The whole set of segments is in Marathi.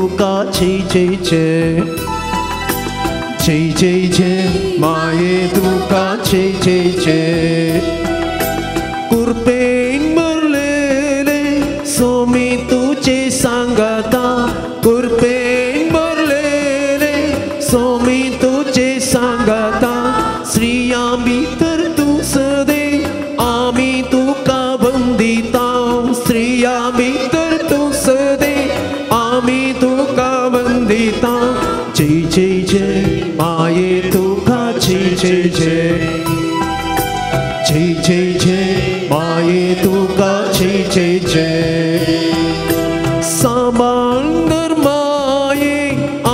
तुका जय जय जय जय जय जय माये तुका जय जय जय कुर्पेन मुरलेले सोमी तुझे सांगता कुर्पेन मुरलेले सोमी तुझे सांगता श्रिया भीतर तू सदे आमी तुका वंदिता श्रिया भीतर तू सदे आमी तुका वंदिता जय जय जय माये तुका जय जय जय जय जय जय माये तुका जय जय जय सांबाळकर माये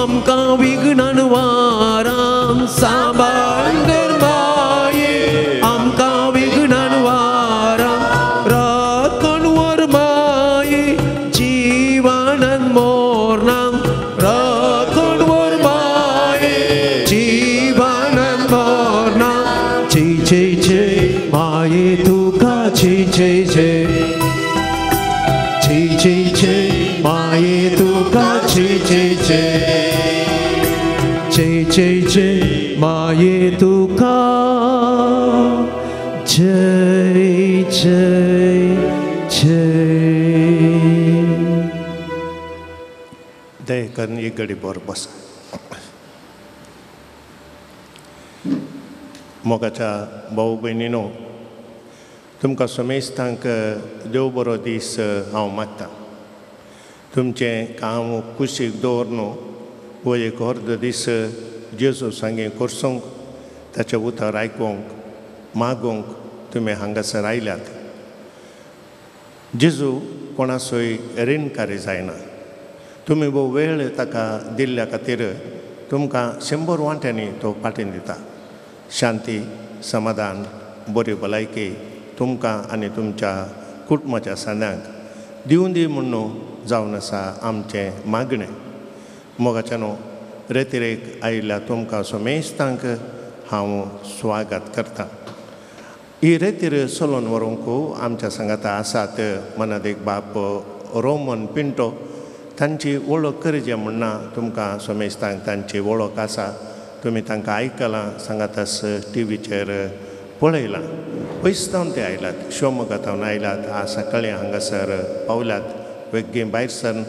आमका विघ्नान वारां सांबाळकर माये आमका विघ्नान वारां राखणवर माये जीवानंद मोरनां राखणवर माये जीवानंद मोरनां जय जय जय माये तुका जय जय जय जय जय जय माये तुका जय जय जय जय जय जय माये तुका जय जय जय दयकन एक घडी बोर बसा मोगाच्या भाऊ भयणीनो तुमकां समेस्तांक देव बरो दीस हांव मागतां तुमचें काम कुशीक दवरनू वो एक अर्द दीस जेजू सांगे करसूंक ताचें उतर आयकूंक मागूंक तुमी हांगासर आयल्यात जेजू कोणाचोय ऋणकारी जायना तुमी वो वेळ ताका दिल्ल्या खातीर तुमकां 100 वांट्यांनी तो पाटीन दिता शांती समाधान बरी भलायकी तुमकां आनी तुमच्या कुटुंबाच्या सणांक दिवन दी म्हणून जावन आसा आमचें मागणें मोगाच्यानो रेतिरेक आयिल्ल्या तुमकां समेस्तांक हांव स्वागत करतां ही रेतीर चलोवन व्हरूंक आमच्या सांगाता आसात मनादेक बाप रोमन पिंटो तांची वळख करचें म्हणना तुमकां समेस्तांक तांची वळख आसा तुमी तांकां आयकलां सांगातास टीव्हीचेर पळयलां पयसतावन ते आयल्यात शिवमोगातावन आयल्यात आज सकाळीं हांगासर पावल्यात वेग्गी भायर सावन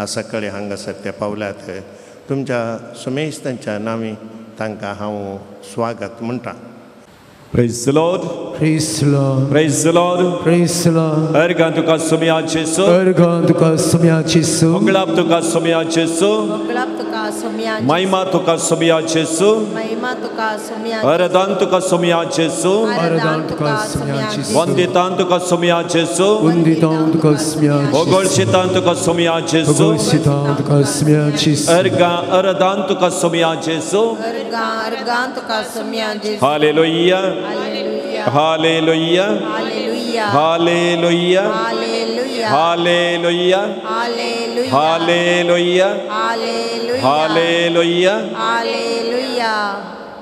आज सकाळीं हांगासर ते पावल्यात तुमच्या समेस्तांच्या नांवी तांकां हांव स्वागत म्हणटा Praise the Lord. Praise the Lord. Praise the Lord. Praise the Lord. Ergan tuka sumia Jesu. Ergan tuka sumia Jesu. Onglap tuka sumia Jesu. Onglap tuka sumia Jesu. Mahima tuka sumia Jesu. Mahima tuka sumia Jesu. Aradan tuka sumia Jesu. Aradan tuka sumia Jesu. Vanditan tuka sumia Jesu. Vanditan tuka sumia Jesu. Ogolshitan tuka sumia Jesu. Ogolshitan tuka sumia Jesu. Aradan tuka sumia Jesu. Ergan tuka sumia Jesu. Hallelujah. Hallelujah. Hallelujah. Hallelujah. Hallelujah. Hallelujah. Hallelujah. Hallelujah. Hallelujah. Hallelujah. Hallelujah.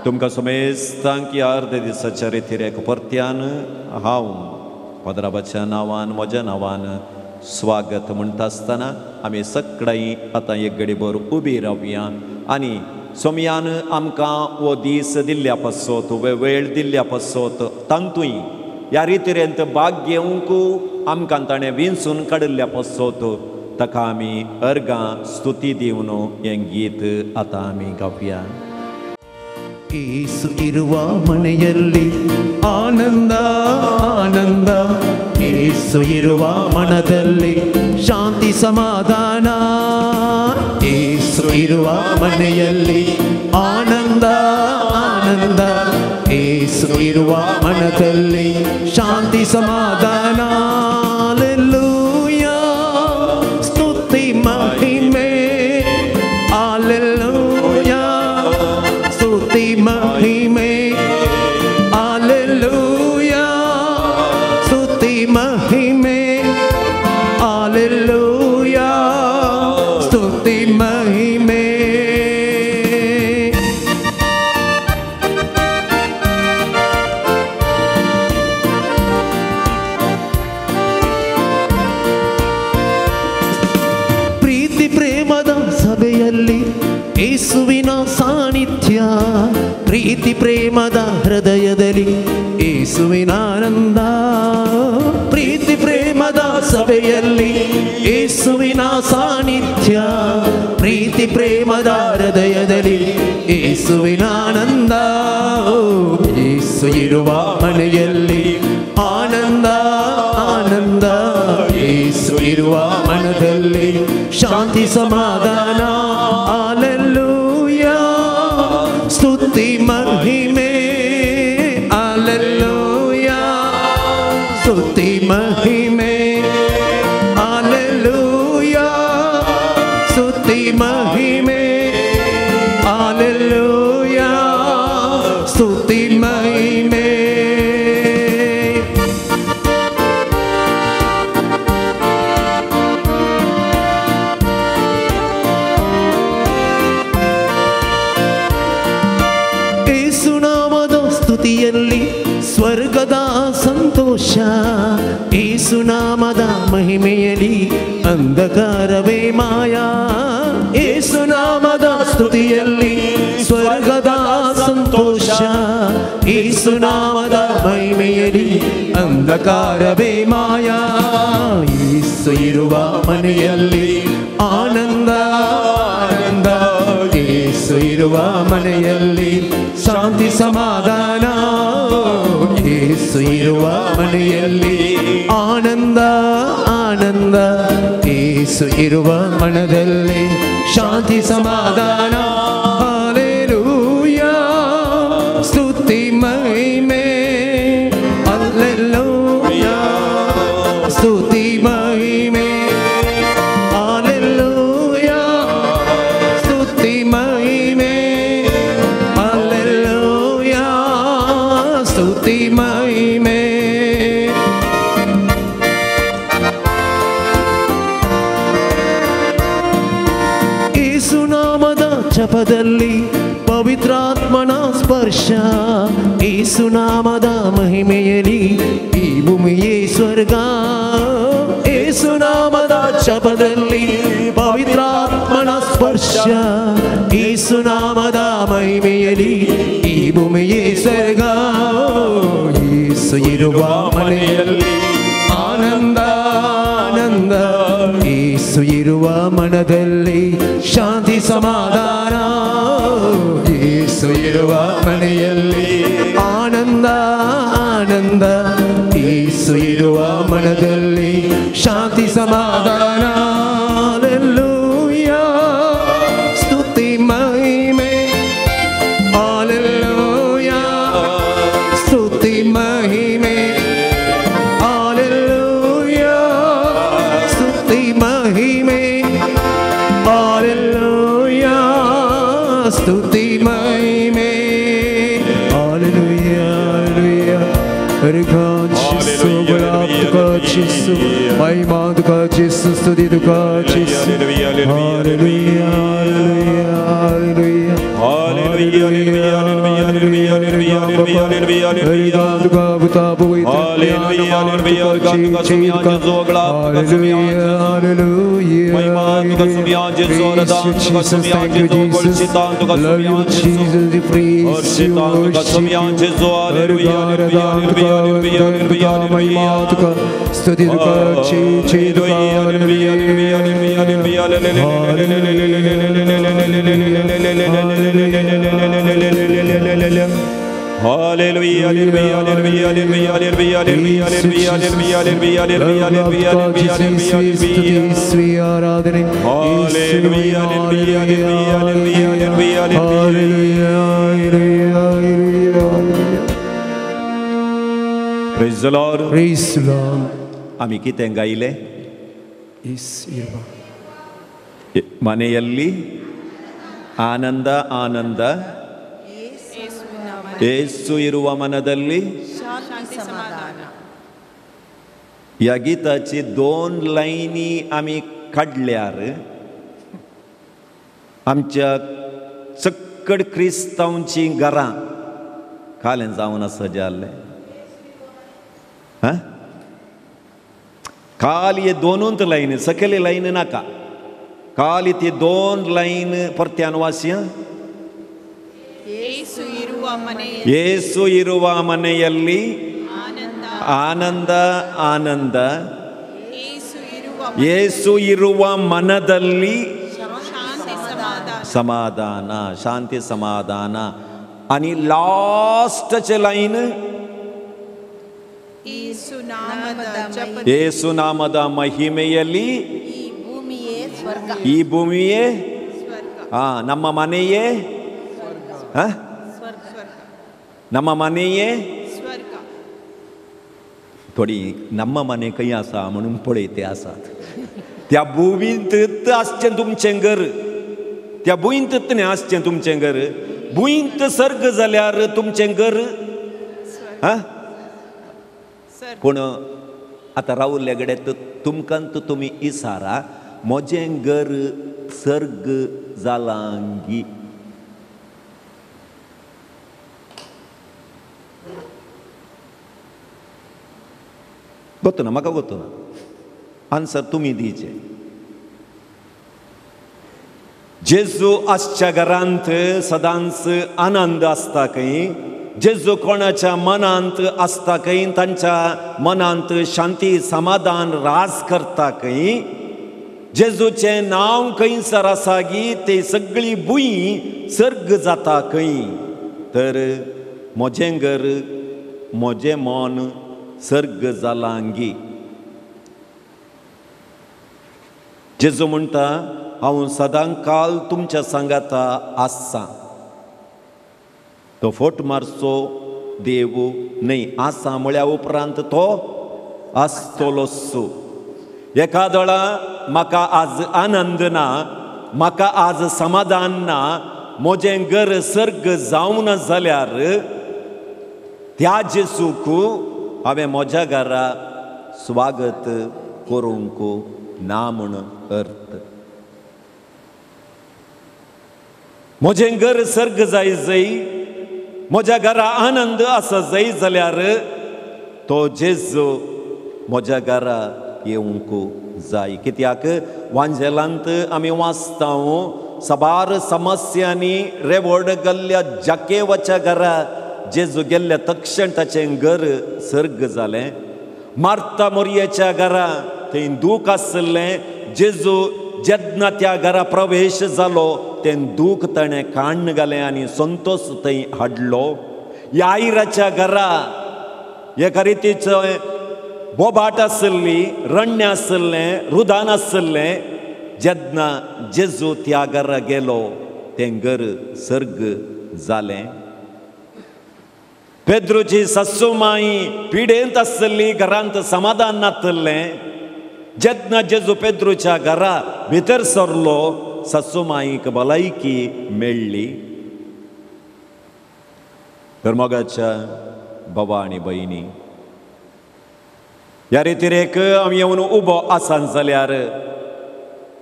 तुमकां समेस्तांक ह्या अर्ध्या दिसाच्या रितीरेक परत्यान हांव पदराबाच्या नांवान म्हज्या नांवान स्वागत म्हणटा आसतना आमी सगळीं आतां एक घडीभर उबी रावया आनी सोमयान आमकां हो दीस दिल्ल्या पासत वेळ दिल्ल्या पासत तांतूय ह्या रितीरेंत भाग घेवंक आमकां ताणें विंचून काडिल्ल्या पासत ताका आमी अर्गां स्तुती दिवन हें गीत आतां आमी गावया ಯೇಸು ಇರುವ ಮನೆಯಲ್ಲಿ ಆನಂದ ಆನಂದ ಯೇಸು ಇರುವ ಮನದಲ್ಲಿ ಶಾಂತಿ ಸಮಾಧಾನ ಯೇಸು ಇರುವ ಮನೆಯಲ್ಲಿ ಆನಂದ ಆನಂದ ಯೇಸು ಇರುವ ಮನದಲ್ಲಿ ಶಾಂತಿ ಸಮಾಧಾನ ಹಲ್ಲೆಲೂಯಾ ಸ್ತುತಿ ಮಹಿಮೆ ಹಲ್ಲೆಲೂಯಾ स्तुति महिमे हालेलुया स्तुति महिमे हालेलुया स्तुति महिमे ಯೇಸುವಿನ ಸಾನ್ನಿಧ್ಯ ಪ್ರೀತಿ ಪ್ರೇಮದ ಹೃದಯದಲ್ಲಿ ಯೇಸುವಿನ ಆನಂದ ಪ್ರೀತಿ ಪ್ರೇಮದ ಸಭೆಯಲ್ಲಿ ಯೇಸುವಿನ ಸಾನ್ನಿಧ್ಯ ಪ್ರೀತಿ ಪ್ರೇಮದ ಹೃದಯದಲ್ಲಿ ಯೇಸುವಿನ ಆನಂದ ಯೇಸು ಇರುವ ಮನೆಯಲ್ಲಿ ಆನಂದ ಆನಂದ ಯೇಸು ಇರುವ ಮನದಲ್ಲಿ ಶಾಂತಿ ಸಮಾಧಾನ ಹಲ್ಲೆಲೂಯಾ ಸ್ತುತಿ ಮಹಿಮೆ ಹಲ್ಲೆಲೂಯಾ ಸ್ತುತಿ ಮಹಿಮೆ ಹಲ್ಲೆಲೂಯಾ ಸ್ತುತಿ ಮಹಿಮೆ ಹಲ್ಲೆಲೂಯಾ ಸ್ತುತಿ ಮಹಿಮೆ. ಯೇಸುನಾಮದ ಸ್ತುತಿಯಲ್ಲಿ ಸ್ವರ್ಗದ ಸಂತೋಷ ಯೇಸುನಾಮದ ಮಹಿಮೆಯಲ್ಲಿ ಅಂಧಕಾರವೇ ಮಾಯಾ ಯೇಸುನಾಮದ ಸ್ತುತಿಯಲ್ಲಿ ಸ್ವರ್ಗದ ಸಂತೋಷ ಯೇಸುನಾಮದ ಮಹಿಮೆಯಲ್ಲಿ ಅಂಧಕಾರವೇ ಮಾಯಾ ಯೇಸು ಇರುವ ಮನೆಯಲ್ಲಿ ಆನಂದ ಆನಂದ ಯೇಸು ಇರುವ ಮನೆಯಲ್ಲಿ ಶಾಂತಿ ಸಮಾಧಾನ ಯೇಸು ಇರುವ ಮನೆಯಲ್ಲಿ ಆನಂದ ಆನಂದ ಯೇಸು ಇರುವ ಮನದಲ್ಲಿ ಶಾಂತಿ ಸಮಾಧಾನ ಹಲ್ಲೆಲೂಯಾ ಸ್ತುತಿ ಮಹಿಮೆ ಹಲ್ಲೆಲೂಯಾ ಸ್ತುತಿ ಮಹಿಮೆ ಹಲ್ಲೆಲೂಯಾ ಸ್ತುತಿ ಮಹಿಮೆ ಹಲ್ಲೆಲೂಯಾ ಸ್ತುತಿ ಮಹಿಮೆ. ಯೇಸುನಾಮದ ಜಪದಲ್ಲಿ ಪವಿತ್ರಾತ್ಮನ ಸ್ಪರ್ಶ ಯೇಸುನಾಮದ ಮಹಿಮೆಯಲ್ಲಿ ಈ ಭೂಮಿಯೇ ಸ್ವರ್ಗ ಯೇಸುನಾಮದ ಜಪದಲ್ಲಿ ಪವಿತ್ರಾತ್ಮನ ಸ್ಪರ್ಶ ಯೇಸುನಾಮದ ಮಹಿಮೆಯಲ್ಲಿ ಈ ಭೂಮಿಯೇ ಸ್ವರ್ಗ ಯೇಸು ಇರುವ ಮನೆಯಲ್ಲಿ ಆನಂದ ಆನಂದ ಯೇಸು ಇರುವ ಮನದಲ್ಲಿ ಶಾಂತಿ ಸಮಾಧಾನ ಯೇಸು ಇರುವ ಮನೆಯಲ್ಲಿ ಆನಂದ ಆನಂದ ಯೇಸು ಇರುವ ಮನದಲ್ಲಿ ಶಾಂತಿ ಸಮಾಧಾನ ಹಲ್ಲೆಲೂಯಾ ಸ್ತುತಿ ಮಹಿಮೆ ಹಲ್ಲೆಲೂಯಾ ಸ್ತುತಿ ಮಹಿಮೆ ಹಲ್ಲೆಲೂಯಾ ಸ್ತುತಿ ಮಹಿಮೆ ಹಲ್ಲೆಲೂಯಾ ಸ್ತುತಿ ಮಹಿಮೆ ಹಲ್ಲೆಲೂಯಾ ಹಲ್ಲೆಲೂಯಾ Чисто, महिमा का चीज़ स्तुति का चीज़ hallelujah hallelujah hallelujah hallelujah hallelujah hallelujah का बुता बोई हालेलुया हालेलुया का सुमिया जोगला हालेलुया हालेलुया महिमा का सुमिया जोरदार का सुमिया जोगल चितांत का सुमिया Jesus praise और चितांत का सुमिया जो हालेलुया हालेलुया हालेलुया हालेलुया महिमा का स्तुति का चीज़ का hallelujah hallelujah Praise the Lord. Praise the Lord. आम्ही कितें गायले ಮನೆಯಲ್ಲಿ ಆನಂದ ಆನಂದ ಯೇಸು ಇರುವ ಮನದಲ್ಲಿ या गीताची 2 लाईनी आम्ही काढल्यार आमच्या चक्कड क्रिस्तांवची घरां कालें जावन आसा जाल्लें काल ये दोनूच लाईनी सकयली लाईन नाका ಖಾಲಿ ತಿ 2 ಲೈನ್ ಪರ್ತ್ಯಾನ್ ವಾಸ್ಯ. ಯೇಸು ಇರುವ ಮನೆಯಲ್ಲಿ ಆನಂದ ಆನಂದ, ಯೇಸು ಇರುವ ಮನದಲ್ಲಿ ಸಮಾಧಾನ, ಶಾಂತಿ ಸಮಾಧಾನ. आणि लास्टचे लाईन ಯೇಸು ನಾಮದ ಮಹಿಮೆಯಲ್ಲಿ ಈ ಭೂಮಿಯೇ ನಮ್ಮ ಮನೆಯೇ ನಮ್ಮ ಮನೆಯೇ थोडी ನಮ್ಮ मने काही असा म्हणून पळयते आसात. त्या भुवींत आसचें तुमचें घर, त्या भुंयत न्ही आसचें तुमचें घर. भुंयत सर्ग जाल्यार तुमचें घर पूण आतां रावल्ले गडे तुमकांत तुमी इसारा म्हजें घर सर्ग जालांगी. ಗೊತ್ತು ನಮಗ ಗೊತ್ತು आन्सर तुम्ही दीचे. जेजू आसच्या घरांत सदांच आनंद आसता खंय. जेजू कोणाच्या मनांत आसता खंय तांच्या मनांत शांती समाधान राज करता खंय. जेजूचें नांव खंयसर आसा गी ते सगळी भुंय सर्ग जाता खंय. तर म्हजें घर म्हजें मन सर्ग जालांगी. जेजू म्हणटा हांव सदां काल तुमच्या सांगाता आसा. तो फोट मारचो देव न्ही, आसा म्हळ्या उपरांत तो आसतलोसो. एकादोळा म्हाका आज आनंद ना, म्हाका आज समाधान ना, म्हजें घर सर्ग जावं ना जाल्यार त्या जेजूक हांवें म्हज्या घरा स्वागत करूंक ना म्हूण अर्थ. म्हजें घर सर्ग जाय जंय, म्हज्या घरा आनंद आसा जंय जाल्यार तो जेजू म्हज्या घरा येवंक जाय. कित्याक वांजेलांत आमी वाचता सबार समस्यांनी रेवड गेल्ल्या जाकेवाच्या घरा जेजू गेल्ल्या तक्षण ताचें घर सर्ग जालें. मार्ता मोरयेच्या घरा थंय दूख आसलें. जेजू जेन्ना त्या घरा प्रवेश जालो तें दूख ताणें काण्ण घालें आनी संतोष थंय हाडलो. याईराच्या घरा एका रितीचो बोबाट आसली, रण्य आसलें, रुदान आसलें. जेन्ना जेजू त्या घरा गेलो तें घर सर्ग जालें. पेद्रूची सासू माई पिडेंत आसली, घरांत समाधान नासलें. जेन्ना जेजू पेद्रूच्या घरा भितर सरलो सासू माईक भलायकी मेळ्ळी. तर मोगाच्या बाबा आनी भयणी, ह्या रितीन एक आमी येवन उबो आसान जाल्यार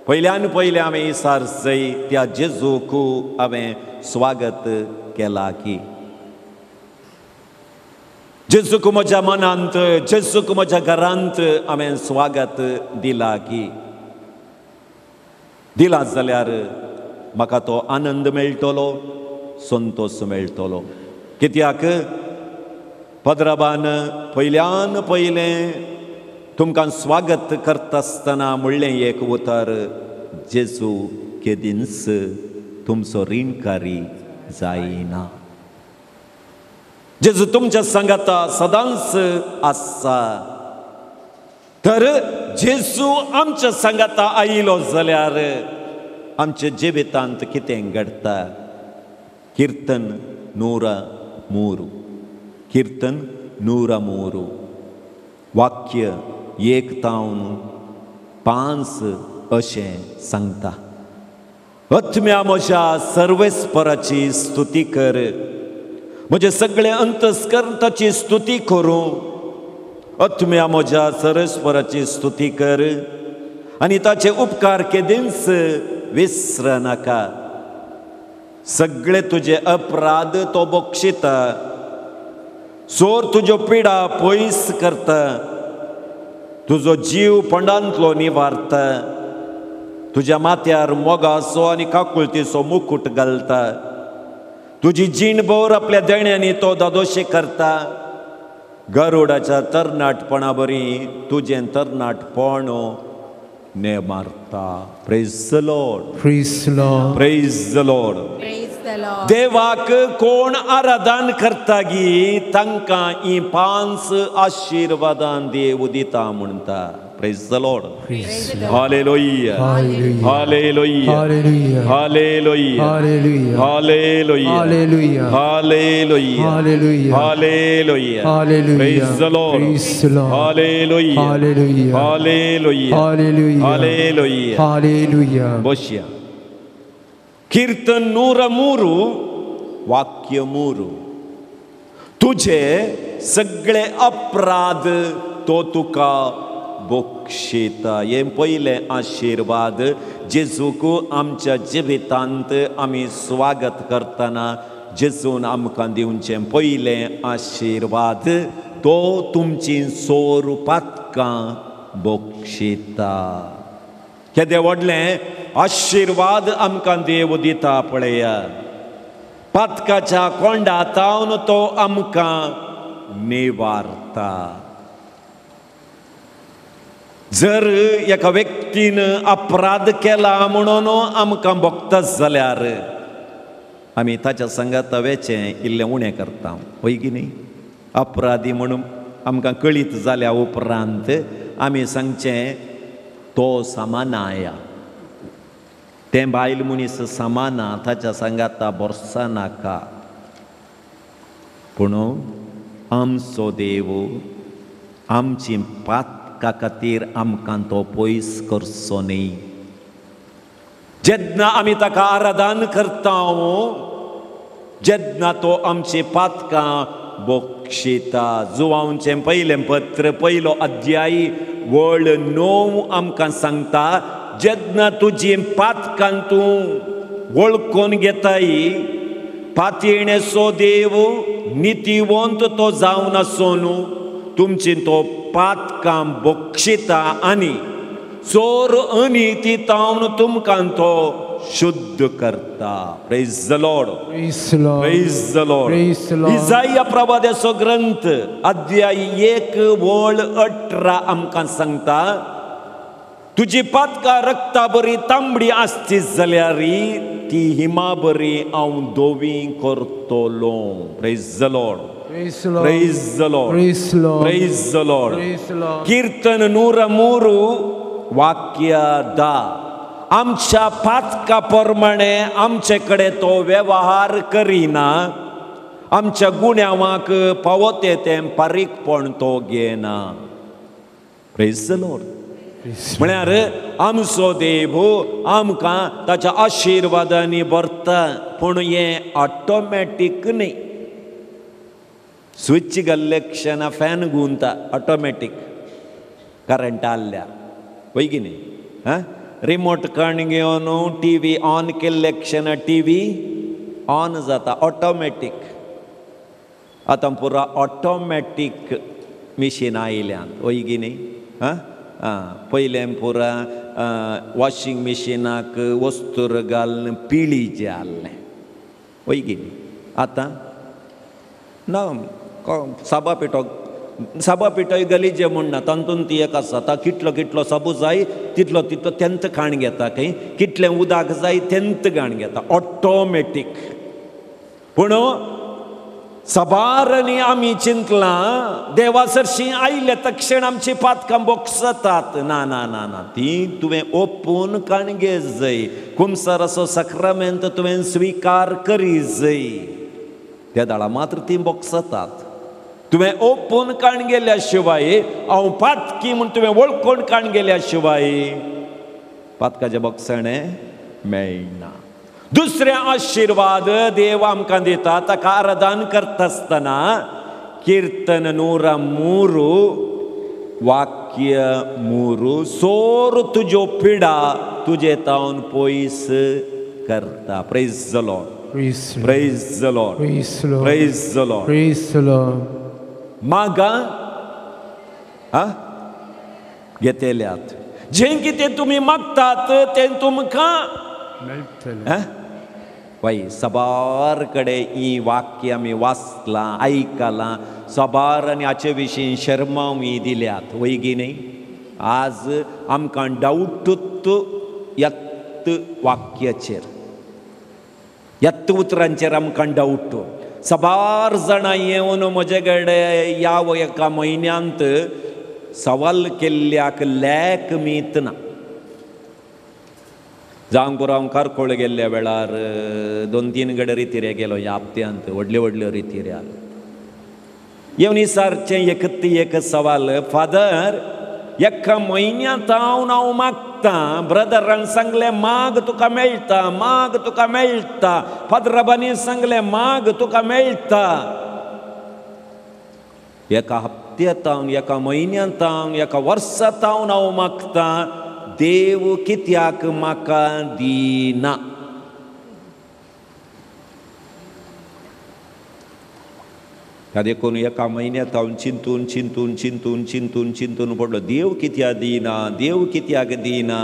पयल्यान पयलें आमी इसार जय त्या जेजूक हांवें स्वागत केला की जेजूक म्हज्या मनांत, जेजूक म्हज्या घरांत हांवें स्वागत दिला की दिला जाल्यार म्हाका तो आनंद मेळटलो, संतोष मेळटलो. कित्याक पदराबान पयल्यान पयलें तुमकां स्वागत करता आसतना म्हणलें एक उतर, जेजू केदींच तुमचो ऋणकारी जायना. जेजू तुमच्या सांगाता सदांच आसा. तर जेजू आमच्या सांगाता आयलो जाल्यार आमच्या जिवितांत कितें घडटा. कीर्तन 103, कीर्तन 103 वाक्य 1-5 अशें सांगता. आत्म्या म्हज्या सर्वेस्पराची स्तुती कर, म्हजे सगळे अंतस्करणाची स्तुती करूं. आत्म्या म्हज्या सर्वेस्पराची स्तुती कर आनी ताचे उपकार केदींच विसर नाका. सगळे तुजे अपराध तो बक्षिता, चोर तुज्यो पिडा पयस करता, तुजो जीव पंडांतलो निवारता. तुझ्या माथ्यार मोगासो आनी काकुळतीचो मुकुट घालता, तुझी जीणभर आपल्या देण्यांनी तो दादोशी करता. गरुडाच्या तरणाटपणा बरी तुझें तरणाटपण ने मारता. Praise the Lord, Praise the Lord. Praise the Lord. Praise the Lord. देवाक कोण आराधन करता गी तांकां ही 5 आशीर्वादां देव दिता म्हणटा. Praise the Lord. Praise the Lord. Hallelujah, Hallelujah. Hallelujah, Hallelujah. Hallelujah, Hallelujah. Hallelujah, Hallelujah. Hallelujah, Hallelujah. Hallelujah. Hallelujah. Praise the Lord. Praise the Lord. Hallelujah, Hallelujah. Hallelujah, Hallelujah. Hallelujah. Hallelujah. बसया. कीर्तन 103 वाक्य 3. तुझे सगळे अपराध तो तुका बक्षिता. हे पहिले आशीर्वाद जेजूक आमच्या जिवितांत आमी स्वागत करतना जेजून आमकां दिवचे पहिले आशीर्वाद तो तुमची सोरुपातकां बक्षिता. केदे व्हडलें आशीर्वाद आमकां देव दिता पळया. पातकाच्या कोंडातावन तो आमकां निवारता. जर एका व्यक्तीन अपराध केला म्हणून आमकां भोगताच जाल्यार आमी ताच्या संगात वेचें इल्लें उणें करता. वय की न्ही? अपराधी म्हणून आमकां कळीत जाल्या उपरांत आमी सांगचें तो समानाया. तें बायल मनीस समाना ताच्या सांगाता बोर्सा नाका. पूण आमचो देव आमची पातका खातीर आमकां तो पयस करचो न्ही. जेन्ना आमी ताका आराधन करता जेन्ना तो आमची पातकां बक्षिता. जुवांचें पयलें पत्र 1 अध्याय वळ 9 आमकां सांगता जेन्ना तुजी पातकां तूं वळखून घेताय पातयेणेचो देव नितीवंत तो जावन आसून तुमची तो पातकां बक्षिता आनी चोर अनिती तावन तुमकां तो शुद्ध करता. Praise the Lord. Praise the Lord. Praise the Lord. Praise the Lord. Isaiah प्रवाद्याचो ग्रंथ अध्याय 1 वळ 18 आमकां सांगता तुजी पातकां रक्ता बरी तांबडी आसची जाल्यार ती हिमा बरी हांव धोवी करतलो. Praise the Lord. Praise the Lord. Praise the Lord. Praise the Lord. Praise the Lord. Praise the Lord. कीर्तन 103 वाक्य 10. आमच्या पातका प्रमाणे आमचे कडेन तो व्यवहार करिना. आमच्या गुन्यांवाक पावते तें पारीकपण तो घेना. Praise the Lord. म्हळ्यार आमचो देव आमकां ताच्या आशिर्वादांनी भरता. पूण हें ऑटोमॅटीक न्ही. स्विच घाल्ले क्षणा फॅन घुंवता ऑटोमॅटीक करंट आसल्यार. वय की न्ही? हां रिमोट कण घेवन टीव्ही ऑन केल्ले क्षणा टीव्ही ऑन जाता ऑटोमॅटीक. आतां पुरो ऑटोमॅटीक मिशीन आयल्यान. वय की न्ही? हां पयलें पुरा वॉशिंग मिशिनाक वस्तूर घालून पिळीचें आहलें. वय की न्ही? आतां ना साबा पिठोय गलीजे म्हणना तातूंत ती एक आसा. ता कितलो कितलो साबू जाय तितलो तितलो तेंत घाण घेता. खंय कितलें उदक जाय तेंत घाण घेता ऑटोमॅटीक. पूण सबारनी आमी चिंतलां देवा सरशी आयले तक्षण आमची पातकां बोगसतात. ना ना ना ना ती तुवें ओपून काणगे जाय. कुमसाराचो सक्रामेंत तुवें स्विकार करी जाय. त्या दाळा मात्र ती बोगसतात. तुवें ओपून काण गेल्या शिवाय हांव पातकी म्हूण तुवें वळखून काण गेल्या शिवाय पातकाचें बोगसणें मेळना. दुसरे आशिर्वाद देव आमकां दिता ताका आराधन करता आसतना कीर्तन 103 वाक्य 3 सोर तुज्यो पिडा तुजे तावन पयस करता. Praise the Lord. Praise the Lord. Praise the Lord. Praise the Lord. Praise the Lord. Praise the Lord. मागा घेतेल्यात. जें कितें तुमी मागतात तें तुमकां वय सबार कडेन ही वाक्य आमी वाचलां आयकलां सबार आनी हाचे विशीं शर्मावी दिल्यात वय गी न्ही आज आमकां डावटूच यत्त वाक्याचेर यत्त उतरांचेर आमकां डावट सबार जाणां येवन म्हजे कडेन ह्या एका म्हयन्यांत सवाल केल्ल्याक लॅक मीत ना जावंक पुरो हांव कारकोळ गेल्ल्या वेळार 2-3 कडेन रितीरे गेलो ह्या हप्त्यांत व्हडल्यो व्हडल्यो रितीरे येवन विचारचें एक सवाल फादर एका म्हयन्यांत हांव मागतां ब्रदरान सांगलें माग तुका मेळटा माग तुका मेळटा फादराबानी सांगलें माग तुका मेळटा एका हप्त्यांत हांव एका म्हयन्यांत हांव एका वर्सांत हांव मागतां देव कित्याक म्हाका दिना ह्या देखून एका म्हयन्यांत हांव चिंतून पडलो देव कित्याक दिना देव कित्याक दिना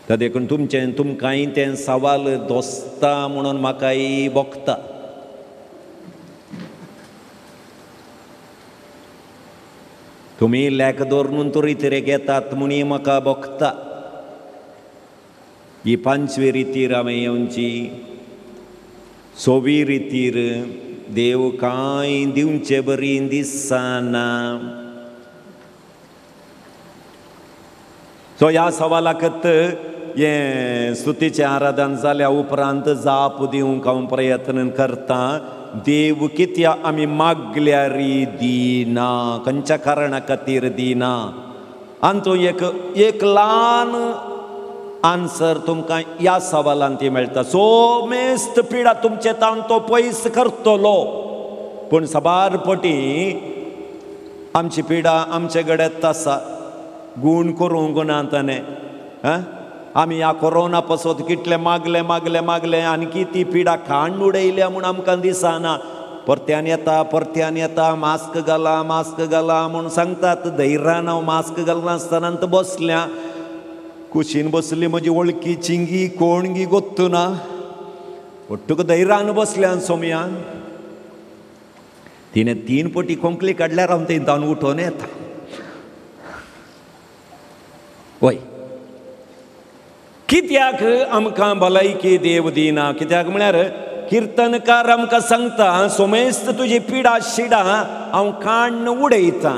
त्या देखून तुमकांय तें सवाल दोस्ता म्हणून म्हाकाय भोगता तुमी लेख दवरून तरी रितीरे घेतात म्हणी म्हाका भोगता ही 5वी रितीर हांवें येवची 6वी रितीर देव कांय दिवचे बरी दिसना सो ह्या सवालाक हें स्तुतीचें आराधन जाल्या उपरांत जाप दिवंक हांव प्रयत्न करतां देव कित्याक आमी मागल्यार दिना खंयच्या कारणा खातीर दिना आनी तो एक ल्हान आन्सर तुमकां ह्या सवालान ती मेळटा सोमेस्त पिडा तुमचे तावन तो पयस करतलो पूण सबार पटी आमची पिडा आमचे कडेन आसा गूण करूंक ना ताणें आमी ह्या कोरोना पासत कितले मागले आनी ती पिडा खाण उडयल्या म्हूण आमकां दिसना परत्यान येता मास्क घाला म्हूण सांगतात धैर्यान हांव मास्क घालनासतना बसल्या कुशीन बसली म्हजी वळखी चिंगी कोणगी गोत्तू ना तुक धैर्यान बसल्या सोमयान तिणें 3 पटी खोंकली काडल्यार हांव थंय जावन उठोन येता वय कित्याक आमकां भलायकी देव दिना कित्याक म्हळ्यार किर्तनकार आमकां सांगता सोमेस्त तुजी पिडा शिडा हांव काण्ण उडयतां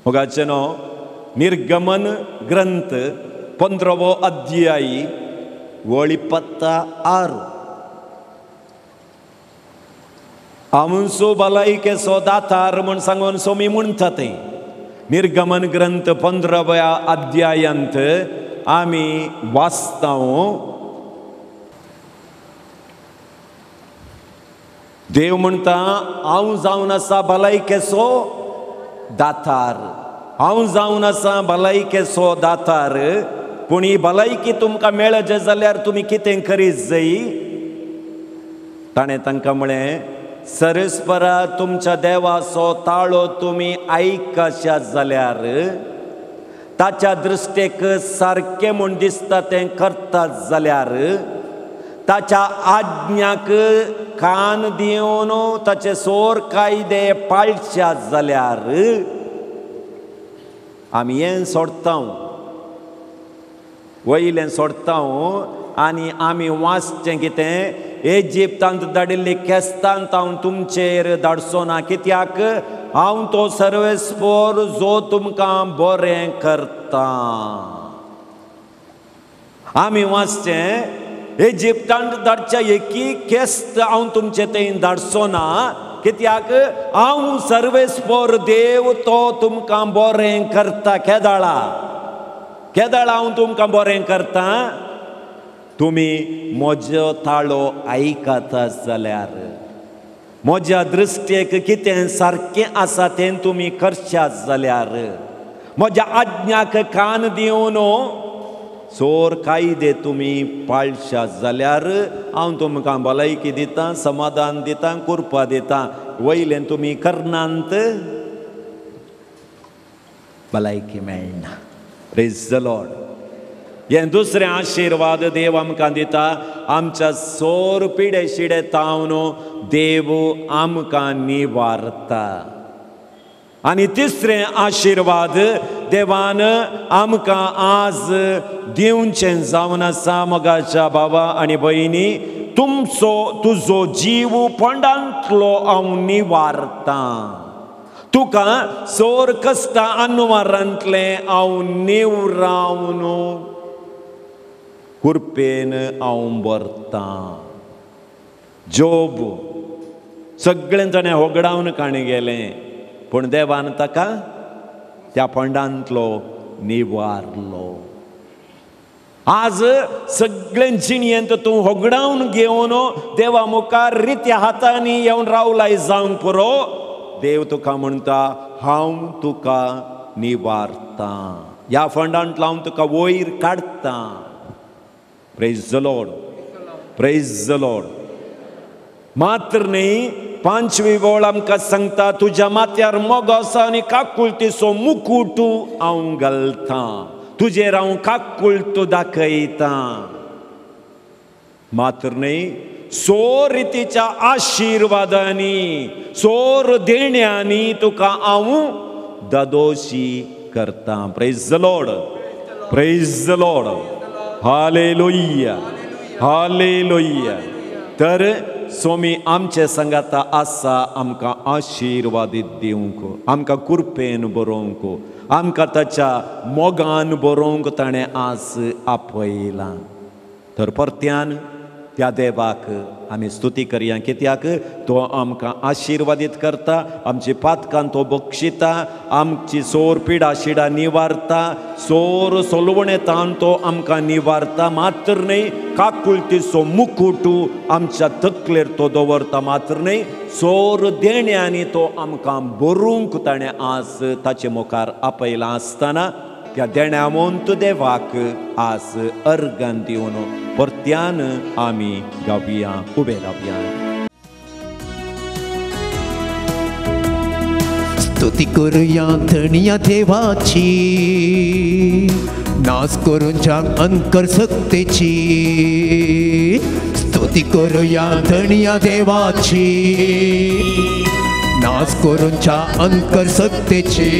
मोगाचें न्हू निर्गमन ग्रंथ 15वो अध्याय वळी पत्ता 6 आमचो भलायकेचो दातार म्हूण सांगून सोमी म्हणटा तें निर्गमन ग्रंथ 15व्या अध्यायांत आमी वाचता देव म्हणटा हांव जावन आसा भलायकेचो दातार हांव जावन आसा भलायकेचो दातार पूण ही भलायकी तुमकां मेळचे जाल्यार तुमी कितें करीत जायी ताणें तांकां म्हळें सरस्परा तुमच्या देवाचो ताळो तुमी आयकशा जाल्यार ताच्या दृश्टेक सारकें म्हूण दिसता तें करतात जाल्यार ताच्या आज्ञाक कान दिवन ताचे सोर कायदे पाळच्या जाल्यार आमी हें सोडता वयलें सोडता आनी आमी वाचचें कितें इजिप्तांत धाडिल्ली केस्तांत हांव तुमचेर धाडचो ना कित्याक हांव तो सर्वेस्पोर जो तुमकां बरें करता आमी वाचचें इजिप्तांत धाडच्या एकी केस्त हांव तुमचे थंय धाडचो ना कित्याक हांव सर्वेस्पोर देव तो तुमकां बरें करता केदाळा हांव तुमकां बरें करता तुमी म्हजो ताळो आयकता जाल्यार म्हज्या दृश्टेक कितें सारकें आसा तें तुमी करशात जाल्यार म्हज्या आज्ञाक कान दिवन सोर कायदे तुमी पाळशात जाल्यार हांव तुमकां भलायकी दितां समाधान दितां कृपा दितां वयलें तुमी करनात भलायकी मेळना. Praise the Lord. हे दुसरें आशीर्वाद देव आमकां दिता. आमच्या सोर पिडे शिडे तावन देव आमकां निवारता. आनी तिसरें आशीर्वाद देवान आमकां आज दिवचें जावन आसा. मोगाच्या बाबा आनी भयणी, तुजो जीव पोंडांतलो हांव निवारता. तुका सोर कश्टां आनवारांतले हांव निवरावन कुरपेन हांव भरता. जोब सगळें जाणें होगडावन काणी गेलें, पूण देवान ताका त्या पोंडांतलो निवारलो. आज सगळें जिणयेंत तूं होगडावन घेवन देवा मुखार रित्या हातांनी येवन रावलाय जावंक पुरो. देव तुका म्हणटा, हांव तुका निवारता. ह्या फंडांतलो हांव तुका वयर काडटा. Praise the Lord. Praise the Lord. मात्र न्ही, 5वी ओळ आमकां सांगता, तुज्या माथ्यार मोगो आसा आनी काकुळटीचो मुकुट हांव घालता. तुजेर हांव काकुळट दाखयता. मात्र न्ही, सोर रितीच्या आशिर्वादांनी, सोर देण्यांनी तुका हांव दादोशी करता. Praise the Lord. Praise the Lord. Hallelujah. Hallelujah. तर स्वामी आमचे संगाता आसा आमकां आशिर्वादीत दिवंक, आमकां कुरपेन बरोवंक, आमकां ताच्या मोगान बरोवंक ताणें आस आपयलां. तर परत्यान त्या देवाक आमी स्तुती करया. कित्याक तो आमकां आशिर्वादीत करता, आमची पातकां तो बक्षिता, आमची सोर पिडा शिडा निवारता, सोर सोलवणेतान तो आमकां निवारता. मात्र न्ही, काकुळटीचो मुकुट आमच्या तकलेर तो दवरता. मात्र न्ही, सोर देण्यांनी तो आमकां भरूंक ताणें आस ताचे मुखार आपयलां आसतना त्या देण्यावंत देवाक आस अर्गान दिवन परत्यान आमी गावया, उबे रावया. स्तुती करूया धनिया देवाची, नाच करूंच्या अंकर सक्तीची. स्तुती करूया धनिया देवाची, नाच करूंच्या अंकर सक्तीची.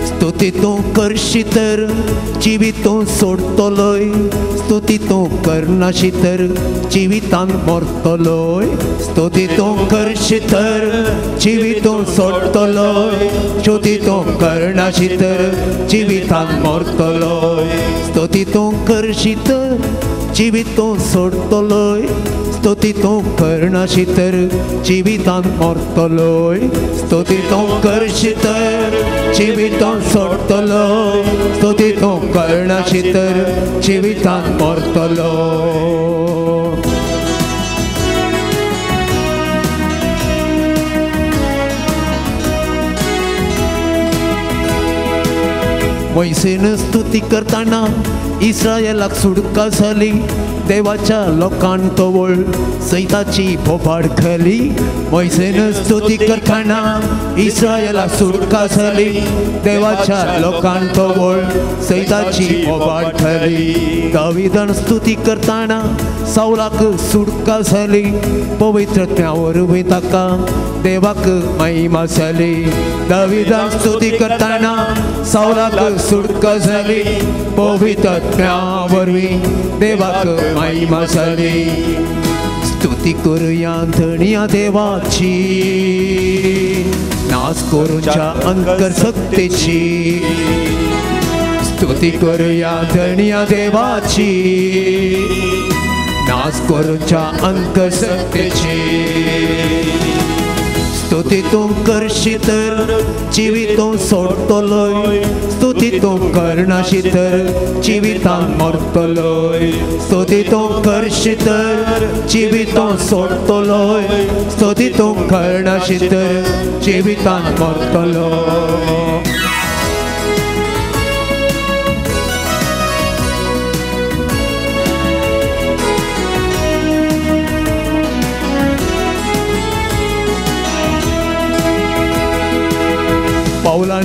स्तुती तूं करशी तर जिवीतूं सोडतलोय, स्तुती तूं करनाशी तर जिवितांत मरतलोय. स्तुती तूं करशी तर जिवीतूं सोडतलोय, स्तुती तूं करनाशी तर जिवितांत मरतलोय. स्तुती तूं करशी तर जिवीतूं सोडतलोय, स्तुती तूं करनाशी तर जिवितांत मरतलोय. स्तुती तूं करशी तर जिवितांत सोडतलोय, स्तुती तूं करनाशी तर जिवितांत मरतलोय. मोइसेन स्तुती करताना इस्रायेलाक सुटका जाली. देवाच्या लोकांन तो वळ सैताची बोबाड खाली. मोइसेन स्तुती करताना इस्रायेलाक सुटका जाली. देवाच्या लोकांन तो वळ सैताची बोबाड खाली. दाविदान स्तुती करताना साऊलाक सुटका जाली. पवित्रत्या वरवीं ताका देवाक महिमा जाली. दाविदान स्तुती करताना साऊलाक सुटका जाली. पवित्रत्या वरवीं देवाक महिमा जाली. स्तुती करूया धनिया देवाची, नाच करूंच्या अंतर सक्तीची. स्तुती करूया धनिया देवाची, नाच करूंच्या अंतर सक्तीची. स्तुती तूं करशी तर जिवीतूं सोडतलोय, स्तुती तूं करनाशी तर जिवितांत मरतलोय. स्तुती तूं करशी तर जिवीतूं सोडतलोय, स्तुती तूं करनाशी तर जिवितांत मरतलोय. पौलान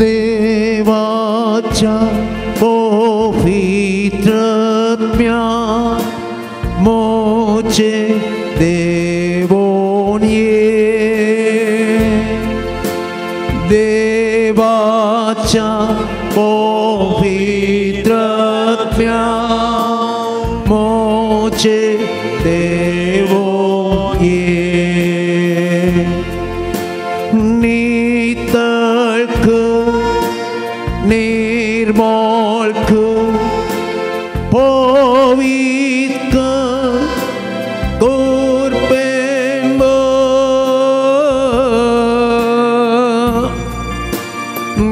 देवाच्या पवित्रात्म्या मोचे देवोन ये देवाच्या पवित्रात्म्या मोचे देवोन ये नितळक निर्मळक पवित्र कोरपेन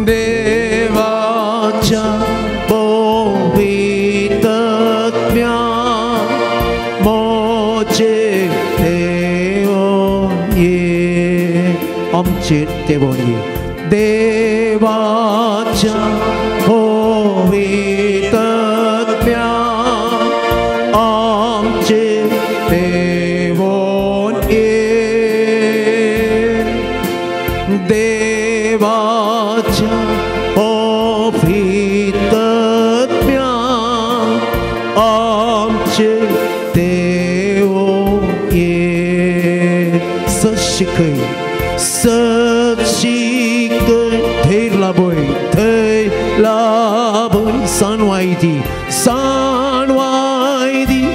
देवाच्या पवित्रात्म्या मोचे देवोन ये आमचे देवोन ये देवाच्या पवित्रात्म्या आमचे देवोन ये देवाच्या पवित्रात्म्या आमचे देवोन ये सशिकय सशिकय थैर लाभय सानवायदी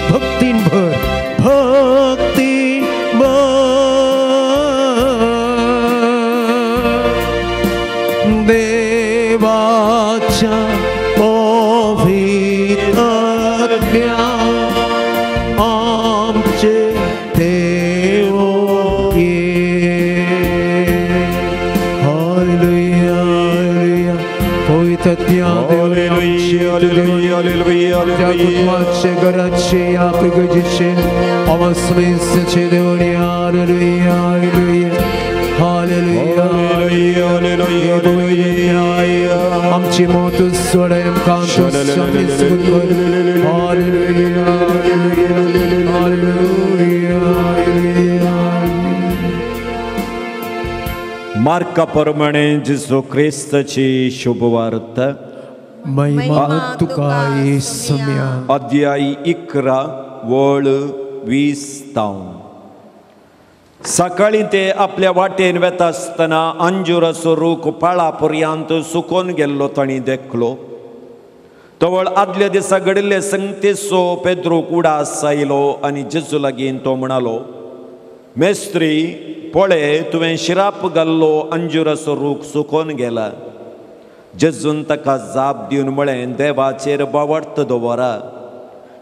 भक्तीन भर देवाच्या पवित्रात्म्या आमचे देवोन ये हालेलुया हालेलुया पवित्रात्म्या कुटुंबाचे घराचे आपले गरजेचे अवसमेचे देवणी हालेलुया हालेलुया हालेलुया हालेलुया आमची मोत सोडाय कांतो शांती सुख हालेलुया हालेलुया हालेलुया मार्का प्रमाणे जिसू ख्रिस्ताची शुभवार्ता महिमा तुका येसुम्या अध्याय 11 वळ 20 सकाळी ते आपल्या वाटेन वेता आसतना अंजुराचो रूख पाळा पर्यंत सुकोवन गेल्लो तांणी देखलो. तवळ आदल्या दिसा घडिल्ले संगतेचो पेद्रूक उडास आयलो आनी जेजू लागीं तो म्हणालो, मेस्त्री पळय, तुवें शिराप घाल्लो अंजुराचो रूख सुकोवन गेला. जेजून ताका जाप दिवन म्हळें, देवाचेर बावडत दवरा.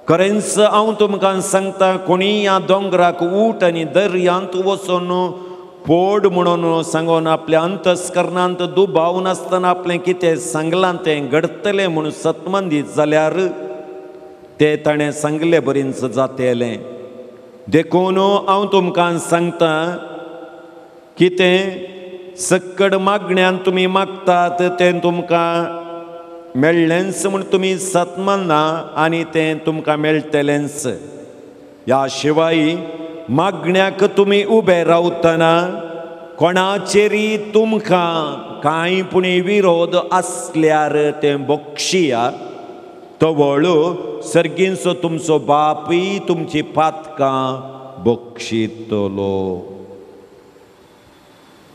खरेंच हांव तुमकां सांगता, कोणी ह्या दोंगराक उठ आनी दर्यांत वचून पोड म्हणून सांगून आपल्या अंतस्करणांत दुबाव नासतना आपलें कितें सांगलां तें घडतलें म्हूण सतमंदीत जाल्यार तें ताणें सांगले बरींच जातलें. देखून हांव तुमकां सांगता, कितें सक्कड मागण्यान तुमी मागतात तें तुमकां मेळ्ळेंच म्हूण तुमी सतमना आनी तें तुमकां मेळटलेंच. ह्या शिवाय मागण्याक तुमी उबे रावतना कोणाचेरी तुमकां कांय पुणी विरोध आसल्यार तें बक्षिया. तवळ सर्गींचो तुमचो बापूय तुमची पातकां बक्षितलो.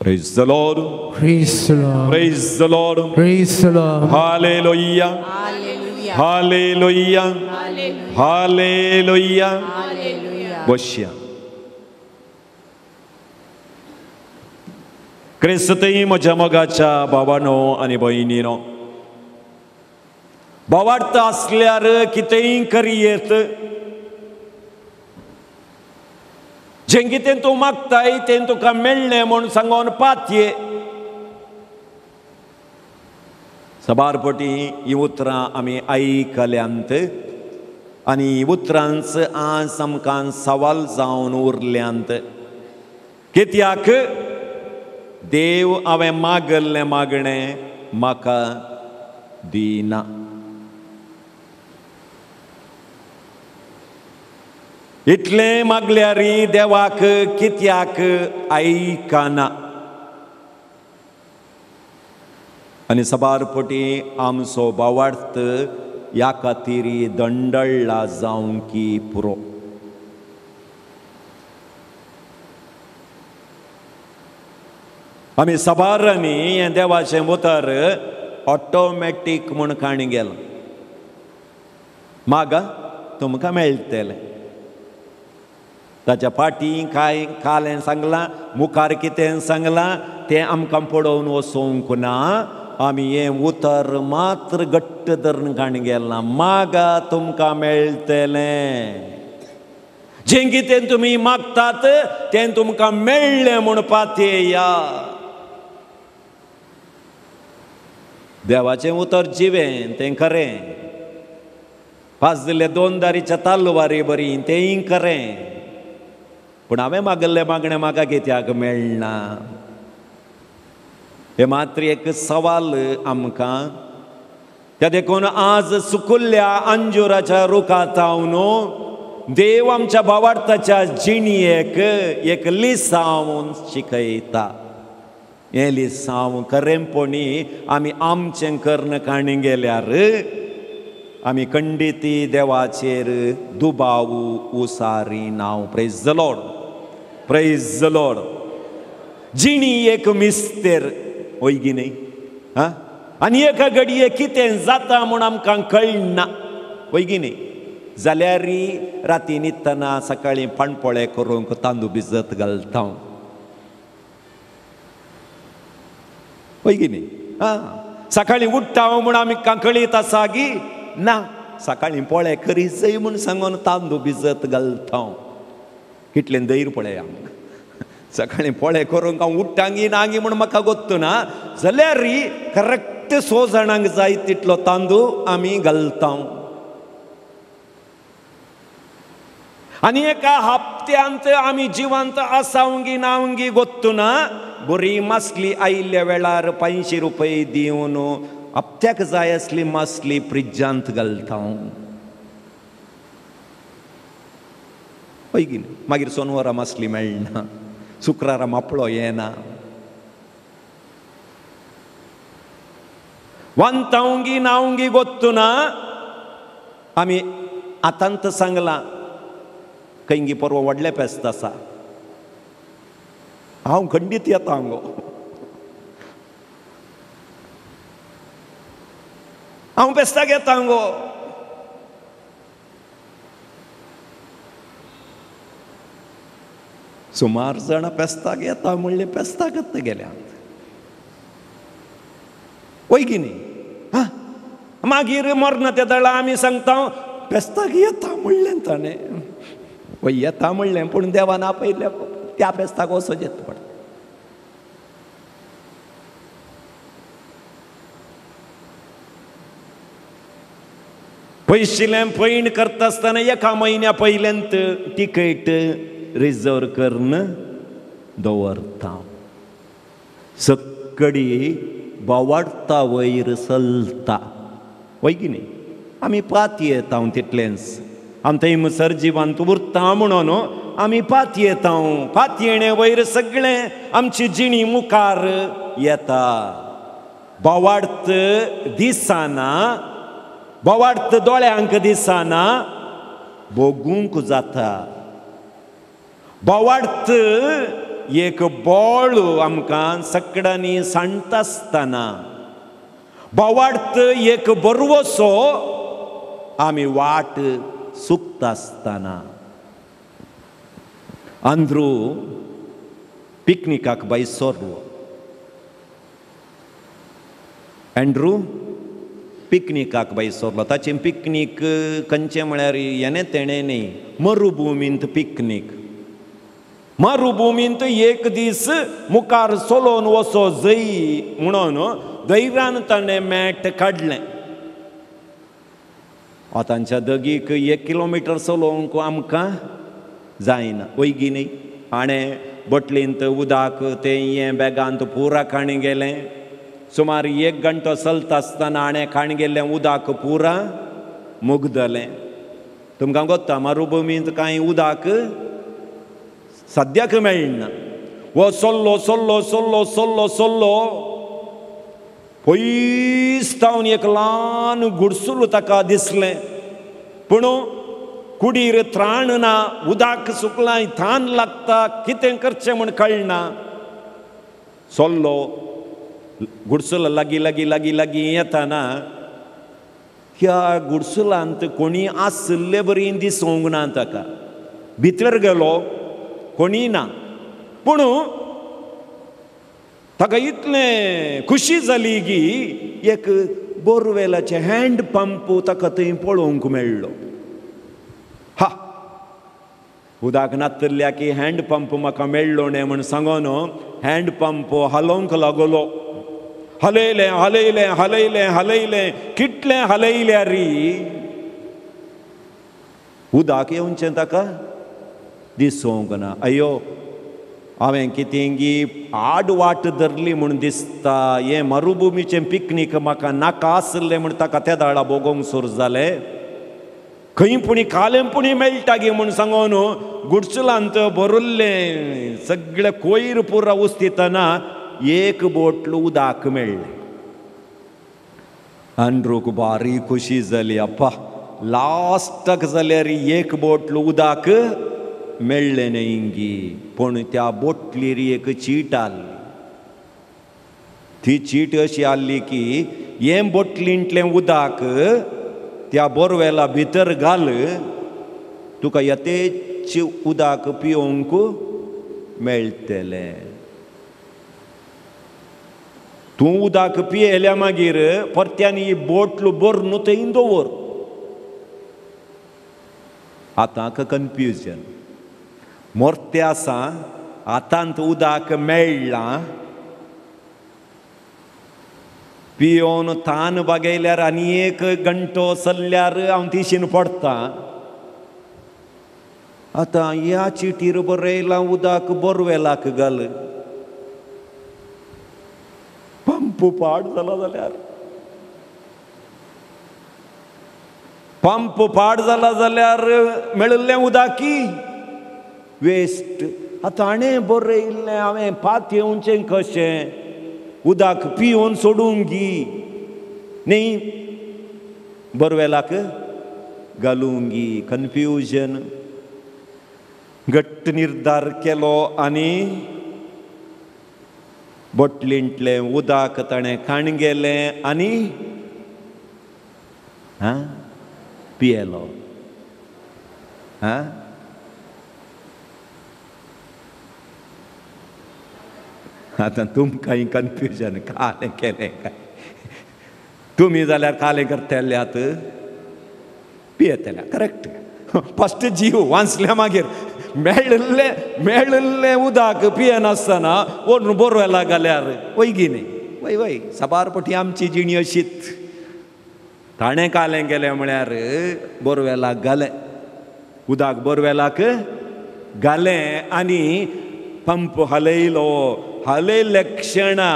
Praise the Lord. Praise the Lord. Praise the Lord. Praise the Lord. Hallelujah. Hallelujah. Hallelujah. Hallelujah. Hallelujah. बसया. क्रिस्तई म्हज्या मोगाच्या भावांनो आनी भयणींनो, भावार्थ आसल्यार कितेंय करियेत. जें कितें तूं मागताय तें तुका मेळ्ळें म्हूण सांगून पातये. सबारपटी ही उतरां आमी आयकल्यांत आनी ही उतरांच आज आमकां सवाल जावन उरल्यांत. कित्याक देव हांवें मागल्लें मागणें म्हाका दिना. इतलें मागल्यारी देवाक कित्याक आयकना? आनी सबारपटी आमचो भावार्थ ह्या खातीर दंडळ्ळा जावं की पुरो. आमी सबारांनी हें देवाचें उतर ऑटोमॅटीक म्हूण काणी गेलां. मागा तुमकां मेळटलें. ताच्या फाटीं काय कालें सांगलां, मुखार कितें सांगलां तें आमकां पडोवन वचोंक ना. आमी हें उतर मात्र घट्ट धरून काणी गेलां. मागा तुमकां मेळटलें. जें कितें तुमी मागतात तें तुमकां मेळ्ळें म्हूण पातयेया. देवाचें उतर जिवें तें खरें. पाजले 2 दारीच्या तालवारी बरी तेंय खरें. पूण हांवें मागल्लें मागणें म्हाका कित्याक मेळना. हे मात्र एक सवाल आमकां. त्या देखून आज सुकुल्ल्या अंजुराच्या रुखात न्हू देव आमच्या भावार्थाच्या जिणयेक एक लिसांव शिकयता. हें लिसांव खरेंपणी आमी आमचें कर्ण काणी गेल्यार आमी खंडिती देवाचेर दुबाव उसारी नांव. Praise the Lord, praise the Lord. जिणी एक मिस्तेर ओयगी न्ही. आनी एका घडये कितें जाता म्हूण आमकां कळना ओयगी न्ही. जाल्यार राती न्हिदतना सकाळीं पाणपोळे करूंक तांदूळ भिजत घालता ओयगी न्ही. सकाळीं उठ्ठा म्हूण आमी कळीत आसा गी ना. सकाळीं पोळे करी जय म्हूण सांगून तांदूळ भिजत घालता. कितलें धैर्य पळय आमकां. सकाळीं पोळे करूंक हांव उठ्ठांगी नागी म्हूण म्हाका गोत्तू ना. जाल्यार करेक्ट 6 जाणांक जाय तितलो तांदूळ आमी घालता. आनी एका हप्त्यांत आमी जिवंत आसावंगी नावंगी गोत्तू ना. बरी मासली आयिल्ल्या वेळार 500 रुपये दिवन हप्त्याक जाय आसली मासली फ्रिजांत घालता. पळय मागीर सोनवारा मासली मेळना. शुक्रारा मापळो येना. वंतावंगी नावंगी गोत्तू ना. आमी आतांत सांगलां खंयगी परवा व्हडलें फेस्त आसा. हांव खंडीत येता गो. हांव फेस्ताक येता गो. सुमार जाणां फेस्ताक येता म्हणलें फेस्ताकच गेल्यात ओयगी न्ही. मागीर मरना त्या दळा आमी सांगता फेस्ताक येता म्हणलें ताणें. वय येता म्हणलें पूण देवान आपयल्या त्या फेस्ताक वचों येत पडटा. पयशिल्लें पैण करता आसतना 1 म्हयन्या पयल्यांत तिकेट रिजर्व करून दवरता. सक्कडी भावार्था वयर चलता ओयगी न्ही. आमी पात येता तितलेंच. आमी थंयसर जिवांत उरता म्हणून आमी पात येता. पात येणे वयर सगळें आमची जिणी मुखार येता. भावार्थ दिसना. भावार्थ दोळ्यांक दिसना. भोगूंक जाता. भावार्थ एक बोळ आमकां सकडनी सांडटा आसतना. भावार्थ एक बरवसो आमी वाट सुकता आसतना. अंध्रू पिकनिकाक बाई सोरलो. एंड्रू पिकनिकाक बाई सोरलो. ताचें पिकनीक खंयचें म्हळ्यार हेणे तेणें न्ही. मरुभुमींत पिकनीक. मरुभुमींत एक दीस मुखार सोलोवन वचो जई म्हणून धैर्यान ताणें मॅट काडलें. तांच्या दगीक 1 किलोमिटर चलोवंक आमकां जायना ओयगी न्ही. हाणें बटलींत उदक तें हें बॅगांत पुरा काणी गेलें. सुमार 1 घंटो चलता आसतना हाणें काणी गेल्लें उदक पुरा मुगदलें. तुमकां गोत्ता मरुभुमींत कांय उदक सद्याक मेळना. वो चल्लो चल्लो चल्लो चल्लो चल्लो पयसतावन एक ल्हान गुडसूल ताका दिसलें, पूण कुडीर त्राण ना, उदक सुकलां, थान लागता, कितें करचें म्हूण कळना. सोल्लो गुडसूल लागीं लागीं लागीं लागीं येताना ह्या गुडसुलांत कोणी आसले बरी दिसूंक ना ताका. भितर गेलो, कोणी ना, पूण ताका इतलें खुशी जाली की एक बोरवेलाचे हँड पंप ताका थंय पळोवंक मेळ्ळो. हा, उदक नातल्या की हँड पंप म्हाका मेळ्ळो न्ही म्हूण सांगून हँड पंप हालोवंक लागलो. हलयलें हलयलें हलयलें हलयलें, कितलें हलयल्या री उदक येवचें ताका दिसूंक ना. अयो, हांवें कितेंगी आड वाट धरली म्हूण दिसता. हें मरुभुमीचें पिकनीक म्हाका नाका आसलें म्हूण ताका त्या दाडा भोगोंक सुरू जालें. खंय पुणी कालेंपुणी मेळटा गे म्हूण सांगून गुडसुलांत भरिल्लें सगळें कोयर पुरा उस्तितना एक बोटल उदक मेळ्ळें. अंड्रूक बारी खुशी जाली. अप्पा, लास्टाक जाल्यार एक बोटल उदक मेळ्ळें न्ही हिंगी. पूण त्या बोटलीर एक चीट आसली. ती चीट अशी आसली की हे बोटलींतलें उदक त्या बोरवेला भितर घाल, तुका यथेच्छ उदक पिवंक मेळटलें. तूं उदक पियेल्या मागीर परत्यान ही बोटल भरून थंय दवर. आतां कन्फ्युजन. मोर्ते आसा, आतांत उदक मेळ्ळां, पियोन तान बागयल्यार आनी एक घंटो चल्ल्यार हांव तिशीन पडटां. आतां ह्या चिटीर बरयलां उदक बोरवेलाक घाल. पंप पाड जाला जाल्यार, पंप पाड जाला जाल्यार मेळिल्लें उदकी वेस्ट. आतां हाणें बरयल्लें हांवें पात येवचें कशें, उदक पिवन सोडूंक गी न्ही, बोरवेलाक घालूंक गी. कन्फ्युजन. घट्ट निर्धार केलो आनी बोटलींतलें उदक ताणें काणगेलें आनी पियेलो. आतां तुमकां कन्फ्युजन कालें केलें काय? तुमी जाल्यार कालें करतल्यात, पियेतल्या. करेक्ट. फस्ट जीव वाचल्या मागीर मेळिल्लें उदक पियनासतना व्हरून बोरवेला घाल्यार वयगी न्ही. वय वय, सबारपटी आमची जिणी अशीच. ताणें कालें केलें म्हळ्यार बोरवेलाक घालें, उदक बोरवेलाक घालें आनी पंप हलयलो. हलयले क्षणा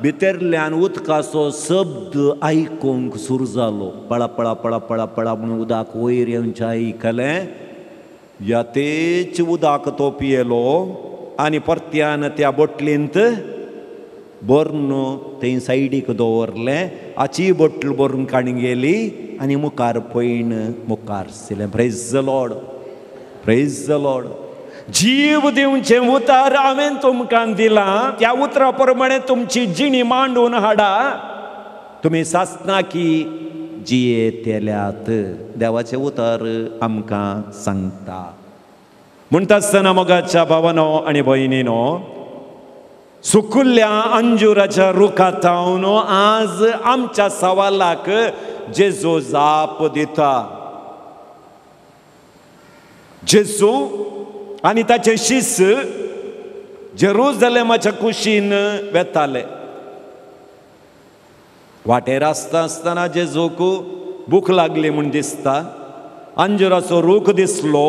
भितरल्यान उदकाचो शब्द आयकूंक सुरू जालो. पळा पळा पळा पळा पळा म्हणून उदक वयर येवचें आयकलें. यथेच्छ उदक तो पियेलो आनी परत्यान त्या बोटलींत भरून थंय सायडीक दवरलें. हाची बोटल भरून काणगेली आनी मुखार पयन मुखार सरलें. Praise the Lord, praise the Lord. जीव दिवचें उतर हांवें तुमकां दिलां. त्या उतरा प्रमाणे तुमची जिणी मांडून हाडा. तुमी सासना की जियेतेल्यात. देवाचें उतर आमकां सांगता. म्हणटा आसतना मोगाच्या भावानो आनी भयणीनो, सुकुल्ल्या अंजुराच्या रुखातावन आज आमच्या सवालाक जेजू जाप दिता. जेजू आनी ताचे शिष्य जेरुसलेमाच्या कुशीन वेताले. वाटेर आसतना जेजूक भूक लागली म्हूण दिसता. अंजुराचो रूख दिसलो.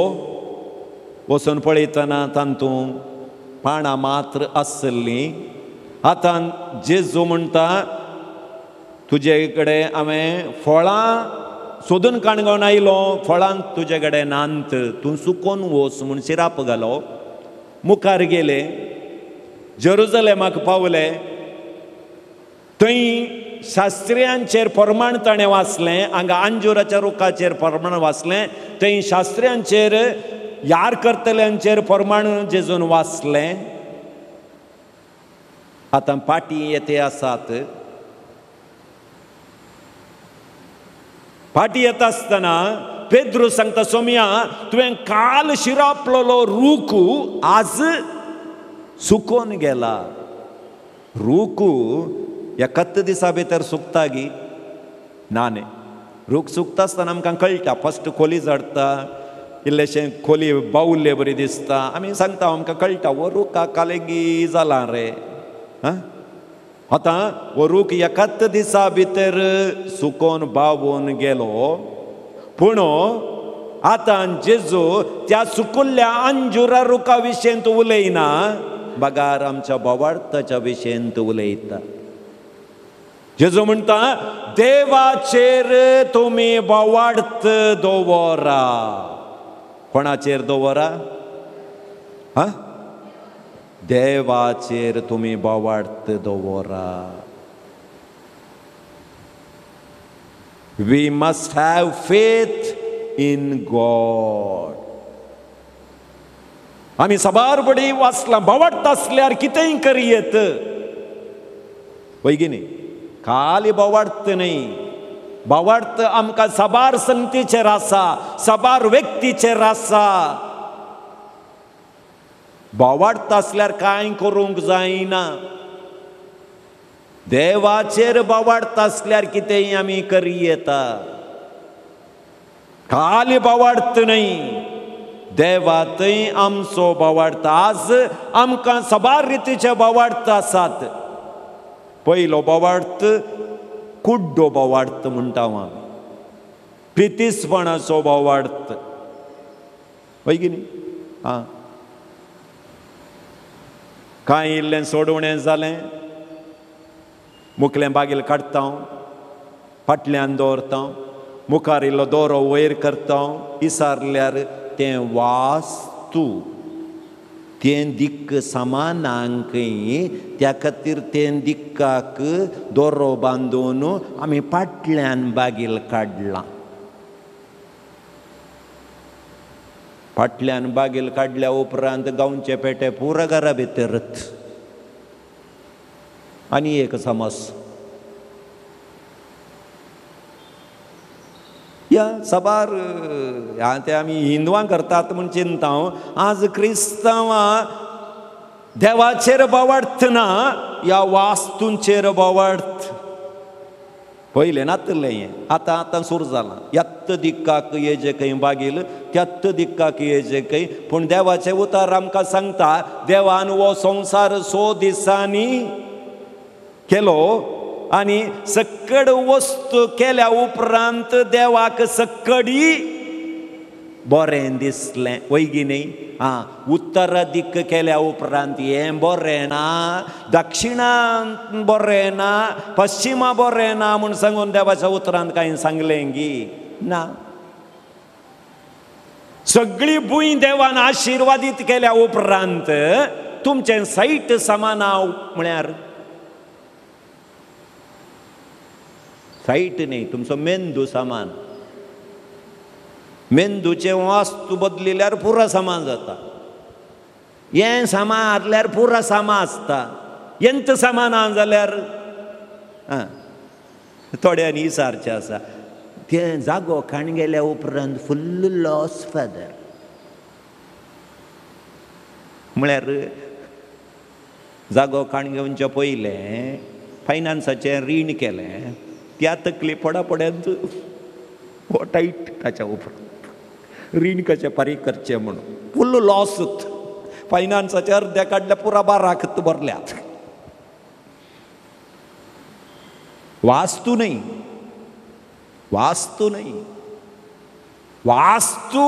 वचून पळयतना तातूंत पानां मात्र आसलीं. आतां जेजू म्हणटा, तुजे कडेन हांवें फळां सोदून काणगोवन आयलो, फळां तुजे कडेन नांत, तूं सुकोवन वच म्हूण शिराप घालो. मुखार गेले, जेरुसलेमाक पावले. थंय शास्त्रियांचेर प्रमाण ताणें वाचलें, हांगा अंजुराच्या रुखाचेर प्रमाण वाचलें, थंय शास्त्रियांचेर यार करतल्यांचेर प्रमाण जेजून वाचलें. आतां पाटी येते आसात. पाटी येता आसतना पेद्रू सांगता, सोम्या तुवें काल शिरापलोलो रूख आज सुकोवन गेला. रूख ह्या 31 दिसा भितर सुकता गी ना न्ही. रूख सुकता आसतना आमकां कळटा, फस्ट खोली झडटा, इल्लेशें खोली बावल्ले बरी दिसता, आमी सांगता आमकां कळटा वो रूख कालेगी जाला रे. आतां वो रूख 31 दिसा भितर सुकोवन बावून गेलो, पूण आतां जेजू त्या सुकुल्ल्या अंजुरा रुखा विशयेंत उलयना, बगार आमच्या बोवाळताच्या विशयेंत उलयता. जेजू म्हणटा देवाचेर तुमी बोवाळत दवरा. कोणाचेर दवरा? देवाचेर तुमी बोवाळत दवरा. We must have faith in God. आमी सबार बडी वाचलां, बोवाळटा आसल्यार कितेंय करियेत. वैगिनी खाली बोवाळत न्ही, बोवाळत आमकां सबार संगतीचेर आसा, सबार व्यक्तीचेर आसा. बोवाळता आसल्यार कांय करूंक जायना. देवाचेर बोवाळता आसल्यार कितेंय आमी करी येता. खाली बोवाळत न्ही, देवातय आमचो बोवाळता. आज आमकां सबार रितीचे बोवाळत आसात. पयलो बोवाळत कुड्डो बोवाळत म्हणटा आमी, प्रितीसपणाचो बोवाळत. वैगिनी कांय इल्लें सोडवणें जालें, मुखलें बागील काडटा, फाटल्यान दवरता, मुखार इल्लो दोरो वयर करता, इसारल्यार तें वास्तू तें दिक्क समानांकय, त्या खातीर तें दिक्काक दोरो बांदून आमी फाटल्यान बागील काडलां. फाटल्यान बागील काडल्या उपरांत गांवचे पेटे पुरा घरा भितरच. आनी एक समस्या, या सबार ते आमी हिंदुवां करतात म्हूण चिंता. आज क्रिस्तांवां देवाचेर बोवाळत ना, ह्या वास्तूंचेर बोवाळत. पयलें नातलें हें, आतां सुरू जालां. यात्त दिक्काक येजे खंय बागील, त्यात्त दिक्काक येजे खंय. पूण देवाचें उतार आमकां सांगता, देवान हो संवसार 6 दिसांनी केलो, आनी सक्कड वस्तू केल्या उपरांत देवाक सक्कडी बरें दिसलें. वैगिनी उत्तर दिक्क केल्या उपरांत हें बरें ना, दक्षिणांत बरें ना, पश्चिमा बरें ना म्हूण सांगून देवाच्या उतरांत कांय सांगलें गी ना. सगळी भूंय देवान आशिर्वादीत केल्या उपरांत तुमचें सैट समाना म्हळ्यार साईट न्ही, तुमचो मेंदू समान. मेंदूचे वास्तू बदलिल्यार पुरा समान जाता. हें सामान आसल्यार पुरा सामान आसता. यंत सामान जाल्यार थोड्यांनी विचारचें आसा. तें जागो खाण गेल्या उपरांत फुल्ल लॉस फादर. म्हळ्यार जागो खाण घेवच्या पयलें फायनान्साचें रीण केलें, त्या तकली पडापड्यांत हो टायट ताच्या उपरांत रीण कशें फारीक करचें म्हणून फुल्ल लॉसच. फायनान्साचे अर्दे काडल्या पुरा 12 भरल्यात. वास्तू न्ही, वास्तू न्ही, वास्तू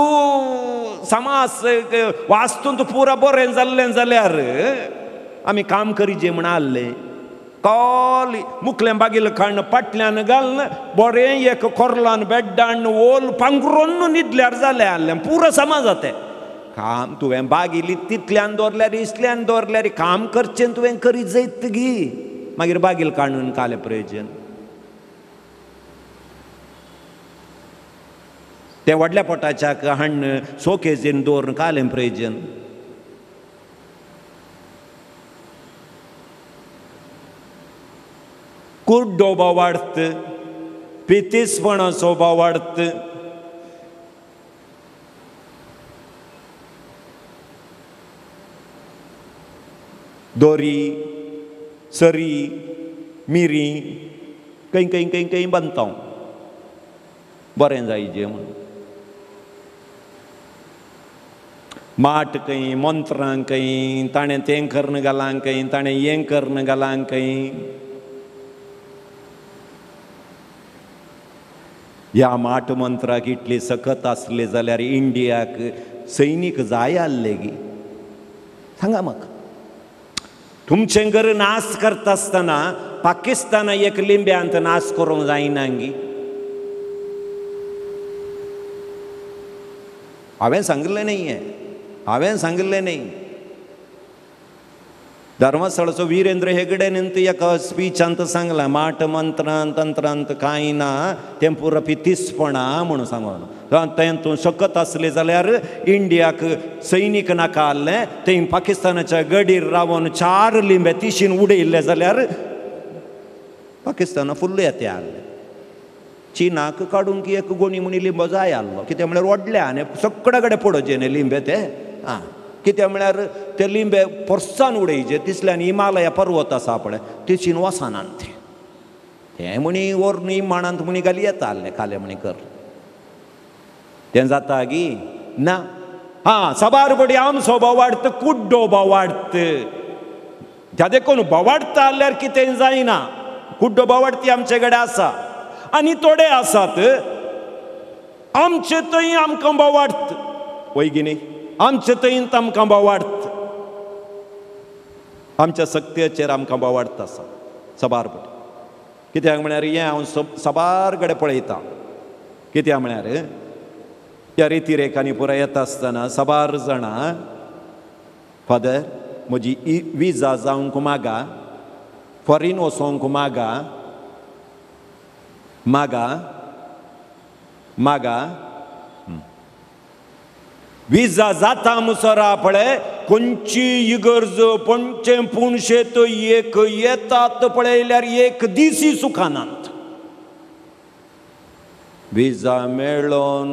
समाज वास्तूंत पुरा बरें जाल्लें जाल्यार आमी काम करीचें म्हण आसलें. कॉल मुखलें बागील खाण फाटल्यान घालन बरें एक कोरलान बेड्डान ओल पांघरून न्हिदल्यार जालें आसलें. पुरो समाज जाता. काम तुवें बागिली तितल्यान दवरल्यार इसल्यान दवरल्यार काम करचें तुवें करीत जायत गी. मागीर बागील काडून काले प्रयोजन. ते व्हडल्या पोटाच्याक हाडून सोकेजीन दवरून कालें प्रयोजन. कुड्डो बोवाडत, पितीसपणाचो बोवाडत, दोरी सरी मिरी खंय खंय खंय खंय बांदता बरें जायजें म्हूण. माट खंय मंत्रां खंय ताणें तें कर्ण घालांक खंय ताणें हें कर्ण घालांक खंय. ह्या माट मंत्राक इतली सखत आसले जाल्यार इंडियाक सैनीक जाय आसले गी. सांगा म्हाका, तुमचें घर नाश करता आसतना पाकिस्ताना एक लिंब्यांत नाश करूंक जायना गी. हांवें सांगिल्लें न्ही हें, हांवें सांगिल्लें न्ही. धर्मस्थळाचो वीरेंद्र हेगडेन एका स्पीचांत सांगलां माट मंत्रांत तंत्रांत कांय ना, तें पुरो पितीसपणा म्हणून सांगून. तें शकत आसलें जाल्यार इंडियाक सैनीक नाका आसलें, थंय पाकिस्तानाच्या गडीर रावन 4 लिंबे तिशीन उडयल्ले जाल्यार पाकिस्ताना फुल्ल येते आसलें. चीनाक काडूंक एक गोणी मुणी लिंबो जाय आसलो, कित्याक म्हळ्यार व्हडले आनी सगळे कडेन पडोवचे न्ही लिंबे ते. आं कित्याक म्हळ्यार ते लिंबे पोरसान उडयचे. तिसल्यान हिमालया पर्वत आसा पळय तेचीन वसानात ते म्हणी व्हरून इमाणांत म्हणी घाली येता आसलें काले म्हणी कर. तें जाता गी ना. हां सबार बडी आमचो बोवाडत कुड्डो बोवाडत. त्या देखून बोवाडता जाल्यार कितें जायना. कुड्डो बोवाडती आमचे कडेन आसा आनी थोडे आसात आमचे थंय आमकां बोवाडत. वय गी न्ही, आमचे थंय आमकां बोवाडत. आमच्या सक्तीचेर आमकां बोवाडत आसा सबार बडी. कित्याक म्हळ्यार हें हांव सबार कडेन पळयतां. कित्याक म्हळ्यार ह्या रितीरेखांनी पुराय येता आसतना सबार जाणां फादर म्हजी विजा जावंक मागा, फॉरीन वचोंक मागा मागा मागा. विजा जाता मुसरा पळय खंयची इगर्ज पंचे पुणशेत एक येतात पळयल्यार एक दिसी सुखानांत. विजा मेळोन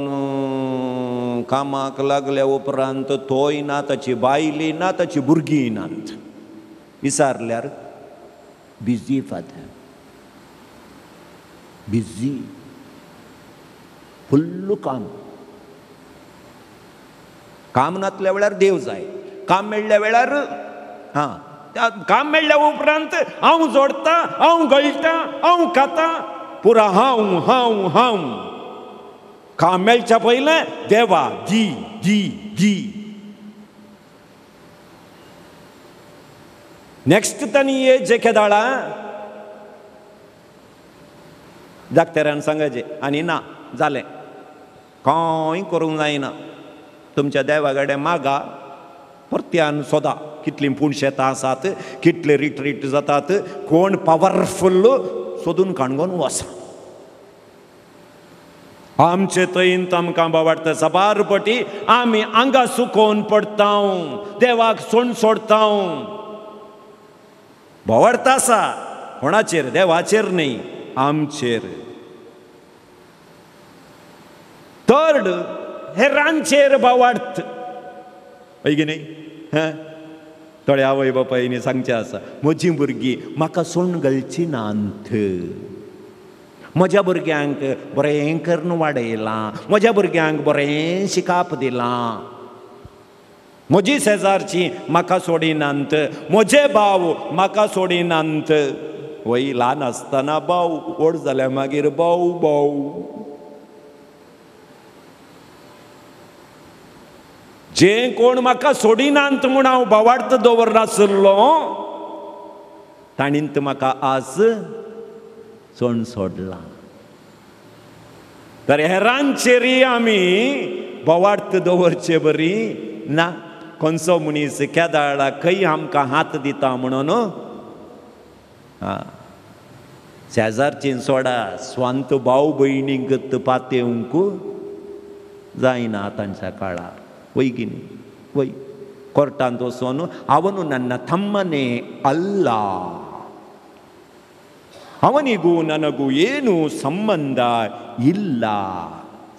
कामाक लागल्या उपरांत तोय ना, ताची बायली ना, ताची भुरगीं नात. विचारल्यार बिजी फादर, बिजी फुल्ल काम. काम नासल्या वेळार देव जाय, काम मेळ्ळ्या वेळार हां त्या काम मेळ्ळ्या उपरांत हांव जोडटा, हांव गळटा, हांव खाता, पुरा हांव हांव हांव. काम मेळच्या पयलें देवा दी दी दी. नेक्स्ट तांणी ये जे केदाळा धाकटेऱ्यान सांगचे आनी ना जालें कांय करूंक जायना. तुमच्या देवा कडेन मागा, परत्यान सोदा कितलीं पुणशेतां आसात, कितले रिट्रीट जातात, कोण पावरफुल सोदून काणगोन वसा. आमचे थंय आमकां बोवाडटा सबार पटी आमी आंगा सुकोवन पडटा, देवाक सोण सोडता. बोवाडटा आसा कोणाचेर? देवाचेर न्ही, आमचेर. थर्ड हेरांचेर बोवाडत. गे न्ही हां थोडे आवय बापायनी सांगचें आसा म्हजीं भुरगीं म्हाका सोण घालची नात, म्हज्या भुरग्यांक बरें कर्ण वाडयलां, म्हज्या भुरग्यांक बरें शिकाप दिलां, म्हजी शेजारची म्हाका सोडिनात, म्हजे भाव म्हाका सोडिनात. वय ल्हान आसतना भाव, व्हड जाल्या मागीर भाव भाव. जे कोण म्हाका सोडिनात म्हूण हांव बोवाडत दवरनासलो ताणींत म्हाका आज सोण सोडला. तर हेरांचेरी आमी बोवाडत दवरचे बरी ना. खंयचो मनीस केदाळा खंय आमकां हात दिता म्हणून हां शेजारची सोडा स्वांत भाऊ भयणींक पातेवंक जायना आतांच्या काळार वय की न्ही वय कोर्टांत वचून ಅವನು ನನ್ನ ತಮ್ಮನೇ ಅಲ್ಲ ಅವನಿಗೂ ನನಗೂ ಏನು ಸಂಬಂಧ ಇಲ್ಲ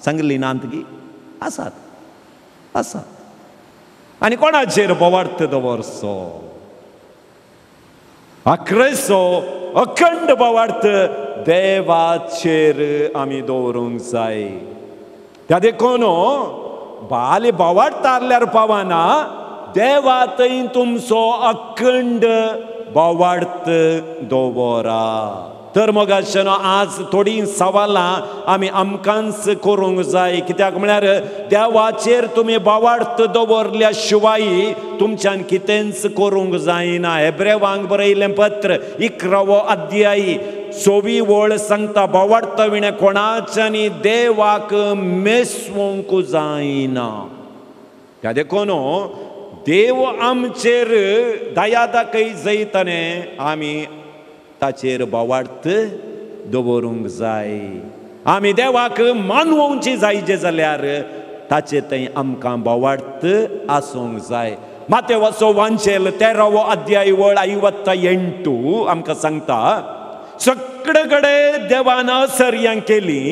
सांगली नांतगी आसात आसात आनी कोणाचेर बोवार्थ दवरचो अक्रेसो अखंड बोवार्थ देवाचेर आमी दवरूंक जाय त्या देखून बाले बोवार्थारल्यार पावना देवा थंय तुमचो अखंड बोवार्थ दवरा तर मोगाशेनो आज थोडी सवालां आमी आमकांच करूंक जाय कित्याक म्हळ्यार देवाचेर तुमी बोवार्थ दवरल्या शिवाय तुमच्यान कितेंच करूंक जायना हेब्रेवांक बरयलें पत्र 11वो अध्याय 6वी ओळ सांगता बोवार्थ विणे कोणाच्यानी देवाक मेसवूंक जायना त्या देखून देव आमचेर दया दाखय जैतने आमी ताचेर बोवार्थ दवरूंक जाय आमी देवाक मानवोवची जायचे जाल्यार ताचे थंय आमकां बोवार्थ आसूंक जाय मातेवाचो वांचेल 13वो अध्याय वळ 58 आमकां सांगता सगळे कडेन देवान असर्यां केली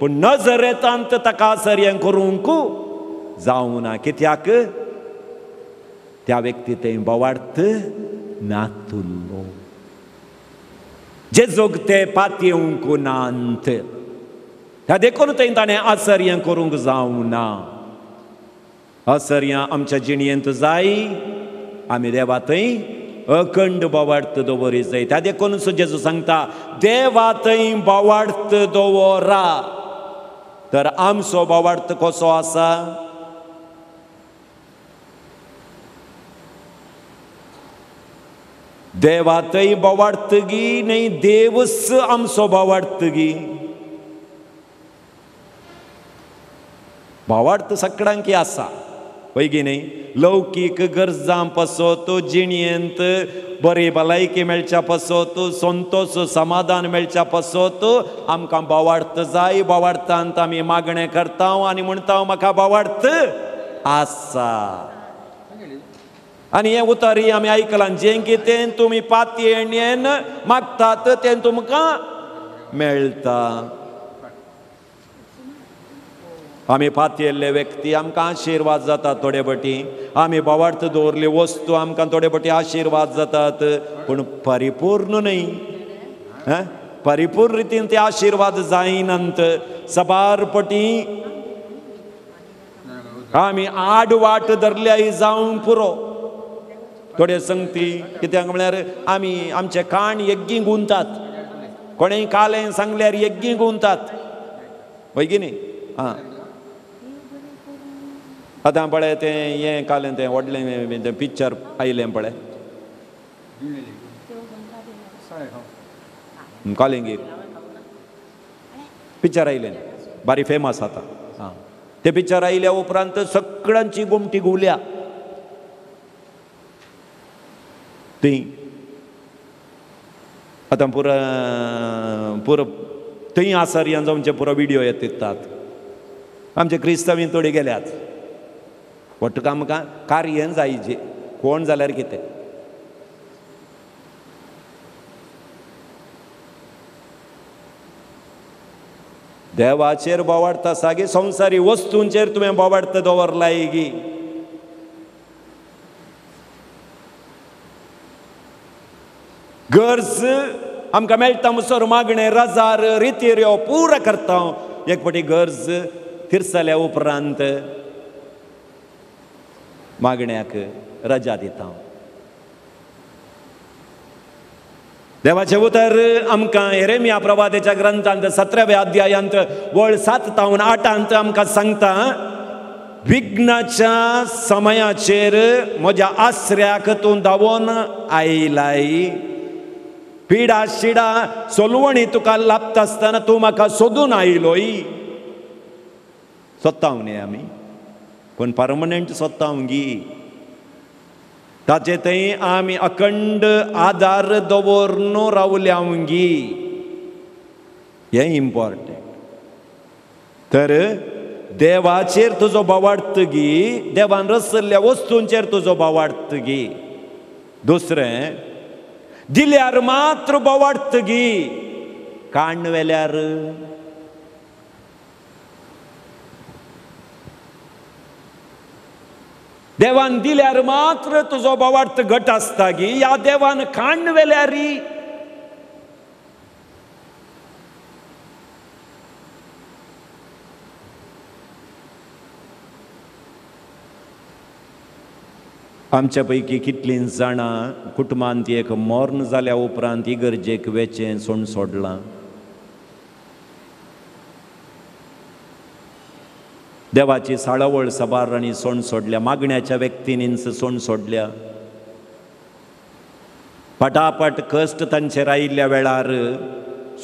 पूण नजरेतांत ताका असर्यां करूंक जावना कित्याक त्या व्यक्ती थंय बोवार्थ नातुल्लो जेजोग ते पातयेवंक नांत त्या देखून थंय ताणें आसर्यां करूंक जावना आसर्यां आमच्या जिणयेंत जाय आमी देवा थंय अखंड बोवार्थ दवरी जाय त्या देखून जेजू सांगता देवा थंय बोवार्थ दवरा तर आमचो बोवार्थ कसो आसा देवा थंय बोवार्थगी न्ही देवच आमचो बोवार्थगी बोवार्थ सगळ्यांक आसा पळय की न्ही लौकीक गरजां पसत जिणयेंत बरी भलायकी मेळच्या पसत संतोष समाधान मेळच्या पसत आमकां बोवार्थ जाय बोवार्थांत आमी मागणें करता आनी म्हणटा म्हाका बोवार्थ आसा आनी हें उतरय आमी आयकलां जें कितें तुमी पातयेन मागतात तें तुमकां मेळटा आमी पातयेल्ले व्यक्ती आमकां आशिर्वाद जातात थोडे फावटी आमी बोवार्थ दवरली वस्तू आमकां थोडे फावटी आशिर्वाद जातात पूण परिपूर्ण न्ही परिपूर्ण रितीन ते आशिर्वाद जायनात सबारपटी आमी आडवाट धरल्याय जावंक पुरो थोडे संगती कित्याक म्हळ्यार आमी आमचे कान यग्गी गुंतात कोणेय कालें सांगल्यार यग्गी गुंतात वय की न्ही आं आतां पळय तें हें कालें तें व्हडलें तें पिक्चर आयलें पळय कालिंगीर पिक्चर आयलें बारी फेमस आतां आं तें पिक्चर आयल्या उपरांत सगळ्यांची गुमटी घुंवल्या ती आतां पुरो थंय आसर्यां जावचे पुरो व्हिडियो येतात आमचे क्रिस्तांवीं थोडी गेल्यात फक्त आमकां कार्य जायचे कोण जाल्यार कितें देवाचेर बोवार्थ आसा गे संवसारी वस्तूंचेर तुवें बोवार्थ दवरलाय गी गरज आमकां मेळटा म्हणसर मागणें रजार रितीऱ्यो पुरो करता एक फावटी गरज तिरसल्या उपरांत मागण्याक रजा दिता देवाचे उतर आमकां येरेमिया प्रवादिच्या ग्रंथांत 17व्या अध्यायांत वळ 7 ते 8 आमकां सांगता विघ्नाच्या समयाचेर म्हज्या आश्र्याक तूं धांवून आयलाय पिडा शिडा सोलवणी तुका लाभता आसतना तूं म्हाका सोदून आयलोय सोदतांव न्ही आमी पूण परमनंट सोदतांव गी ताचे थंय आमी अखंड आदार दवरून रावल्यांगी, हें इम्पॉर्टंट. तर देवाचेर तुजो बोवाडटगी, देवान रचल्ल्या वस्तूंचेर तुजो बोवाडटगी. दुसरें, दिल्यार मात्र बोवाडटगी, काण वेल्यार देवान दिल्यार मात्र तुजो बोवार्थ घट आसता गी, या देवान खाण वेल्यारी आमच्या पैकी कितलींच जाणां कुटुंबांत एक मरण जाल्या उपरांत इगर्जेक वेचें सोण सोडलां. देवाची साळवळ सबारांनी सोण सोडल्या, मागण्याच्या व्यक्तींनीच सोण सोडल्या. पटापट कश्ट तांचेर आयिल्ल्या वेळार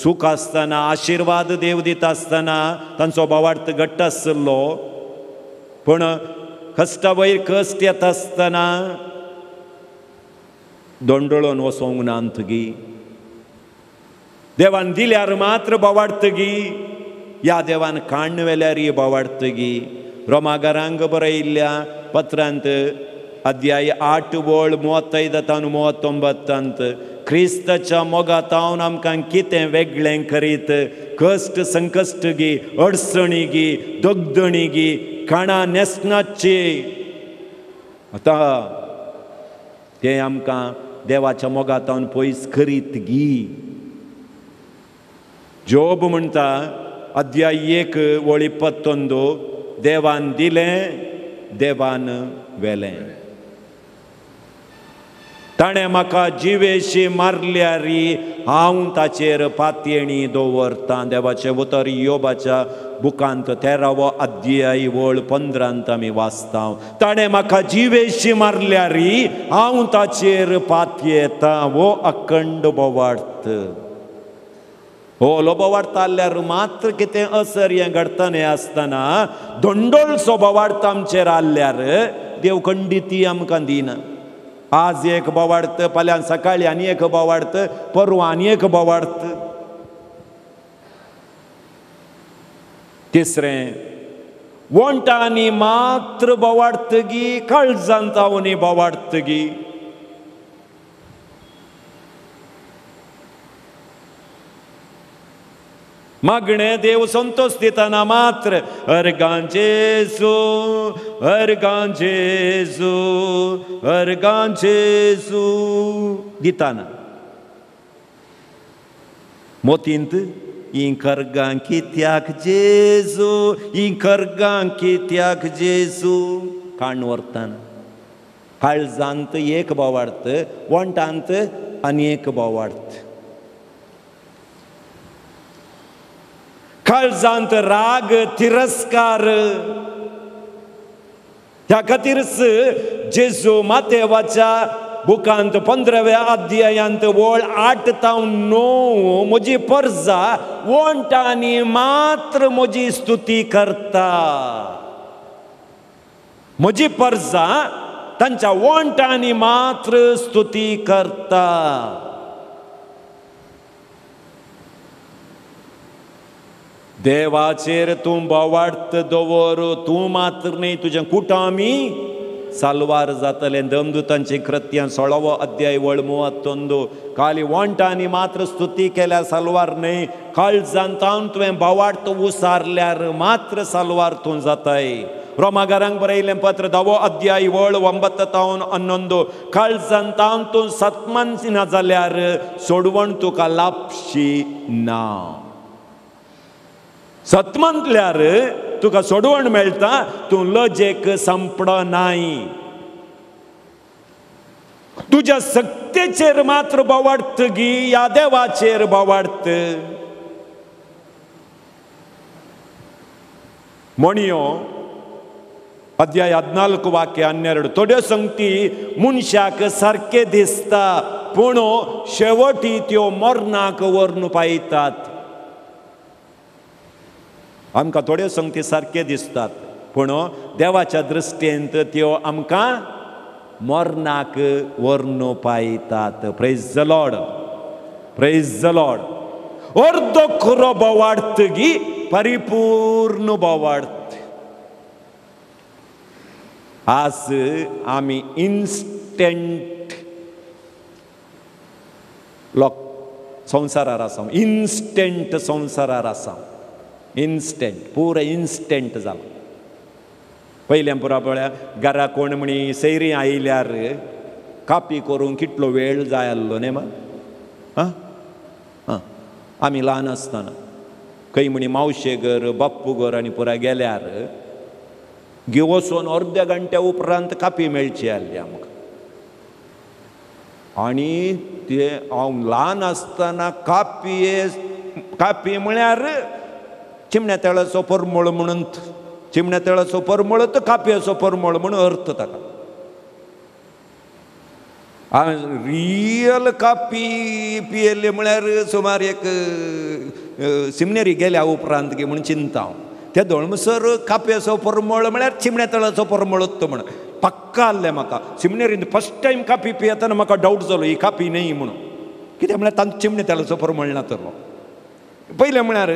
सूख आसतना, आशिर्वाद देव दिता आसतना तांचो बोवार्थ घट्ट आसलो, पूण कश्टा वयर कश्ट येता आसतना दोंडळून वसोंक ना अंतगी. देवान दिल्यार मात्र बोवाडटगी, या देवान काण वेल्यार बोवाडटगी. रोमाकारांक बरयल्ल्या पत्रांत अध्याय 8 वळ 35 आनी 39 क्रिस्ताच्या मोगातावन आमकां कितें वेगळें करीत, कश्ट संकश्ट गी, अडचणी गी, दगदणी गी, काणां नेसनाची, आतां तें आमकां देवाच्या मोगातावन पयस करीत गी. जोब म्हणटा अध्याय 1 वळी 21, देवान दिलें, देवान वेलें. ताणें म्हाका जिवेशी मारल्यारी हांव ताचेर पातयेणी दवरतां. देवाचें उतर योबाच्या बुकांत 13 अध्याय वळ 15 आमी वाचता. ताणें म्हाका जिवेशी मारल्यारी हांव ताचेर पातयेतां. वो अखंड बोवार्थ. हो बोवार्थ आल्यार मात्र कितें असर हें घडटलें आसतना दोंडोळसो बोवार्थ आमचेर आल्यार देव खंडिती आमकां दिना. आज एक बोवार्थ, फाल्यां सकाळीं आनी एक बोवार्थ, परवां आनी एक बोवार्थ. तिसरें, वंटांनी मात्र बोवाडटगी, काळजांतावनी बोवाडटगी. मागणें देव संतोष दितना मात्र अर्गां जेजू, अर्गां जेजू, अर्गां जेजू दिताना मोतींत इंकर्गां कित्याक जेजू, इंकर्गां कित्याक जेजू काण व्हरताना. काळजांत एक बोवार्थ, वंटांत आनी एक बोवार्थ. काळजांत राग, तिरस्कार. ह्या खातीरच जेजू मातेवाच्या बुकांत 15व्या अध्यायांत वळ 8 ta 9 म्हजी परजा वंटांनी मात्र म्हजी स्तुती करता. म्हजी परजा तांच्या वंटांनी मात्र स्तुती करता. देवाचेर तूं बोवार्थ दवर, तूं मात्र न्ही, तुजें कुटामी साल्वार जातलें. दमदुतांची कृत्यां 16 अध्याय वळ 31. खाली वंटांनी मात्र स्तुती केल्यार साल्वार न्ही, काळजांतावन तुवें बोवार्थ उसारल्यार मात्र साल्वार तूं जाताय. रोमाकारांक बरयलें पत्र 10 अध्याय वळ 9 ta 11. काळजांतावन तूं सत्मानसी ना जाल्यार सोडवण तुका लाभशी ना. सत्मंतल्यार तुका सोडवण मेळटा, तूं लजेक संपडो नाय. तुज्या सक्तेचेर मात्र बोवाडटगी, या देवाचेर बोवाडट. म्हणयो अध्याय 14 वाक्य 12. थोड्यो संगती मनशाक सारके दिसता, पूण शेवटी त्यो मरणाक व्हरून पायतात. आमकां थोड्यो संगती सारके दिसतात, पूण देवाच्या दृश्टेंत त्यो आमकां मोरनाक वर्नो पायतात. Praise the Lord, praise the Lord. अर्दो खरो बोवाडतगी परिपूर्ण बोवाडत. आज आमी इन्स्टंट संवसारार आसा, इन्स्टंट संवसारार आसा. इन्स्टंट, पुरो इन्स्टंट जाला. पयल्या पुरा पळय, घरा कोण म्हणी सैरी आयल्यार कापी करूंक कितलो वेळ जाय आसलो न्ही. आमी ल्हान आसतना खंय म्हणी मावशेगर बाप्पूगर आनी पुरा गेल्यार वचून अर्ध्या घंट्या उपरांत कापी मेळची आसली आमकां. आनी ते हांव ल्हान आसतना कापी म्हळ्यार चिमण्या तेळाचो परमळ म्हणून, चिमण्या तेळाचो परमळ तर कापयाचो परमळ म्हणून अर्थ ताका. रियल कापी पियेले म्हळ्यार सुमार एक सिमनेरी गेल्या उपरांत गे म्हणून चिंता हांव. त्या दोळमसर कापयाचो परमळ म्हळ्यार चिमण्या तळाचो परमळच म्हण पक्का आसलें म्हाका. सिमनेरीन फस्ट टायम कापी पियेतना म्हाका डावट जालो ही कापी न्ही म्हणून. कित्याक म्हळ्यार तांचो चिमण्या तेळाचो परमळ नातलो. पयलें म्हळ्यार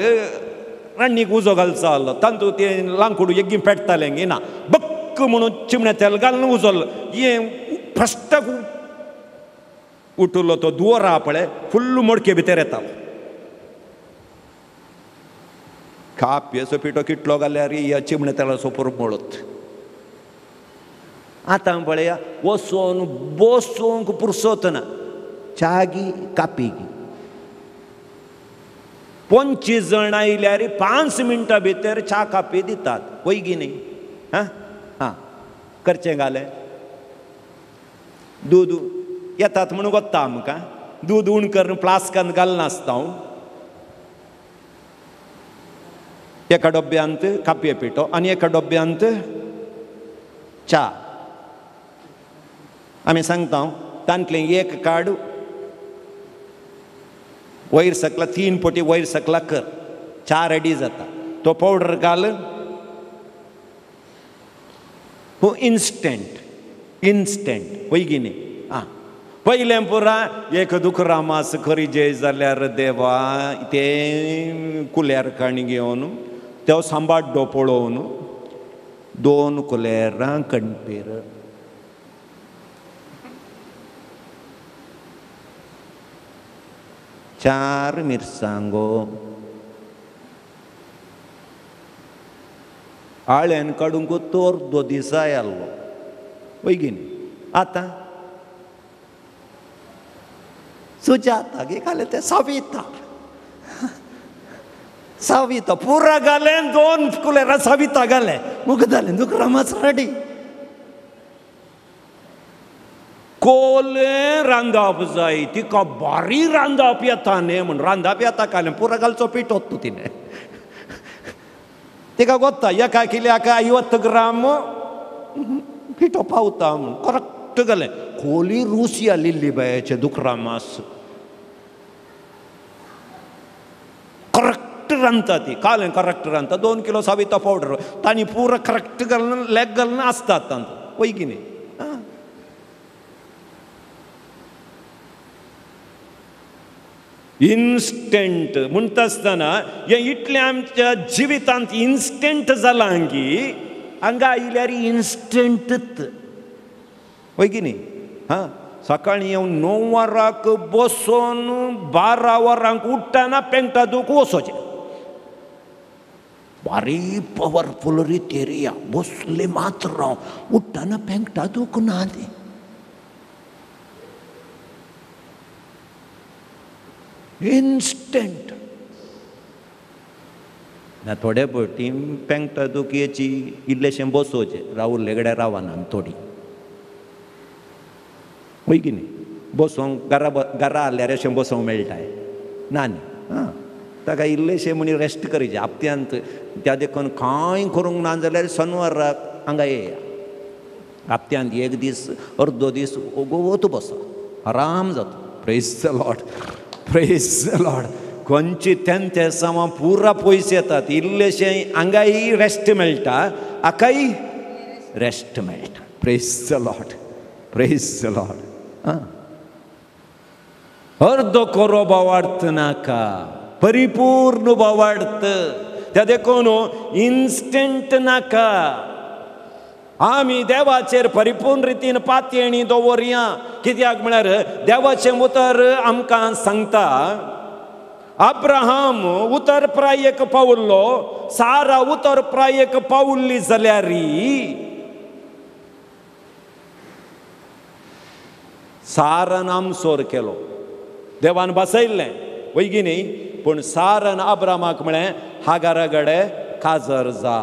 रान्नीक उजो घालचो आसलो, तांतूं तें लांकुडू एग्गी पेटतालें गे ना, बक्क म्हणून चिमण्या तेल घालून उजोल्लो. हें फस्टाक उठलो तो दुवर आहा पळय, फुल्ल मडके भितर येतालो. कापयाचो पिठो कितलो घाल्यार ह्या चिमण्या तेळाचो परमळत. आतां पळया, वचोन बसूंक पुरसोत ना, च्या गी कापी गी. 25 जण आयल्यार 5 मिनटां भितर च्या कापी दितात. वय गी न्ही. करचें घालें. दूद येतात म्हणून वता आमकां. दूद उणकर फ्लास्कान घालनासता हांव. एका डब्यांत कापये पिठो आनी एका डब्यांत च्या. आमी सांगता तांतलें एक काड वयर सकला 3 पटी वयर सकला कर, च्या रेडी जाता. तो पावडर घाल. हो इन्स्टंट, इन्स्टंट. वय गी न्ही. पयलें पुरा एक दुखरामास खरी जे जाल्यार देवा ते कुल्यार काणी घेवन तो सांबाड्डो पळोवन 2 कुलेरां कणपेर. चार मिरसांगो आळ्यान काडूंक तो अर्दो दीस जाय आसलो. वय गी न्ही. आतां सुजाता गे घालें तें साविता. साविता पुरा घालें, 2 कुलेरां साविता घालें, मुग जालें दुकरामास रेडी. कोलें रांदप जाय, तिका बारी रांदप येता न्ही म्हण रांदप येता कालें पुरा घालचो पिठोत तूं तिणें. तिका गोत्ता एका किल्याक 50 ग्राम पिठो पावता म्हण करेक्ट घालें. खोली रुसी आलेली बायाचे दुकरामास. करेक्ट रांदता ती, कालें करेक्ट रांदता. 2 किलो साविता पावडर तांणी पुरा करेक्ट घालून लेग घालून आसतात तांचो. वय गी न्ही. इन्स्टंट म्हणटा आसतना हें इतलें आमच्या जिवितांत इन्स्टंट जालां की हांगा आयल्यार इन्स्टंटच. वय गी न्ही. सकाळीं येवन 9 वरांक बसून 12 वरांक उठ्ठाना पेंगटा दूक वचोचें. बारी पवरफुल रितेरिया बसले मात्र उठ्ठाना पेंगटा दूक ना न्ही. इन्स्टंट. ना थोडे पटी पेंगटा दुखयेची इल्लेशें बसोवचें, रावले कडेन रावना थोडी. वय की न्ही. बसोंक घरा आसल्यार अशें बसोंक मेळटाय ना न्ही. ताका इल्लेशें म्हणी रेस्ट करचें. हप्त्यांत त्या देखून कांय करूंक ना जाल्यार शनिवाराक हांगा येया. हप्त्यांत एक दीस अर्दो दीस वत बसा, आराम जाता. Praise the Lord, praise the Lord. खंयची तें सामान पुरा पयस येतात. इल्लेशें हांगाय रेस्ट मेळटा, हाकाय रेस्ट मेळटा. Praise the Lord. Praise the Lord. अर्ध कोरो बोवाडत नाका, परिपूर्ण बोवाडत. त्या देखून इन्स्टंट नाका. आमी देवाचेर परिपूर्ण रितीन पातयेणी दवरया. कित्याक म्हळ्यार देवाचें उतर आमकां सांगता, अब्राहम उतर प्रायेक पावल्लो, सारा उतर प्रायेक पावल्ली जाल्यार सारान आमसोर केलो. देवान बसयल्लें वैगिनी, पूण सारान अब्राहमाक म्हळें हागारा गडे काजर जा.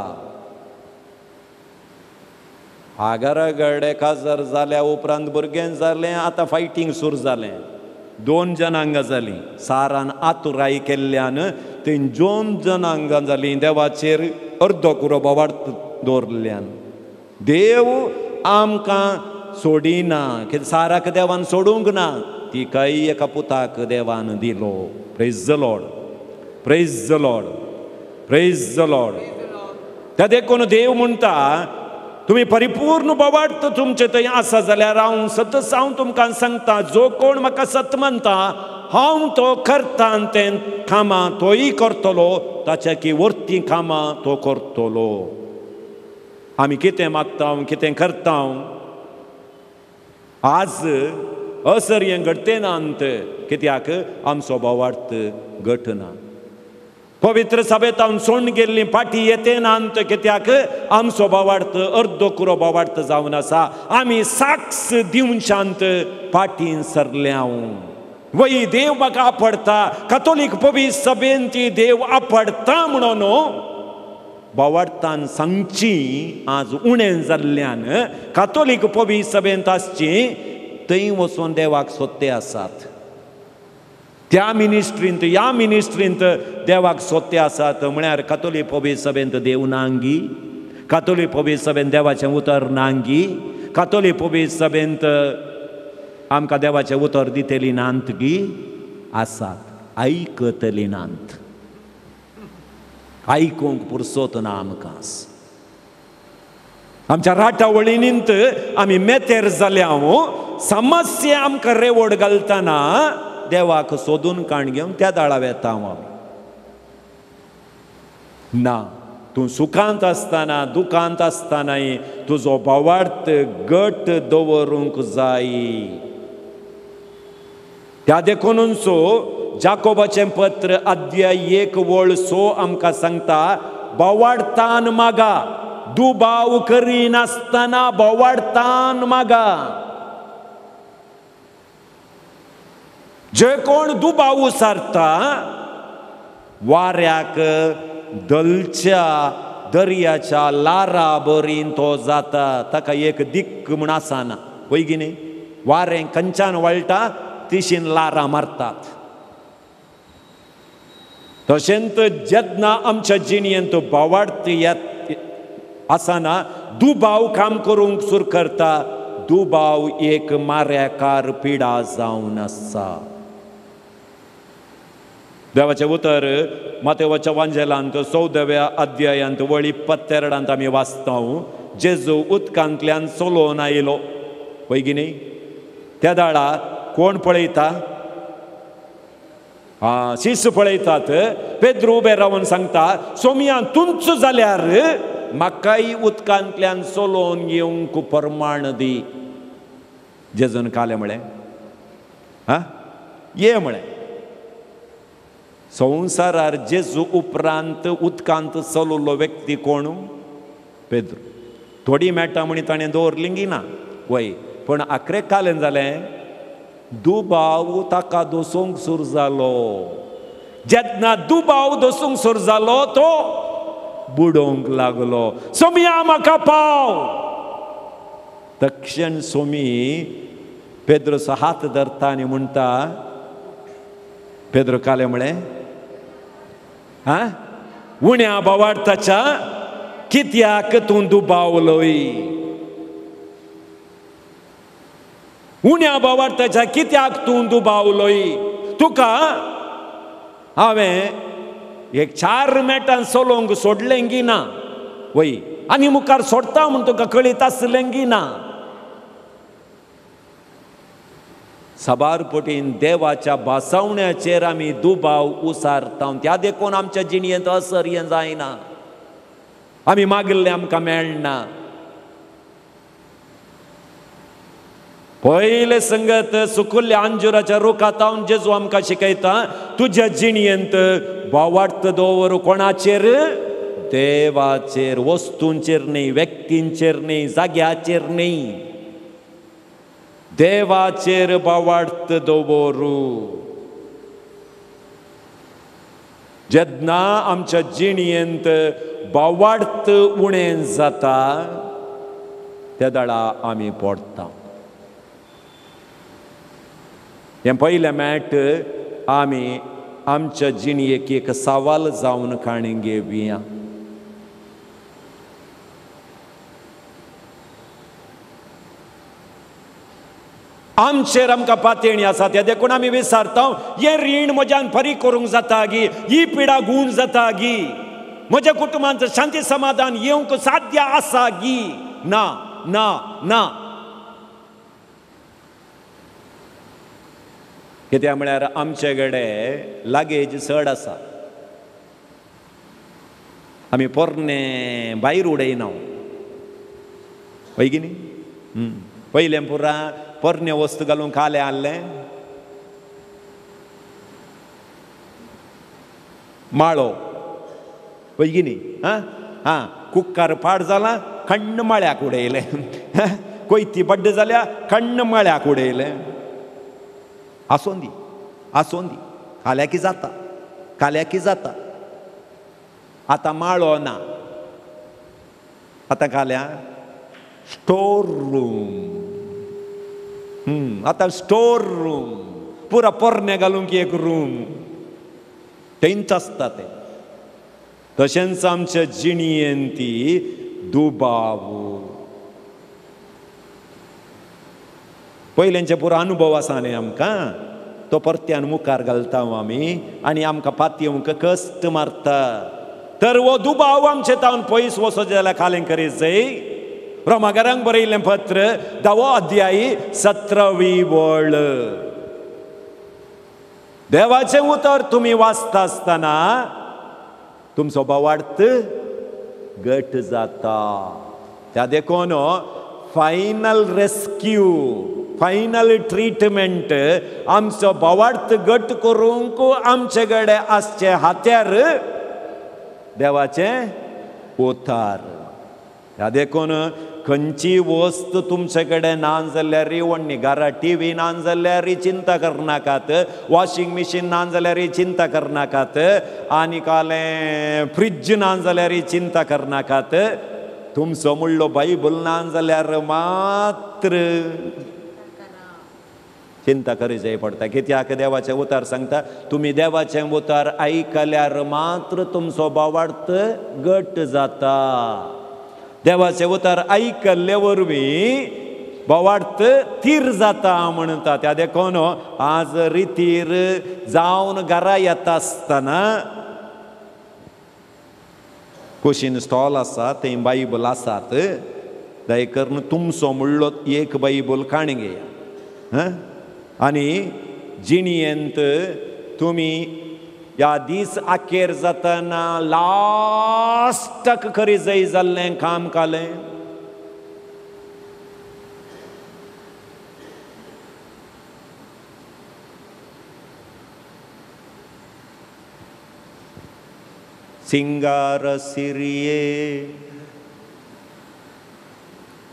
हागारा गडे काजर जाल्या उपरांत भुरगें जालें. आतां फायटींग सुरू जालें. 2 जनांगां जालीं. सारान आतुराय केल्ल्यान थंय 2 जनांगां जालीं. देवाचेर अर्दो कुरो बोवाड दवरल्ल्यान देव आमकां सोडिना. कित्याक साराक देवान सोडूंक ना, तिकाय एका पुताक देवान दिलो. Praise the Lord, praise the Lord, praise the Lord. त्या देखून देव म्हणटा, तुम्ही परिपूर्ण बोवाड तुमचे थंय आसा जाल्यार हांव सतत हांव तुमकां सांगता, जो कोण म्हाका सत म्हणटा हांव तो करता, तें कामां तोय करतलो, ताच्या की वर्ती कामां तो करतलो. आमी कितें मागता, कितें करता, आज असर हें घडटेनांत. कित्याक आमचो बोवाड घटना. पवित्र सभेत हांव सोडून गेल्ली फाटी येतेनांत. कित्याक आमचो बोवाड अर्दो कुरो बोवाड जावन आसा. आमी साक्ष दिवशांत फाटीं सरल्या. वय देव म्हाका आपडटा. कातोलीक पवित्र सभेन ती देव आपडटा म्हणून बोवाडतान सांगची आज उणें जाल्ल्यान कातोलीक पवित्र सभेंत आसची. थंय वचून देवाक सोदते आसात. त्या मिनिस्ट्रींत ह्या मिनिस्ट्रींत देवाक सोदते आसात. म्हळ्यार कातोलीक पवित्र सभेंत देव नांगी, कातोलीक पवित्र सभेंत देवाचें उतर नांगी, कातोलीक पवित्र सभेंत आमकां देवाचें उतर दितेली नांतगी आसात. आयकतली नांत. आयकूंक पुरसोत ना आमकां. आमच्या राटावळींत आमी मेतेर जाल्या. समस्या आमकां रेवड घालतना देवाक सोदून काण घेवन त्या दाळा येता हांव. ना, तूं सुखांत आसतना दुखांत आसतनाय तुजो बोवाड घट दवरूंक जाय. त्या देखूनच जाकोबाचें पत्र अध्याय 1:6 आमकां सांगता, बोवाडतान मागा, दुबाव करिनासतना बोवाडतान मागा. जे कोण दुबाव सारता वाऱ्याक दलच्या दर्याच्या लारा बरीन तो जाता. ताका एक दिक्क म्हण आसना. वैगिनी वारें खंयच्यान वळटा तिशीन लारां मारतात. तशेंच जेन्ना आमच्या जिणेंत बोवाड आसना दुबाव काम करूंक सुरू करता, दुबाव एक मार्याकार पिडा जावन आसा. देवाचें उतर मातेवाच्या वांजेलांत 14व्या अध्यायांत वळी 72 आमी वाचता. जेजू उदकांतल्यान चलोवन आयलो. वैगिनी त्या दाळा कोण पळयता? शिष्य पळयतात. पेद्रू उबे रावन सांगता, सोमया तुंच जाल्यार म्हाकाय उदकांतल्यान चलोवन येवंक परमाण दी. जेजून काले म्हळें, ये म्हळें. संवसारार जेजू उपरांत उदकांत चललो व्यक्ती कोण? पेद्रू. थोडी मेळटा म्हणी ताणें दवरली ना. वय, पण आखरे कालें जालें, दुबाव ताका दसूंक सुरू जालो. जेन्ना दुबाव दसूंक सुरू जालो तो बुडोवंक लागलो. सोमया म्हाका पाव. तक्षण सोमी पेद्रूचो हात धरता आनी म्हणटा, पेद्रू काले म्हळें, उण्या बोवाडताच्या कित्याक तूं दुबावलोय? उण्या बोवाडताच्या कित्याक तूं दुबावलोय? तुका हांवें 4 मिनटां चलोवंक सोडलें ना. वय, आनी मुखार सोडता म्हूण तुका कळीत आसलें ना. साबारपटीन देवाच्या भासावण्याचेर आमी दुबाव उसारता त्या देखून आमच्या जिणयेंत असर हें जायना, आमी मागिल्लें आमकां मेळना. पयले संगत सुकुल्ल्या अंजुराच्या रुखात हांव जेजू आमकां शिकयता, तुज्या जिणयेंत बोवार्थ दवर कोणाचेर? देवाचेर, वस्तूंचेर न्ही, व्यक्तींचेर न्ही, जाग्याचेर न्ही, देवाचेर बोवार्थ दवरू. जेन्ना आमच्या जिणयेंत बोवार्थ उणें जाता त्या दाडा आमी पडटा. हें पयलें मेट आमी आमच्या जिणयेक एक सवाल जावन काणी घेवया. आमचेर आमकां पातयणी आसा त्या देखून आमी विचारता, हें रीण म्हज्यान फारीक करूंक जाता गी, ही पिडा गूण जाता गी, म्हज्या कुटुंबांत शांती समाधान येवंक साध्य आसा गी? ना ना ना. कित्याक म्हळ्यार आमचे कडेन लागेज चड आसा, आमी पोरणे भायर उडयना पळय की न्ही. पयलें पुरा पोरण्यो वस्तू घालून खालें हाडलें, माळो पळय की न्ही. हां कुक्कर पाड जाला, खण्ण माळ्याक उडयलें. कोयती बड्ड जाल्या, खण्ण माळ्याक उडयलें. आसोंदी आसोंदी खाल्याकी जाता, खाल्याकी जाता. आतां माळो ना, आतां खाल्या स्टोर रूम. आतां स्टोर रूम, पुरा पोरणे घालूंक एक रूम, थंयच आसता तें. तशेंच आमच्या जिणयेंत ती दुबाव. पयलेंचे पुरो अनुभव आसा न्ही आमकां, तो परत्यान मुखार घालता आमी आनी आमकां पातयेवंक कश्ट मारता. तर हो दुबाव आमचे तावन पयस वचत जाल्यार खालें करीत जाय. रोमाकारांक बरयल्लें पत्र 10 अध्याय 17वी वळ. देवाचें उतर तुमी वाचता आसतना तुमचो बोवार्थ घट जाता. त्या देखून फायनल रेस्क्यू, फायनल ट्रीटमेंट, आमचो बोवार्थ घट करूंक आमचे कडेन आसचे हात्यार देवाचें उतार. ह्या देखून खंयची वस्त तुमचे कडेन ना जाल्यार व्हडली घरा टीव्ही ना जाल्यार चिंता करनाकात, वॉशिंग मशीन ना जाल्यार चिंता करनाकात, आनी कालें फ्रिज ना जाल्यार चिंता करनाकात. तुमचो म्हणलो बायबल ना जाल्यार मात्र चिंता करी जाय पडटा. कित्याक देवाचें उतार सांगता, तुमी देवाचें उतार आयकल्यार मात्र तुमचो बोवार्थ घट जाता. देवाचें उतार आयकल्ले वरवीं बोवार्थ थीर जाता म्हणटा. त्या देखून आज रितीर जावन घरा येता आसतना कुशीन स्टॉल आसा, थंय बायबल आसात. दय करून तुमचो म्हणलो एक बायबल काणी घेया. आनी जिणयेंत तुमी ह्या दीस आखेर जातना लास्टाक खरी जाय जाल्लें काम कालें. सिंगार सिरिये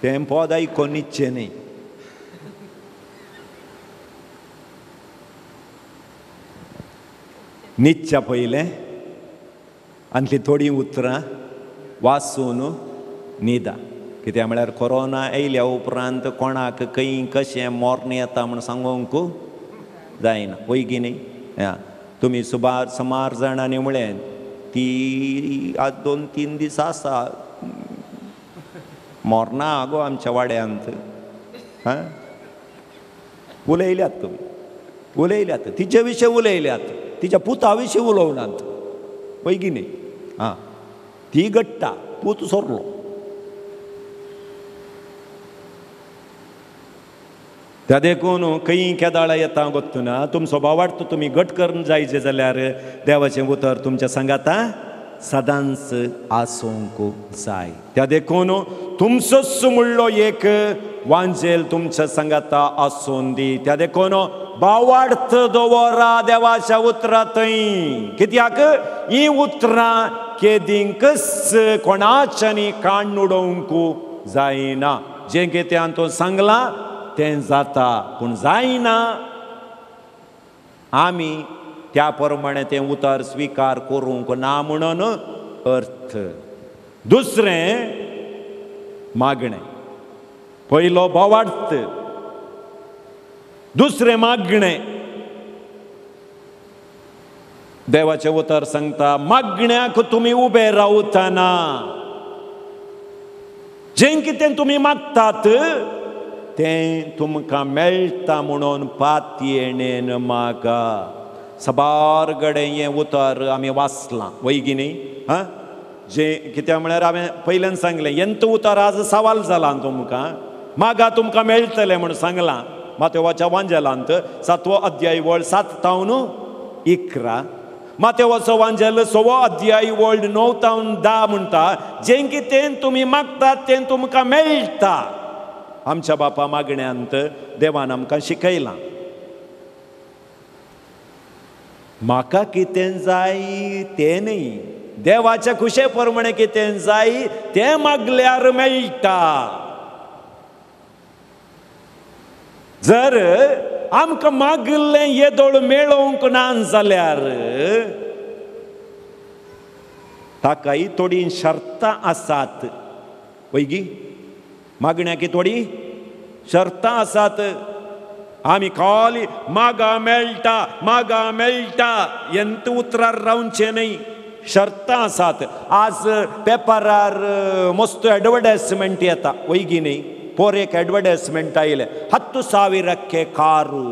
तें पद आयकोन निश्चय न्ही. न्हिदच्या पयलें आनी थोडीं उतरां वाचून न्हिदा. कित्याक म्हळ्यार कोरोना येयल्या उपरांत कोणाक खंय कशें मोर्न येता म्हूण सांगूंक जायना पळय की न्ही. तुमी सुमार जाणांनी म्हळें ती आज 2-3 दीस आसा मोर्ना गो आमच्या वाड्यांत. उलयल्यात तुमी, उलयल्यात तिचे विशय उलयल्यात, तिच्या पुता विशीं उलोवनात पळय की न्ही. ती घडटा, पूत सोरलो. त्या देखून खंय केदाळा येता गोत्तुना तुमचो भावार्थ तुमी घट करून जायचे जाल्यार देवाचें उतर तुमच्या सांगाता सदांच आसूंक जाय. त्या देखून तुमचोच म्हणलो एक वांजेल तुमच्या सांगाता आसून दी. त्या देखून भावार्थ दवरा देवाच्या उतरां थंय. कित्याक ही उतरां केदींकच कोणाच्यानी काण उडोवंक जायना. जें कितें हातूंत सांगलां तें जाता पूण जायना आमी त्या प्रमाणे तें उतर स्विकार करूंक ना म्हणून अर्थ. दुसरें मागणें. पयलो भावार्थ, दुसरें मागणें. देवाचें उतर सांगता मागण्याक तुमी उबे रावतना जें कितें तुमी मागतात तें तुमकां मेळटा म्हणून पातयेणेन मागा. सबार घडें हें उतर आमी वाचलां वैगी न्ही. जें कित्याक म्हळ्यार हांवें पयल्यान सांगलें एंत उतर आज सवाल जाला तुमकां. मागा तुमकां मेळटलें म्हूण सांगलां. मातेवाच्या वांजेलांत 7वो अध्याय वळ 7 तावन 11. मातेवाचो वांजेल 6वो अध्याय वळ 9 तावन 10 म्हणटा जें कितें तुमी मागतात तें तुमकां मेळटा. आमच्या बापा मागण्यांत देवान आमकां शिकयलां म्हाका कितें जाय तें न्ही, देवाच्या खुशे प्रमाणे कितें जाय तें मागल्यार मेळटा. जर आमकां मागलें येदोळ मेळोवंक ना जाल्यार ताकाय थोडी शर्तां आसात. वैगी मागण्याकी थोडी शर्तां आसात. आमी खाली मागा मेळटा एंत उतरार रावचें न्ही. शर्तां आसात. आज पेपरार मस्त एडवर्टायजमेंट येता वैगी न्ही. पोर एक एडवर्टायजमेंट आयले 10,000 कारू.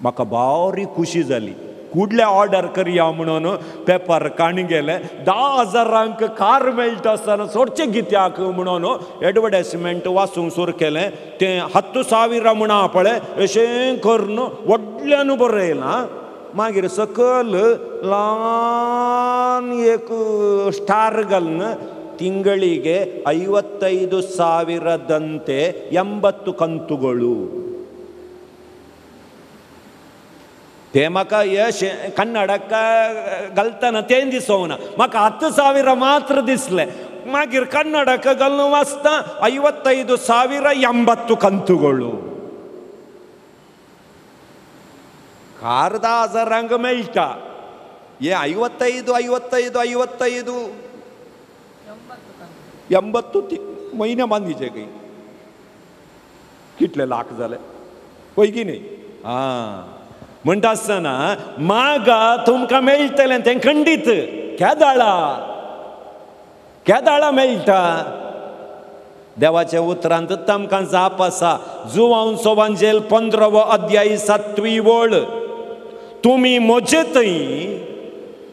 म्हाका भारी खुशी जाली. कुडले ऑर्डर करया म्हणून पेपर काण गेले 10,000 कार मेळटा आसतना सोडचें कित्याक म्हणून एडवर्टायजमेंट वाचूंक सुरू केलें. तें 10,000 म्हणा पळय अशें करून व्हडल्यान बरयलां. मागीर सकल ल्हान एक स्टार घालून ತಿಂಗಳಿಗೆ 55,000ದಂತೆ 80 ಕಂತುಗಳು. ते म्हाका यश कन्नडक घालतना तें दिसोना. म्हाका 10,000 मात्र दिसले. मागीर कन्नडक घालून वाचता 55,080 ಕಂತುಗಳು. कार 10,000 मेळटा. हे 55 80 महिने बांदीचे काही कितले लाख जाले पळय की न्ही. म्हणटा आसतना मागा तुमकां मेळटलें तें खंडीत. केदाळा मेळटा. देवाच्या उतरांत आमकां जाप आसा. जुवांचो वांजेल 15वो अध्याय 7वी वळ. तुमी म्हजे थंय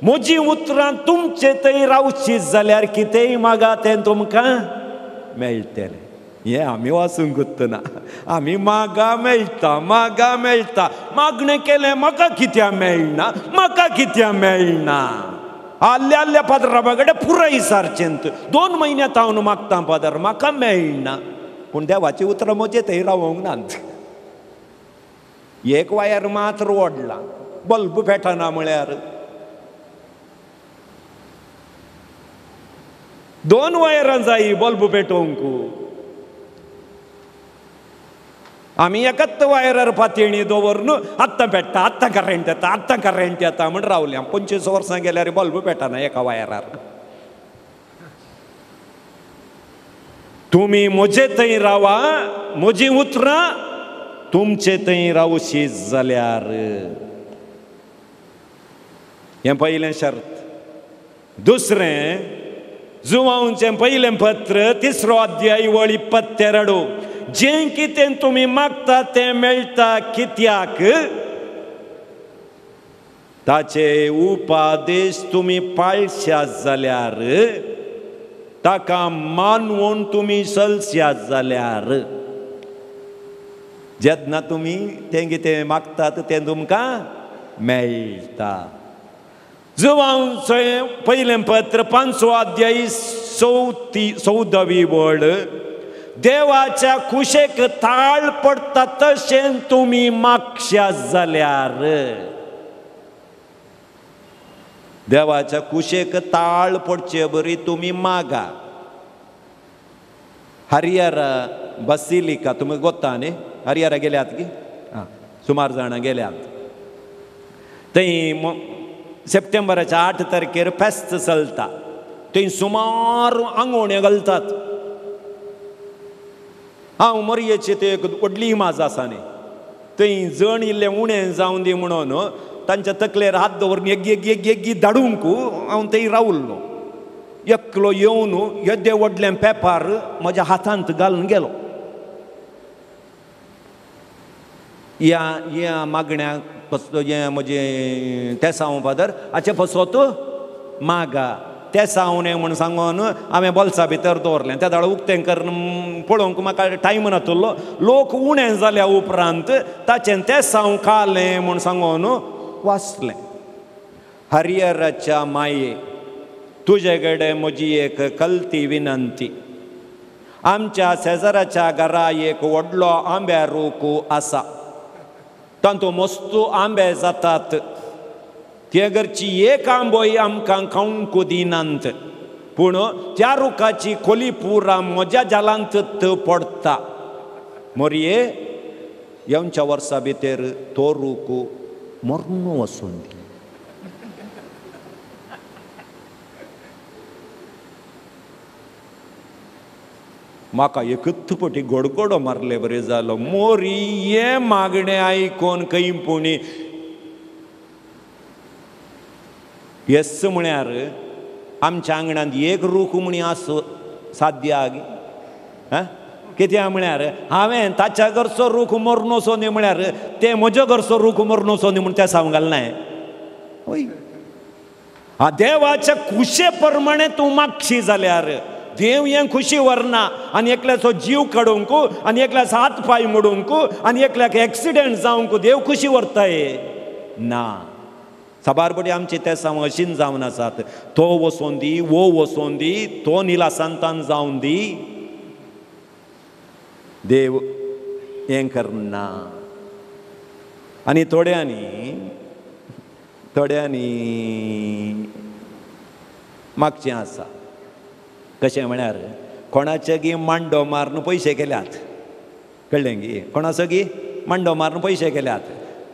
म्हजी उतरां तुमचे थंय रावची जाल्यार कितेंय मागा तें तुमकां मेळटलें. हें आमी वाचूंक गुत्तना. आमी मागा मेळटा मागणें केलें म्हाका कित्याक मेळना. आल्ल्या पादरा कडेन पुराय सारचें 2 म्हयने हांव मागता पादर म्हाका मेळना. पूण देवाची उतरां म्हजे थंय रावोंक नात. एक वायर मात्र ओडला बल्ब पेटना म्हळ्यार 2 वायरां जाय बल्ब पेटोवंक. आमी एकच वायरार पातयणी दवरून आत्तां पेट्टा आत्तां करंट येता म्हण रावल्या. 25 वर्सां गेल्यार बल्ब पेटना एका वायरार. तुमी म्हजे थंय रावा म्हजी उतरां तुमचे थंय रावशी जाल्यार. हें पयलें शर्त. दुसरें जुवांचें पयलें पत्र 3रो अध्याय वळ 22. जें कितें तुमी मागता तें मेळटा. कित्याक ताचे उपादेश तुमी पाळश्यात जाल्यार ताका मानवून तुमी चलश्यात जाल्यार. जेन्ना तुमी तें कितें मागतात तें तुमकां मेळटा. जुवांचें पयलें पत्र 5वो अध्याय 14वी वड. देवाच्या कुशेक ताळ पडटा तशें तुमी मागश्या जाल्यार. देवाच्या कुशेक ताळ पडचे बरी तुमी मागा. हरियारा बसिलिका तुमी गोत्ता न्ही? हरियारा गेल्यात की? सुमार जाणां गेल्यात. थंय सप्टेंबराच्या 8 तारखेर फेस्त चलता. थंय सुमार आंगवण्यो घालतात. हांव मोरयेची ते एक व्हडली इमाज आसा न्ही, थंय जण इल्लें उणें जावं दी म्हणून तांच्या तकलेर हात दवरून एक धाडूंक हांव थंय रावल्लो. एकलो येवन येदे व्हडलें पेपर म्हज्या हातांत घालून गेलो. या मागण्याक हें म्हजें तें सांगू फादर हाचे फसोत मागा. तें सांगून म्हूण सांगून हांवें बोल्सा भितर दवरलें. त्या दाडा उक्तें करून पळोवंक म्हाका टायम नासलो. लोक उणें जाल्या उपरांत ताचें तें सांग कालें म्हूण सांगून वाचलें. हरिहराच्या माये, तुजे कडेन म्हजी एक कल्ती विनंती. आमच्या शेजाराच्या घरा एक व्हडलो आंब्या रूख आसा. तातूंत मस्तू आंबे जातात. ते घरची एक आंबोय आमकां खावंक दिनात. पूण त्या रुखाची खोली पुरा म्हज्या जालांत पडटा. मोरये, येवच्या वर्सा भितर तो रूख मरून वचून दी. म्हाका एकच पटी गडगडो मारले बरें जालो. मोरी हे मागणें आयकून कैपुणी येस म्हळ्यार आमच्या आंगणांत एक रूख म्हणी आसूं साद्याक. कित्याक म्हळ्यार हांवें ताच्या घरचो रूख मरून वचो न्ही म्हळ्यार तें म्हज्या घरचो रूख मरून वचो न्ही म्हूण तें सांगलें नाय. वय देवाच्या कुशे प्रमाणे तूं मागशी जाल्यार देव हें खुशी व्हरना. आनी एकल्याचो जीव काडूंक आनी एकल्याचो हात पांय मोडूंक आनी एकल्याक एक्सिडेंट जावंक देव खुशी व्हरताय ना. साबारपटी आमचे ते सांग अशीं जावन आसात. तो वचोन दी, वो वचोन दी, तो निलासंतान जावन दी. देव हें करना. आनी थोड्यांनी मागचें आसा. कशें म्हळ्यार कोणाचे गी मांडो मारून पयशे केल्यात. कळ्ळें गी? कोणाचो गी मांडो मारून पयशे केल्यात.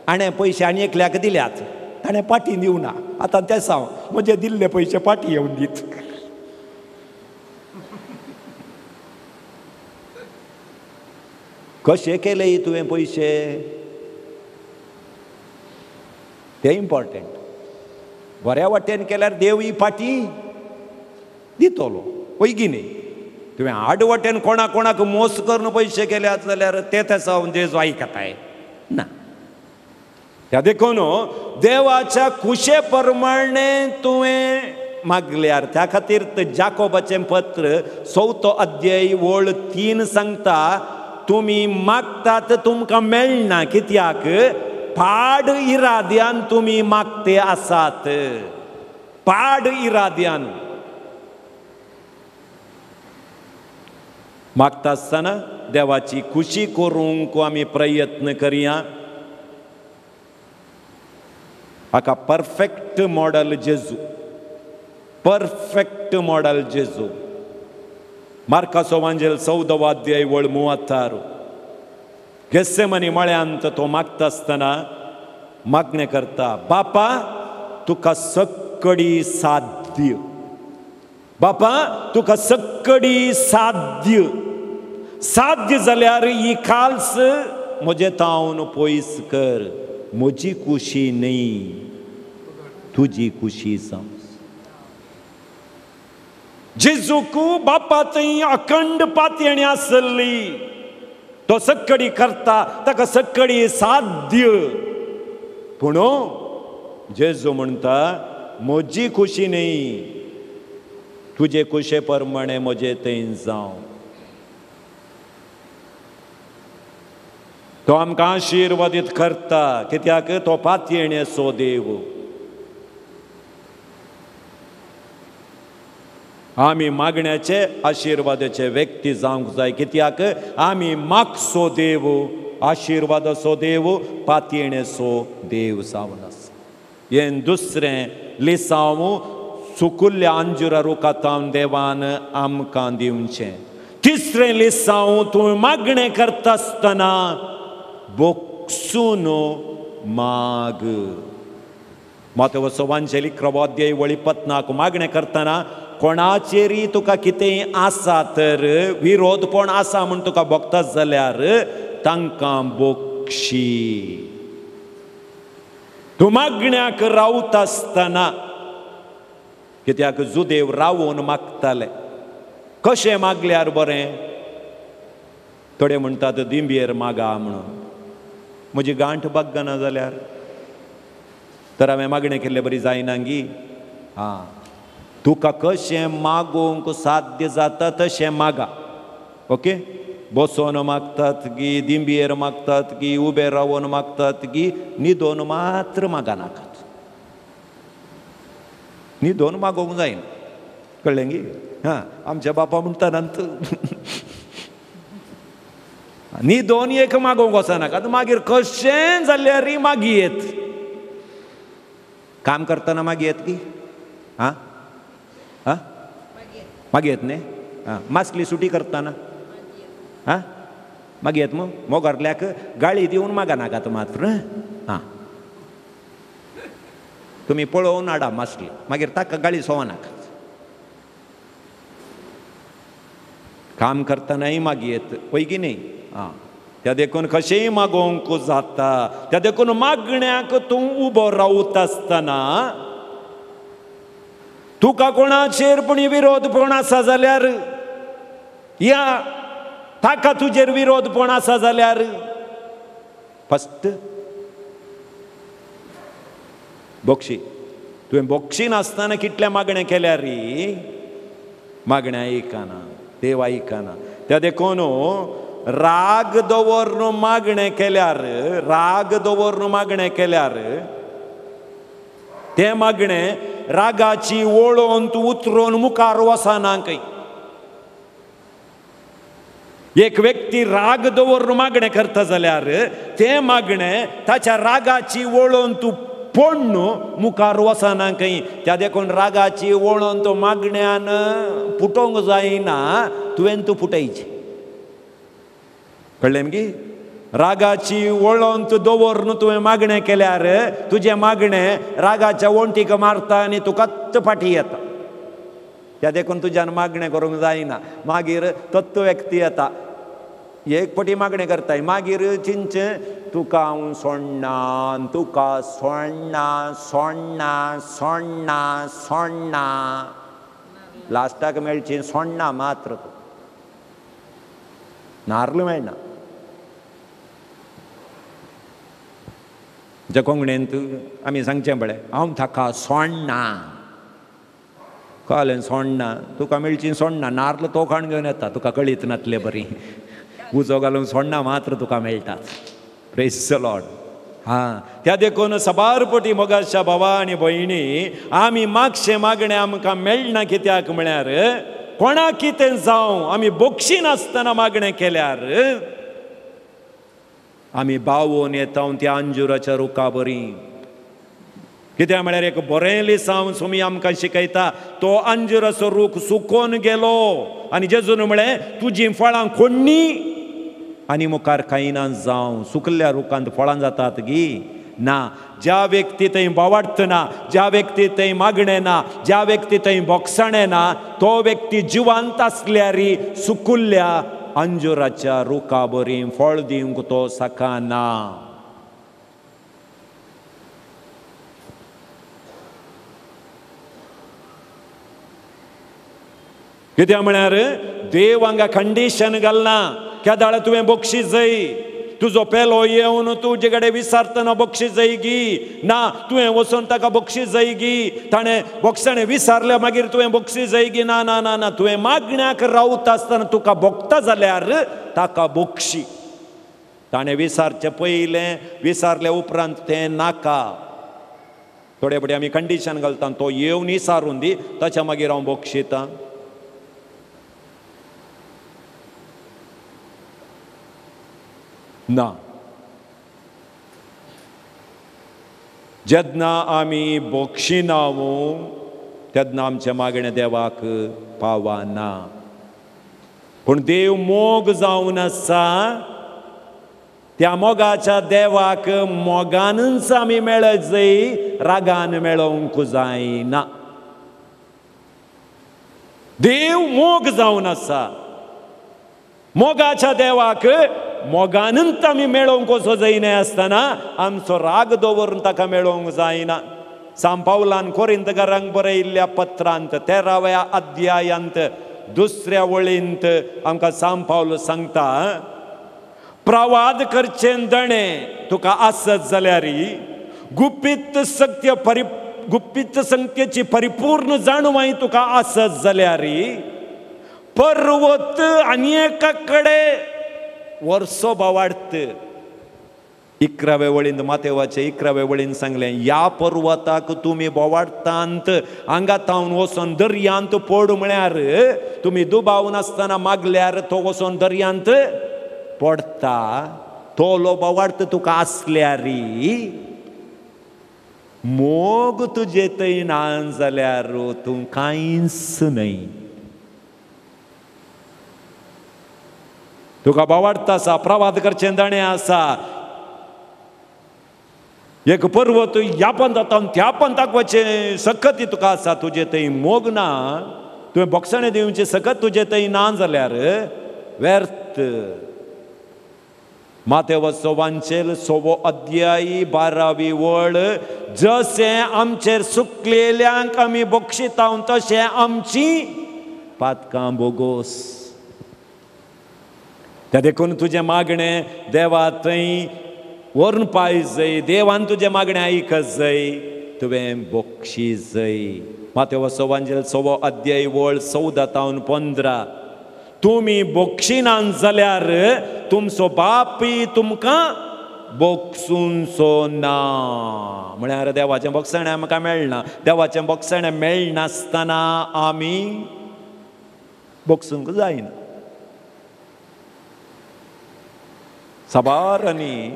आणे पयशे आनी एकल्याक दिल्यात. ताणें पाटी दिवना. आतां तें सांग म्हजे दिल्ले पयशे पाटी येवन दीत. कशें केले तुवें पयशे तें इम्पॉर्टंट. बऱ्या वाटेन केल्यार देव ही पाटी दितलो. वयगी न्ही. तुवें आड वाटेन कोणाक मोस करून पयशे केल्यात जाल्यार ते सावन जेजू आयकताय ना. त्या देखून देवाच्या कुशे प्रमाणे तुवें मागल्यार त्या खातीर जाकोबाचें पत्र 4थो अध्याय वळ 3 सांगता तुमी मागतात तुमकां मेळना. कित्याक? पाड इराद्यान तुमी मागते आसात. पाड इराद्यान मागता आसतना देवाची खुशी करूंक आमी प्रयत्न करया. हाका परफेक्ट मॉडल जेजू. परफेक्ट मॉडल जेजू. मार्काचो एवांजेल 14वो अध्याय वळ 36. गेत्सेमनी मळ्यांत तो मागता आसतना मागणें करता. बापा तुका सक्कडी साध्य. बापा तुका सक्कडी साध्य. साध्य जाल्यार ही खाल्स म्हजे तावन पयस कर. म्हजी खुशी न्ही तुजी खुशी जावं. जेजूक बापा थंय अखंड पातयणी आसली. तो सक्कडी करता ताका सक्कडी साध्य. पूण जेजू म्हणटा म्हजी खुशी न्ही तुजे खुशे प्रमाणे म्हजे थंय जावं. तो आमकां आशिर्वादीत करता, कित्याक तो पातयेणेचो देव. आमी मागण्याचे आशिर्वादाचे व्यक्ती जावंक जाय, कित्याक आमी मागसो देव, आशिर्वादाचो देव, पातयेणेचो देव जावन आसा. हें दुसरें लिसांव सुकुल्ल्या अंजुरा रुखांतावन देवान आमकां दिवचें. तिसरें लिसांव तूं मागणें करता आसतना बोगसून माग. मातवचो वांजेली 11 अध्याय वळी 54 मागणें करतना कोणाचेरी तुका कितेंय आसा तर, विरोधपण आसा म्हूण तुका भोगता जाल्यार तांकां बोगशी. तूं मागण्याक रावता आसतना, कित्याक जुदेव रावून मागताले. कशें मागल्यार बरें? थोडे म्हणटात दिंबयेर मागा म्हणून. म्हजी गांठ बागना जाल्यार तर हांवें मागणें केल्लें बरी जायना गी. हां, तुका कशें मागोवंक साध्य जाता तशें मागा. ओके, बसोन मागतात गी, दिंबयेर मागतात गी, उबे रावून मागतात गी, न्हिदोन मात्र मागा नाकात. न्हिदोन मागोवंक जायना, कळ्ळें गी? हां, आमच्या बापा म्हणटा न्हिदोन एक मागोवंक वचनाकात. मागीर कशें जाल्यार मागयेत. काम करतना मागयेत की? हां हां, मागयेत न्ही? हां, मासली सुटी करतना हां मागयेत मग मोगारल्याक गाळी दिवन मागा नाकात मात्र. हां, तुमी पळोवन हाडा मासली, मागीर ताका गाळी सोवा नाकात. काम करतनाय मागयेत, पळय की न्ही? हां, त्या देखून कशेंय मागोवंक जाता. त्या देखून मागण्याक तूं उबो रावता आसतना तुका कोणाचेर पूण विरोधपण आसा जाल्यार, या ताका तुजेर विरोधपण आसा जाल्यार, फस्ट बोगशी. तुवें बोगशी नासतना कितलें मागणें केल्यार मागणें आयकना, देव आयकना. त्या देखून राग दवरून मागणें केल्यार, राग दवरून मागणें केल्यार तें मागणें रागाची वळोवन तूं उतरून मुखार वचना खंय. एक व्यक्ती राग दवरून मागणें करता जाल्यार तें मागणें ताच्या रागाची वळोवन तूं पडून मुखार वचना खंय. त्या देखून रागाची वळोवन तो मागण्यान फुटोवंक जायना, तुवें तूं फुटयचें. कळ्ळें मगे? रागाची वळोवन तूं दवरून तुवें मागणें केल्यार तुजें मागणें रागाच्या वणटीक मारता आनी तूं कत्त फाटी येता. त्या देखून तुज्यान मागणें करूंक जायना. मागीर तत्व व्यक्ती येता, एक फावटी मागणें करताय, मागीर चिंचे तुका हांव सोडना, तुका सोडना, सोडना, सोडना, सोडना. लास्टाक मेळची सोडना मात्र, तूं नारळ मेळना. जे कोंकणींत आमी सांगचें पळय, हांव ताका सोडना. कळ्ळें? सोडना, तुका मेळची सोडना. नारळ तो खाण घेवन येता, तुका कळीत नातलें बरी. उजो घालूंक सोडना मात्र तुका मेळटात. Praise the Lord. हां, त्या देखून सबारपटी मोगाच्या भावा आनी भयणी, आमी मागशें मागणें आमकां मेळना. कित्याक म्हळ्यार कोणाक कितें जावं, आमी बोगशी नासतना मागणें केल्यार आमी बावोन येता त्या अंजुराच्या रुखा बरी. कित्याक म्हळ्यार एक बरें लिसांव सुमी आमकां शिकयता, तो अंजुराचो रूख सुकोवन गेलो आनी जेजून म्हळें तुजीं फळां खोडणी आनी मुखार खायना जावं. सुकल्ल्या रुखांत फळां जातात गी? ना. ज्या व्यक्ती थंय बोवाडत ना, ज्या व्यक्ती थंय मागणें ना, ज्या व्यक्ती थंय बोगसाणें ना, तो व्यक्ती जिवंत आसल्यार सुकुल्ल्या अंजुराच्या रुखा बरी फळ दिवंक तो सकाना. कित्याक म्हळ्यार देव हांगा कंडिशन घालना, केदाळ तुवें बक्षीस जाय, तुजो पेलो येवन तुजे कडेन विचारतना बक्षीस जाय गी. ना, तुवें वचून ताका बक्षीस जाय गी, ताणें बक्षाणें विचारल्या मागीर तुवें बक्षीस जाय गी. ना ना ना ना, तुवें मागण्याक रावता आसतना तुका भोगता जाल्यार ताका बक्षी. ताणें विसारचे पयलें विसारले उपरांत तें नाका. थोडे बडे आमी कंडिशन घालता, तो येवन विसारून दी, ताच्या मागीर हांव बक्षितां. ना, जेन्ना आमी बक्षिनावू तेन्ना आमचे मागणें देवाक पावना. पूण देव मोग जावन आसा, त्या मोगाच्या देवाक मोगानच आमी मेळत जाय, रागान मेळोवंक जायना. देव मोग जावन आसा, मोगाच्या देवाक मोगानंत आमी मेळोवंक वचो जायना आसतना आमचो राग दवरून ताका मेळोवंक जायना. सांत पावलान कोरिंथकारांक बरयल्ल्या पत्रांत 13व्या अध्यायांत 2ऱ्या वळींत आमकां सांत पावल सांगता, प्रवाद करचें दणे तुका आसत जाल्यार गुप्पीत संख्येची परिपूर्ण जाणवाय तुका आसत जाल्यार पर्वत आनी एका कडेन वर्सो वाडत. 11व्या वळींत मातेवाचे 11व्या वळीन सांगलें, ह्या पर्वताक तुमी बोवाडटांत आंगात हांवन वचोन दर्यांत पड म्हळ्यार तुमी दुबाव नासतना मागल्यार तो वचोन दर्यांत पडटा. तोलो बोवाडत तुका आसल्यार मोग तुजे थंय ना जाल्यार तूं कांयच न्हय. तुका बोवाडता आसा, प्रवाद करचें दाणें आसा, एक पर्वत ह्या पंथांत त्या पंथाक वचचें सकत तुका आसा, तुजे थंय मोग ना, तुवें बोक्षणें दिवचें सकत तुजे थंय ना जाल्यार व्यर्थ. मातेवचो वांचेल 6वो अध्याय 12वी वळ, जशें आमचेर सुकलेल्यांक आमी बक्षिता तशें आमची पातकां बोगोस. त्या देखून तुजें मागणें देवा थंय व्हरून पावय जाय, देवान तुजें मागणें आयकत जाय, तुवें बक्षी जाय. मातेवचो वांचेल 6वो अध्याय वळ 14-15. तुमी बक्षिनान जाल्यार तुमचो बापूय तुमकां बक्षूंचो ना. म्हळ्यार देवाचें बक्षणें आमकां मेळना. देवाचें बक्षणें मेळनासतना आमी बक्षूंक जायना.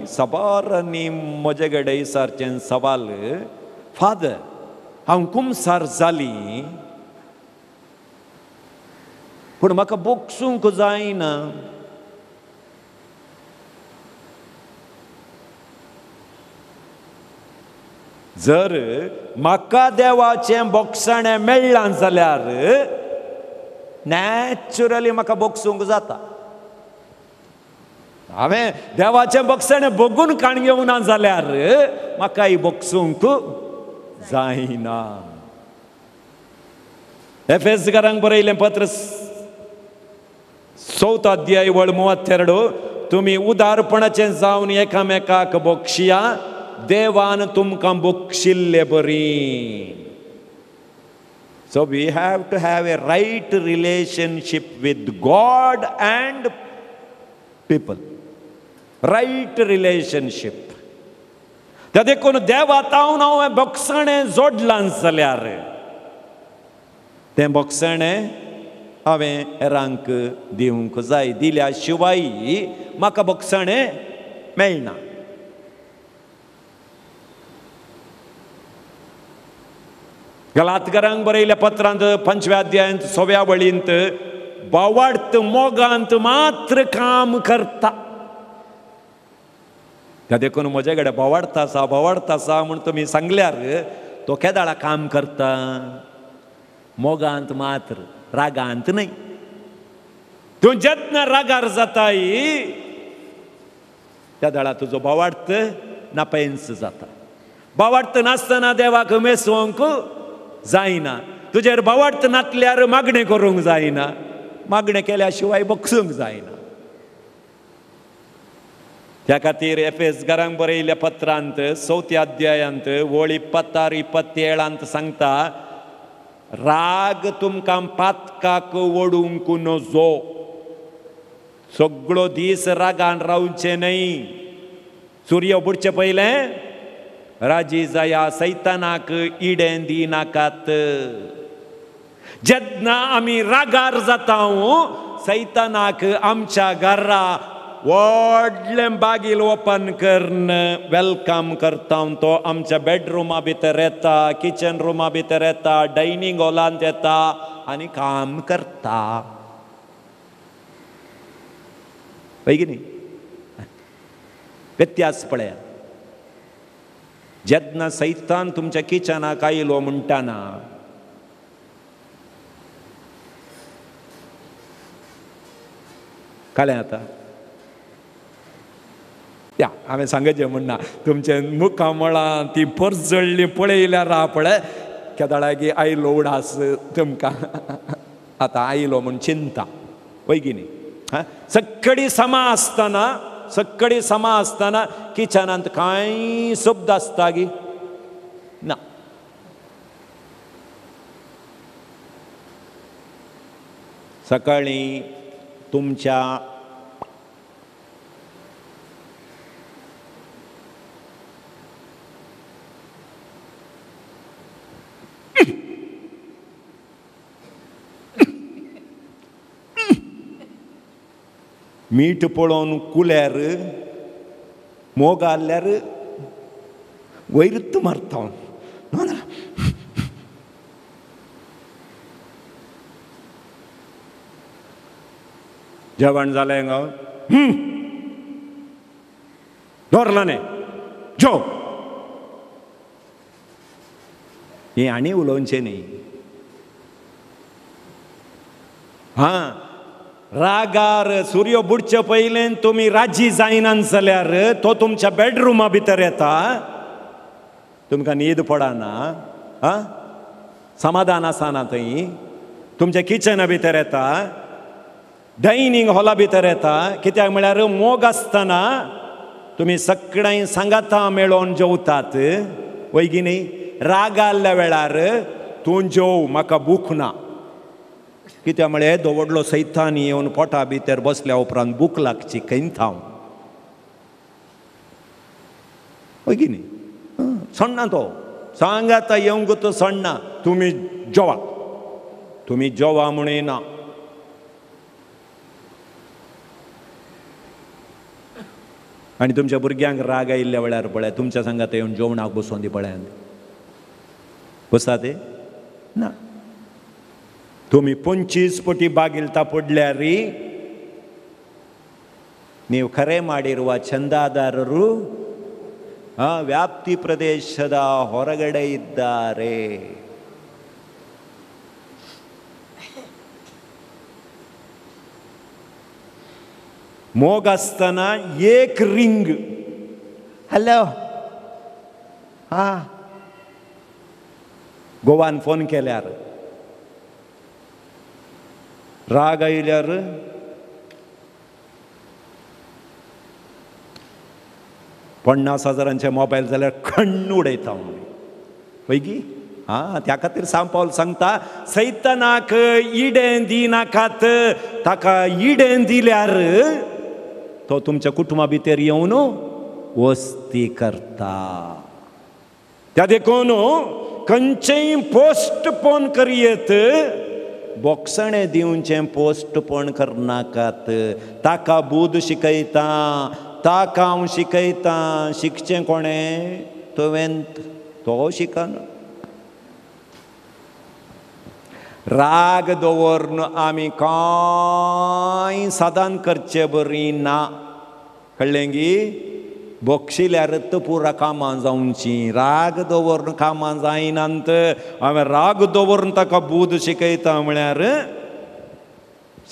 सबारांनी म्हजे कडेन विचारचें सवाल, फादर हांव कुमसार जाली पूण म्हाका बक्षूंक जायना. जर म्हाका देवाचें बक्षणें मेळ्ळां जाल्यार नॅचरली म्हाका बक्षूंक जाता. हांवें देवाचें बक्षणें बघून काण घेवना जाल्यार म्हाकाय बक्षूंक जायना. एफेसकारांक बरयलें पत्र 4थो अध्याय वळ 32. तुमी उदारपणाचें जावन एकामेकाक बक्षिया, देवान तुमकां बक्षिल्ले बरी. So we have to have a right relationship with God and people. Right relationship. त्या देखून देवाक हांवें बक्षणें जोडलां जाल्यार तें बक्षणें हांवें हेरांक दिवंक जाय. दिल्या शिवाय म्हाका बक्षणें मेळना. गलातकारांक बरयल्या पत्रांत 5व्या अध्यायांत 6व्या वळींत बोवाडत मोगांत मात्र काम करता. त्या देखून म्हजे कडेन बोवाडता आसा म्हूण तुमी सांगल्यार तो केदाळा काम करता. मोगांत मात्र, रागांत न्हय. तूं जेन्ना रागार जाताय त्या दाळा तुजो बोवाडत नापेंस जाता. बोवाडत नासतना देवाक मेसोवंक जायना. तुजेर बोवाडत नासल्यार मागणें करूंक जायना. मागणें केल्या शिवाय बक्षूंक जायना. त्या खातीर एफेसकारांक बरयल्ल्या पत्रांत 4थ्या अध्यायांत वळी 26-27 सांगता, राग तुमकां पातकाक ओडूंक नजो. सगळो दीस रागान रावचे नाही. सूर्य बुडचे पयले राजी जाया, सैतानाक इडें दिनाकात. जेन्ना आमी रागार जाता सैतानाक आमच्या घरा व्हडलें बागील ओपन करून वेलकम करता. तो आमच्या बेडरुमा भितर येता, किचन रुमा भितर येता, डायनिंग हॉलांत येता आनी काम करता. पळय की न्ही, व्यत्यास पळया. जेन्ना सैतान तुमच्या किचनाक आयलो म्हणटाना कळ्ळें आतां. या हांवें सांगचें म्हणना, तुमचे मुखा मळां ती पर्स जळ्ळी पळयल्यार राव पळय केदाळागी आयलो उडास तुमकां आतां आयलो म्हूण चिंता. पळय की न्ही, सक्कळी समा आसतना किचनांत कांय शब्द आसता गी ना. सकाळी तुमच्या मीठ पळोवन कुल्यार मोग आल्यार वैरत्त मारता. जेवण जालें गो, दवरला न्ही जो हे आनी उलोवचें न्ही. हां, रागार सूर्य बुडचे पयलें तुमी राजी जायनात जाल्यार तो तुमच्या बेडरुमा भितर येता, तुमकां न्हीद पडना, समाधान आसना थंय. तुमच्या किचना भितर येता, डायनिंग हॉला भितर येता. कित्याक म्हळ्यार मोग आसतना तुमी सगळीं सांगाता मेळोन जेवतात. वय की न्ही, राग आल्ल्या वेळार तूं जेव, म्हाका भूक ना. कित्याक म्हळ्यार दवडलो सैतान येवन पोटा भितर बसल्या उपरांत भूक लागची खंय थांव. वय की न्ही, सण्णा तो सांगाता येवंक तो सण्णा, तुमी जेवा म्हूण येना. आनी तुमच्या भुरग्यांक राग आयिल्ल्या वेळार पळय तुमच्या सांगात येवन जेवणाक बसोवन दी पळयात. बसता ते ना. तुमी 25 पटी बागिलता पडल्यार ನೀವು ಕರೆ ಮಾಡಿರುವ ಚಂದಾದಾರರು ವ್ಯಾಪ್ತಿ ಪ್ರದೇಶದ ಹೊರಗಡೆ ಇದ್ದಾರೆ. मोगासताना एक रिंग, हॅलो गोवान फोन केल्यार राग आयल्यार $50,000 मोबायल जाल्यार खण्ण उडयता पैकी. त्या खातीर सांग पावल सांगता, सैतानाक इडें दिनाकात. ताका इडें दिल्यार तो तुमच्या कुटुंबा भितर येवन वस्ती करता. त्या देखून खंयचेय पोस्टपोन करियेत, बोक्सणे दिवचें पोस्टपोन करनाकात. ताका बूद शिकयता, ताका हांव शिकयता. शिकचें कोणें? तुवें तो शिकना. राग दवरून आमी कांय साधन करचें बरी ना. कळ्ळें गी? बोक्षिल्यार पुरा कामां जावची. राग दवरून कामां जायनात. हांवें राग दवरून ताका बूद शिकयता म्हळ्यार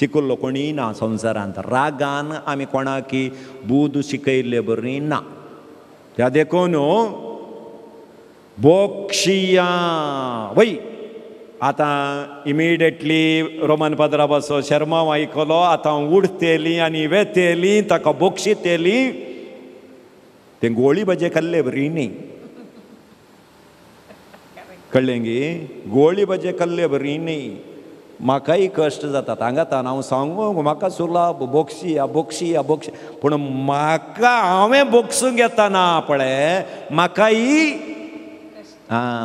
शिकल्लो कोणी ना संवसारांत. रागान आमी कोणाकी बूद शिकयल्ले बरी ना. त्या देखून बोक्षिया वय आतां इमिडिएटली रोमन पदराबाचो शर्मा आयकलो. आतां उडतेली आनी वेतेली, ताका बोक्षितेली. ते गोळी भाजे खाल्ले बरी न्ही. कळ्ळें गे? गोळी भाजे खाल्ले बरी न्ही. म्हाकाय कश्ट जातात. हांगा हांव सांगू म्हाका सुरला बोक्सी पूण म्हाका हांवें बोक्सूंक येताना पळय म्हाकाय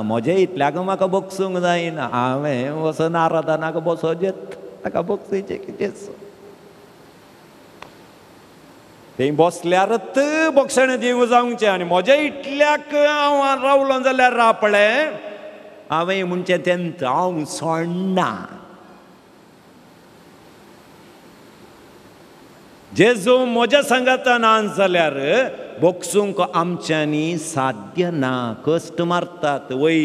म्हजे इतल्याक म्हाका बोक्सूंक जायना. हांवें वचून आराधनाक बसोजेत ताका बोक्सीचें कितें थंय बसल्यारच बोक्षण दिवंक जावचें. आनी म्हज्या इतल्याक हांव रावलो जाल्यार पळय हांवें म्हणचें तेंच हांव सोडना. जेजू म्हज्या सांगातान जाल्यार बोक्सूंक आमच्यांनी साध्य ना. कश्ट मारतात वय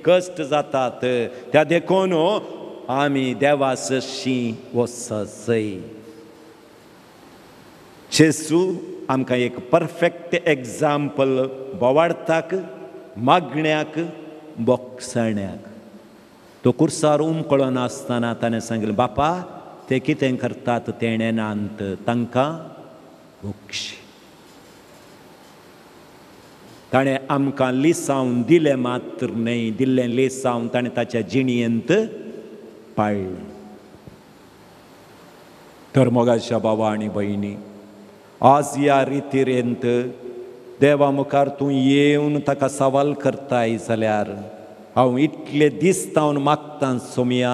कश्ट जातात त्या देखून आमी देवासशी वचसय. जेजू आमकां एक परफेक्ट एग्जाम्पल बोवाडताक मागण्याक बोक्सण्याक. तो कुर्सार उमकळो नासतना ताणें सांगलें बापा ते कितें करतात तेणें नांत तांकां बोक्षी. ताणें आमकां लिसांव दिलें मात्र न्हय दिल्लें लिसांव ताणें ताच्या जिणयेंत पाळ्ळें. तर मोगाच्या भावा आनी भयणी आज ह्या रितीरेंत देवा मुखार तूं येवन ताका सवाल करताय जाल्यार हांव इतले दिसतावन मागता सोमया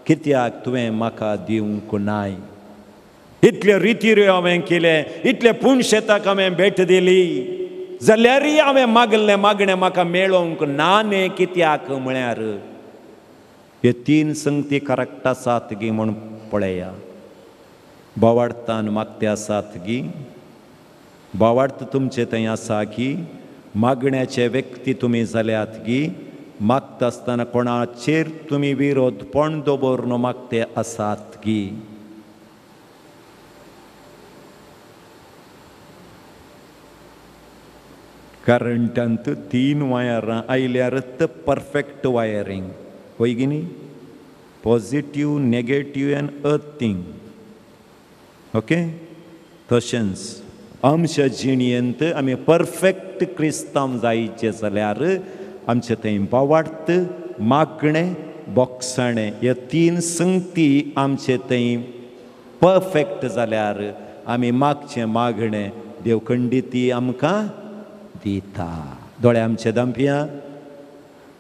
कित्याक तुवें म्हाका दिवंक नाय. इतले रितीऱ्यो हांवें केले इतले पुणशेताक हांवें भेट दिली जाल्यारय हांवें मागलें मागणें म्हाका मेळोवंक ना न्ही. कित्याक म्हळ्यार हे 3 संगती करेक्ट आसात गी म्हूण पळया. बोवाडतान मागते आसात गी. बोवाडत तुमचे थंय आसा की मागण्याचे व्यक्ती तुमी जाल्यात गी. मागता आसतना कोणाचेर तुमी विरोधपण दवरून मागते आसात गी. करंटांत 3 वायरां आयल्यारच परफेक्ट वायरींग होय गी न्ही. Positive negative end earthing. Okay तशेंच आमच्या जिणयेंत आमी परफेक्ट क्रिस्तांव जायचे जाल्यार आमचे थंय बोवाडत मागणें बोक्सणें हे 3 संगती आमचे थंय परफेक्ट जाल्यार आमी मागचें मागणें देव खंडिती आमकां दिता. दोळे आमचे धांपया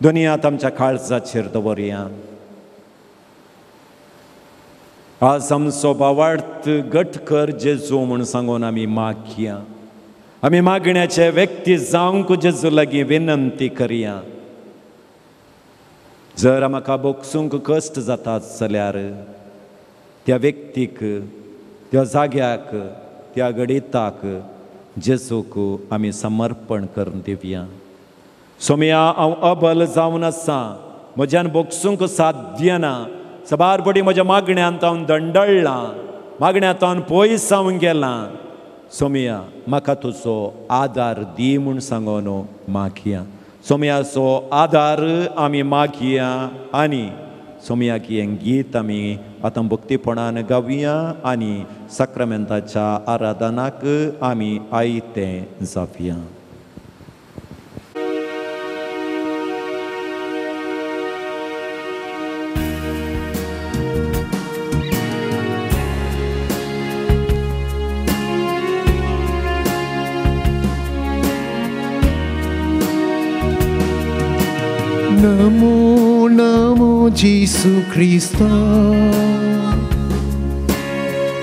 दोनी हात आमच्या काळजाचेर दवरया. आज आमचो बोवाड घट कर जेजू म्हूण सांगून आमी मागया. आमी मागण्याचे व्यक्ती जावंक जेजू लागीं विनंती करया. जर म्हाका बोक्सूंक कश्ट जातात जाल्यार त्या व्यक्तीक त्या जाग्याक त्या गणिताक जेजूक आमी समर्पण करून दिवया. सोमया हांव अबल जावन आसा म्हज्यान बोक्सूंक साध्य ना. सबारपडी म्हज्या मागण्यांत हांव दंडळ्ळां मागण्यांत हांव पयस जावन गेलां. सोमया म्हाका तुजो आदार दी म्हूण सांगून मागया. सोमयाचो आदार आमी मागया. आनी सोमयाक हें गीत आमी आतां भक्तीपणान गावया आनी साक्रामेंताच्या आराधनाक आमी आयतें जावया. Namo Namo Jesus Christa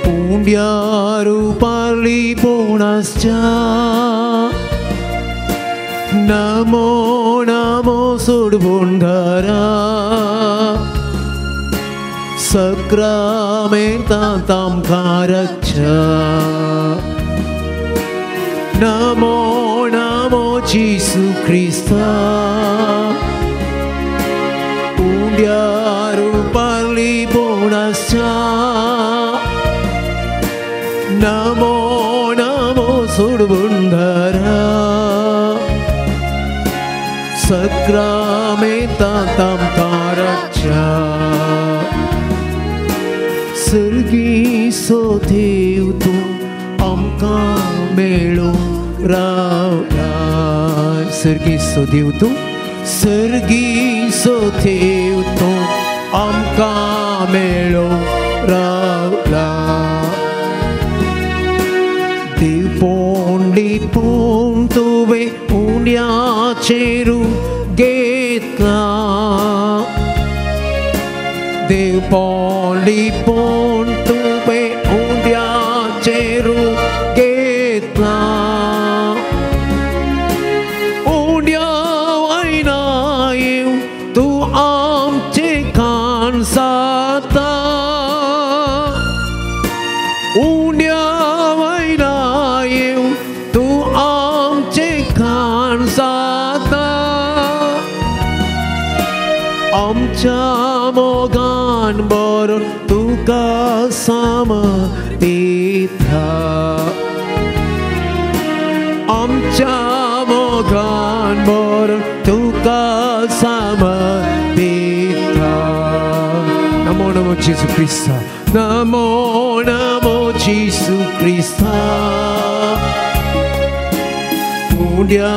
Undiaru pali ponascha Namo Namo Sudbundara Sakramenta tam karacha Namo Namo Jesus Christa Undiaru pali ponascha Namo Namo Sudbundara Sakramenta tam karacha Sergi so Dev tu amka melo ra Sergi so Dev tu Sergi so Dev tu आमकां मेळो रावला दिवपोंड लिपोवन तुवें उंड्याचेर घेतला दिवपोंड लिपोवन तुवें उंड्याचेर घेतला उंड्या वयना येवन तूं आमचें कान जाता उंड्या वयना येवन तूं आमचें कान जाता आमच्या मोगान बरोवन तुका समर्पिता आमच्या मोगान बरोवन तुका समर्पिता नमो नमो जेसू क्रिस्ता नमो नमो जेसू क्रिस्ता उंड्या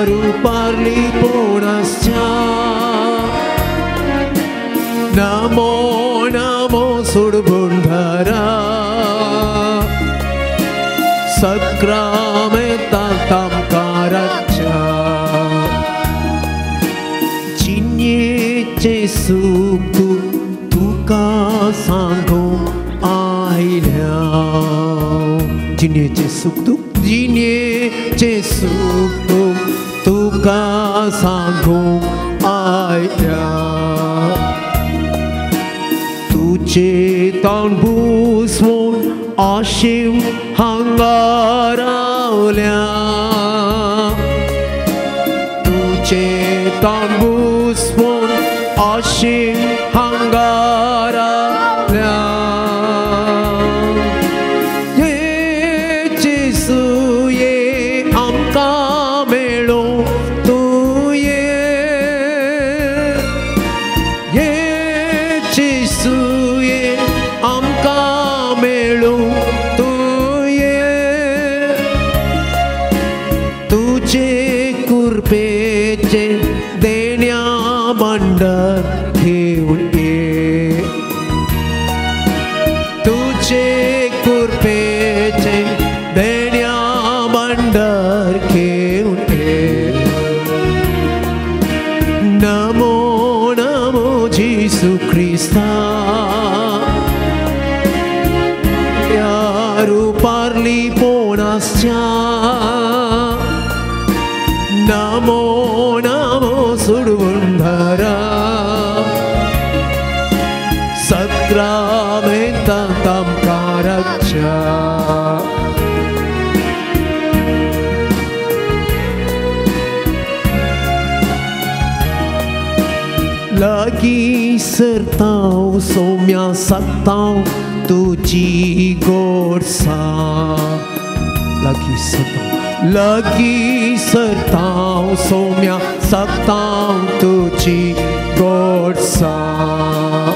रूपार लिपोवनासच्या नमो नमो सोडबुंडरा सक्रामेंतांत आमकां राखच्या जिणेचें सूख तुका सांगूंक आयल्या जिणेचें सूख जिणेचें सूख तुका सांगूंक आयल्या तुझे तान बुसवून आशीम हांगा रावल्या तुझे तान बुसवून आशीम हांगा रावल्या ये जेसू ये आमकां मेळो तूं ये जेसू ये आमकां मेळो तूं ये तुझे कुर्पेचे देण्या भांडार घेवन ये तुझे कुर्पेचे देण्या भांडार घेवन ये नमो नमो जेसू क्रिस्ता या रूपार लिपोवनासच्या नमो नमो सोडबुंडरा सक्रामेंतांत आमकां राखच्या लागीं सरतांव सौम्या सत्तांव तुजी गोडसां लागीं सरतांव सौम्या सत्तांव तुजी गोडसां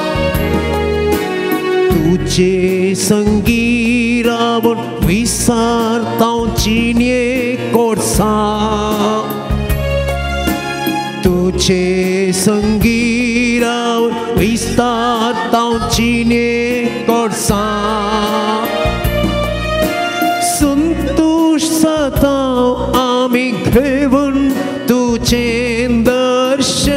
तुजे संगी रावण विसारतांव जिणे गोडसां तुझे संगी रावण विस्तारतांव जिणे गोडसां संतोष जातांव आमी घेवन तुजें दर्शन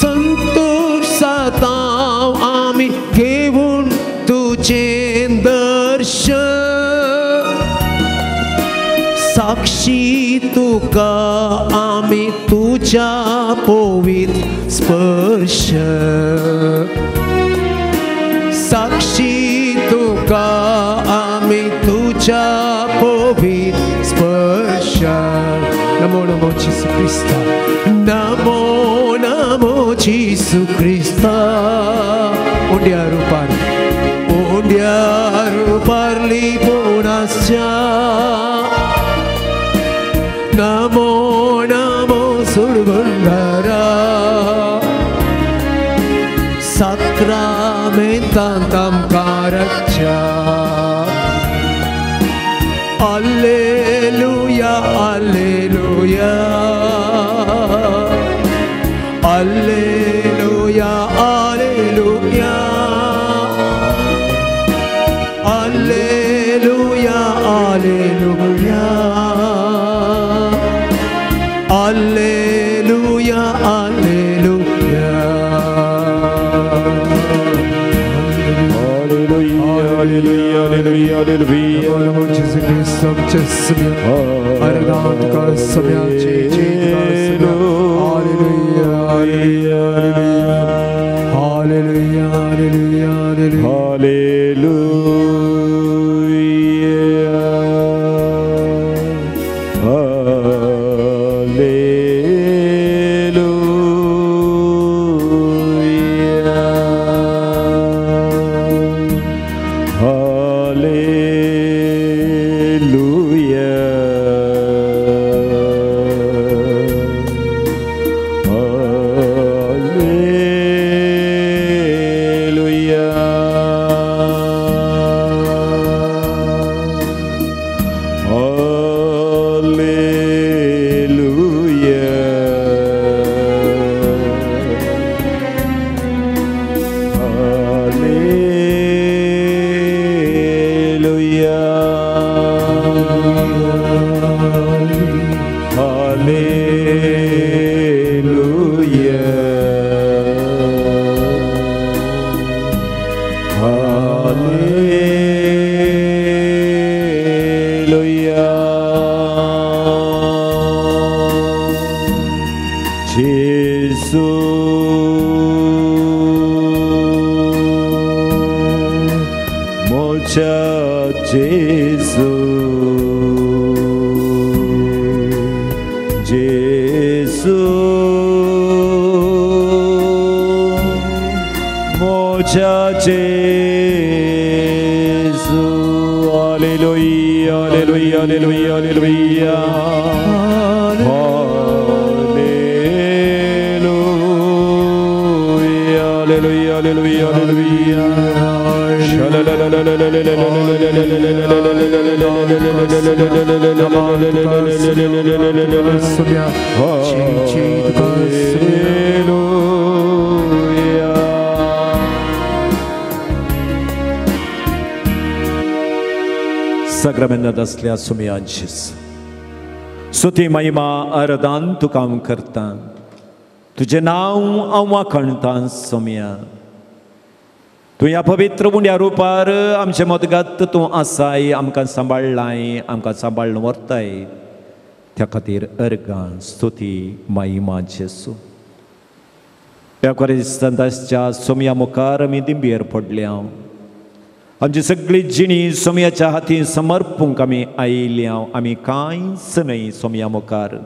संतोष जातांव आमी घेवन तुजें दर्शन साक्षी तुका आमी तुज्या पवित्र स्पर्श साक्षी तुका आमी तुज्या पवित्र स्पर्श नमो नमो जेसू क्रिस्ता नमो नमो जेसू क्रिस्ता उंड्या रूपार लिपोवनासच्या नमो नमो सोडबुंडरा सक्रामेंतांत आमकां राखच्या Alleluia, alleluia, Alleluia, alleluia. Alleluia, alleluia. Alleluia, alleluia. Alleluia, alleluia, alleluia. Gesù Cristo, Gesù mio. Arrogante cosa mia, Alleluia, alleluia, alleluia, alleluia, alleluia. Sakramentat असल्या सुमयांचीच स्तुती महिमा आराधन तुका हांव करता तुझे नांव हांव वाखणता सोम्या तूं ह्या पवित्र उंड्या रुपार आमचे मदगत तूं आसाय आमकां सांबाळ्ळाय आमकां सांबाळून व्हरताय त्या खातीर अर्गां स्तुती महिमा जेसू ह्या क्रिस्तांच्या सोम्या मुखार आमी दिंबेर पडल्या आमची सगळी जिणी सोम्याच्या हातीन समर्पूंक आमी आयल्या आमी कांयच न्हय सोम्या मुखार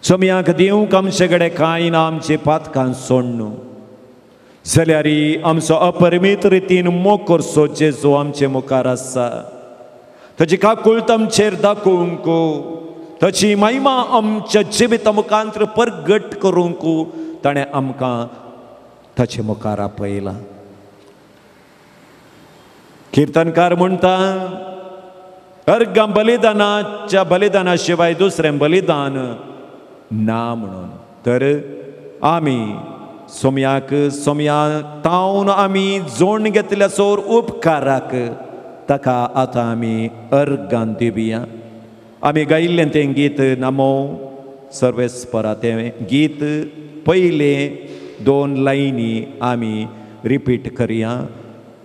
सोम्याक दिवंक आमचे कडेन कांय ना आमचे पातकां सोडून जाल्यार आमचो अपरिमीत रितीन मोग करचो जेजू आमचे मुखार आसा ताची काकूळट आमचेर दाखोवंक ताची महिमा आमच्या जिविता मुखांतर परगट करूंक ताणें आमकां ताचे मुखार आपयला कीर्तनकार म्हणटा अर्गां बलिदानाच्या बलिदाना शिवाय दुसरें बलिदान ना म्हणून तर आमी सोम्या तावन आमी जोड घेतल्या सोर उपकाराक ताका आतां आमी अर्गां दिवया आमी गायिल्लें तें गीत नमो सर्वेस्परा तें गीत पयले 2 लायनी आमी रिपीट करया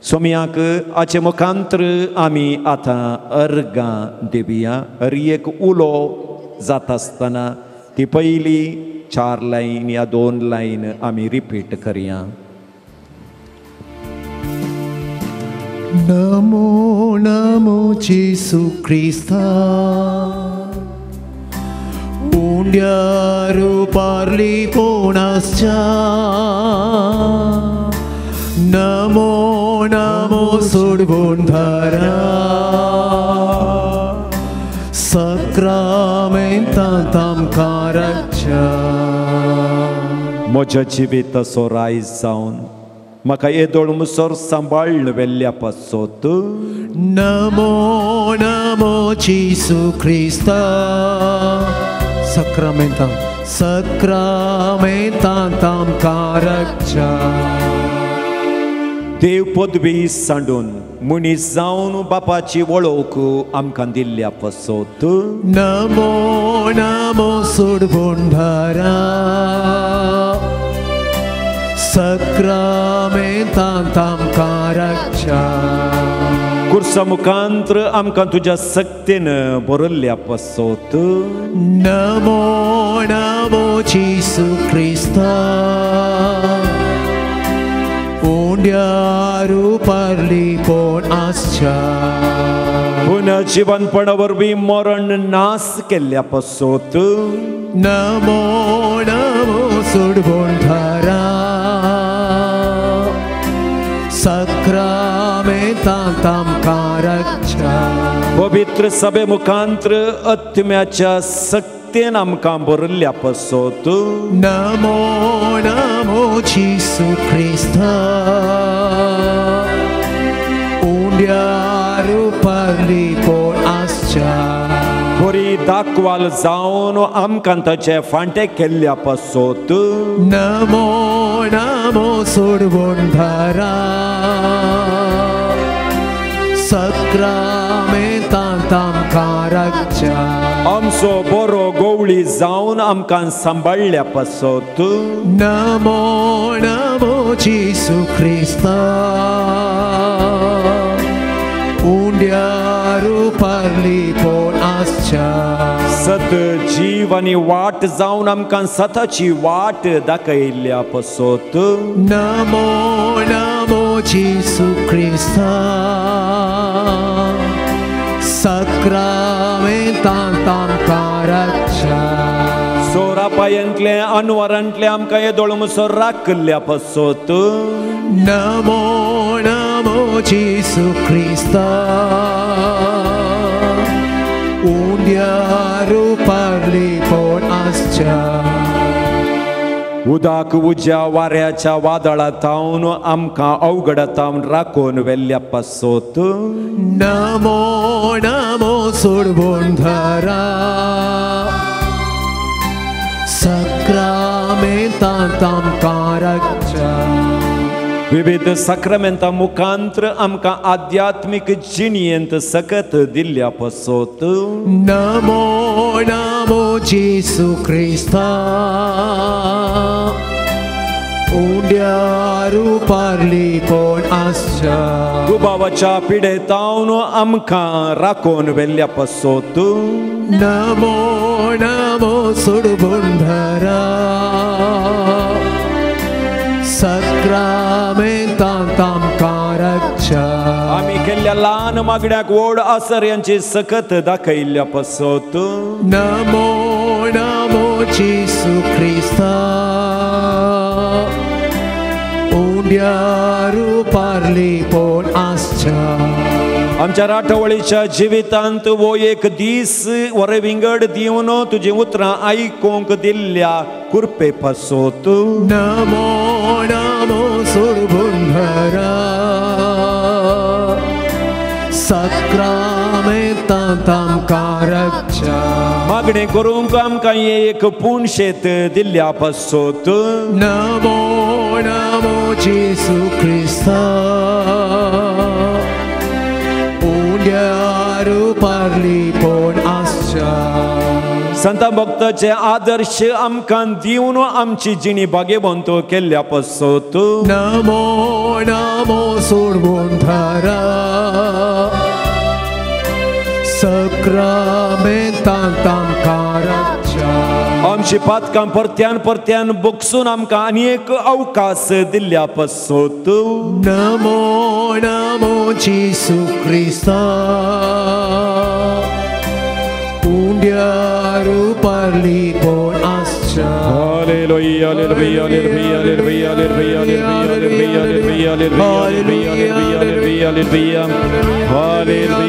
सोम्याक हाचे मुखांतर आमी आतां अर्गां दिवया एक उलो जाता आसतना ती पयली 4 लायन या 2 लायन आमी रिपीट करया नमो नमो जेसू क्रिस्ता उंड्या रुपारली पोणासच्या नमो नमो सोडवून धरा सक्रमेंतांत आमकां रक्षा म्हज्या जिविताचो रायज जावन म्हाका येदोळ मुसोर सांबाळून वेल्ल्या पासत नमो नमो जेसू क्रिस्ता सक्रमेंतांत सक्रमेंतांतां कारकच्या देव पदवी सांडून मनीस जावन बापाची वळख आमकां दिल्ल्या पसत नमो नमो सुडबुंडरा सक्रमेंतांतां कारकच्या कुर्सा मुखांतर आमकां तुज्या सक्तीन बरयल्ल्या पसत नमो नमो जेसू क्रिस्ता उंड्यारू परली पोण आसच्या पुन्हा जीवनपणा वरवीं मरण नाश केल्ल्या पसत नमो नमो सुडबुंडरा सक्रमेंतांतां कारकच्या पवित्र सभे मुखांतर आत्म्याच्या सक्तीन आमकां बरयल्ल्या पसत नमो नमो जेसू क्रिस्ता उंड्यारू परली पोण आसच्या बरी दाखवाल जावन आमकां ताचे फांटे केल्ल्या पसत नमो नमो सुडबुंडरा सक्रमेंतांतां कारकच्या आमचो बरो गवळी जावन आमकां सांबाळल्या पसत नमो नमो जेसू क्रिस्ता उंड्यारू परली पोण आसच्या सत जीव आनी वाट जावन आमकां सताची वाट दाखयल्ल्या पसत नमो नमो जेसू क्रिस्ता सक्रमेंतांतां कारकच्या सोरा पायांतले अनवरांतले आमकां येदोळ मुसो राखल्या पसत नमो नमो जेसू क्रिस्ता उंड्यारू परली पोण आसच्या उदाक उज्या वाऱ्याच्या वादळांतावन आमकां अवघडातावन राखून व्हेल्ल्या पसत नमो नमो सुडबुंडरा सक्रमेंतांतां कारकच्या विविध साक्रामेंतां मुखांतर आमकां आध्यात्मीक जिणेंत सकत दिल्ल्या पसत नमो नमो जेसू क्रिस्ता उंड्यारू परली पोण आसच्या दुबावाच्या पिडेतावन आमकां राखून व्हेल्ल्या पसत नमो नमो सुडबुंडरा सक्रमेंतांतां कारकच्या आमी केल्ल्या ल्हान मागण्याक व्हड आसऱ्यांची सकत दाखयल्ल्या पसत नमो नमो जेसू क्रिस्ता उंड्यारू परली पोण आसच्या आमच्या राठवळीच्या जिवितांत वो एक दीस वरे विंगड दिवन तुजी उतरां आयकूंक दिल्ल्या कुरपे पसत नमो नमो सुडबुंडरा सक्रमेंतांतां कारकच्या मागणी करूंक आमकां एक पुणशेत दिल्ल्या पसत नमो नमो जेसू क्रिस्ता उंड्यारू परली पोण आसच्या संत भक्ताचे आदर्श आमकां दिवन आमची जिणी भाग्यवंत केल्ल्या पसत नमो नमो सुडबुंडरा सक्रमेंतांतां कारकच्या आमची पातकां परत्यान परत्यान बगसून आमकां आनी एक अवकाश दिल्ल्या पसत नमो नमो जेसू क्रिस्ता उंड्यारू परली पोण आसच्या hallelujah hallelujah hallelujah hallelujah hallelujah hallelujah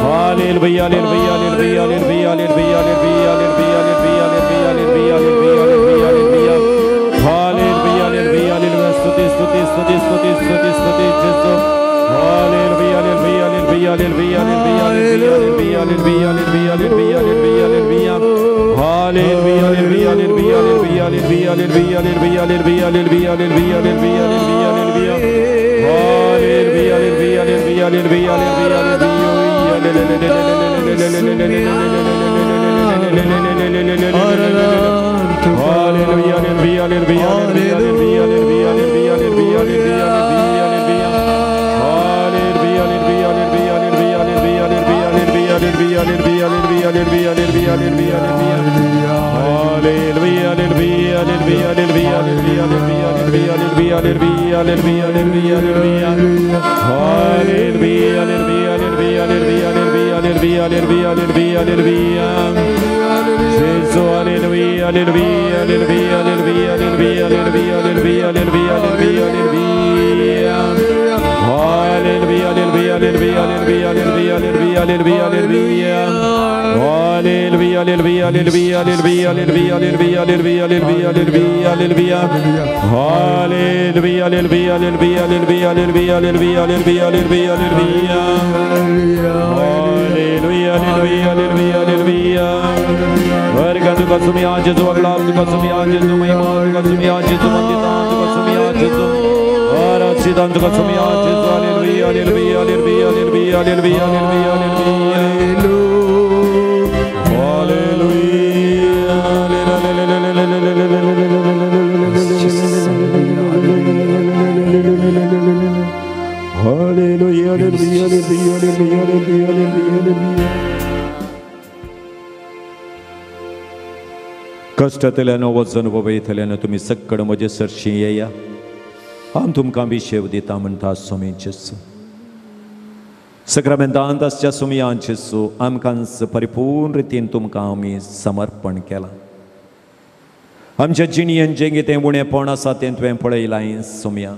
Hallelujah, hallelujah, hallelujah, hallelujah, hallelujah, hallelujah, hallelujah, hallelujah, hallelujah, hallelujah, hallelujah, hallelujah, hallelujah, hallelujah, stuti, stuti, stuti, stuti, stuti, stuti, Jesus. Hallelujah, hallelujah, hallelujah, hallelujah, hallelujah, hallelujah, hallelujah, hallelujah, hallelujah, hallelujah, hallelujah. Hallelujah, hallelujah, hallelujah, hallelujah, hallelujah, hallelujah, hallelujah, hallelujah, hallelujah, hallelujah, hallelujah, hallelujah. Hallelujah, hallelujah, hallelujah, hallelujah, कष्टांतल्यान वचन वयतल्यान तुमी सक्कड म्हजे सरशी येया हांव तुमकां विशेव दिता म्हणटा स्वामी जेसू सक्रामेंतांत आसच्या सुमयां जेसू आमकां परिपूर्ण रितीन तुमकां आमी समर्पण केलां आमच्या जिणयेन जें कितें उणेंपण आसा तें तुवें पळयलां सुमया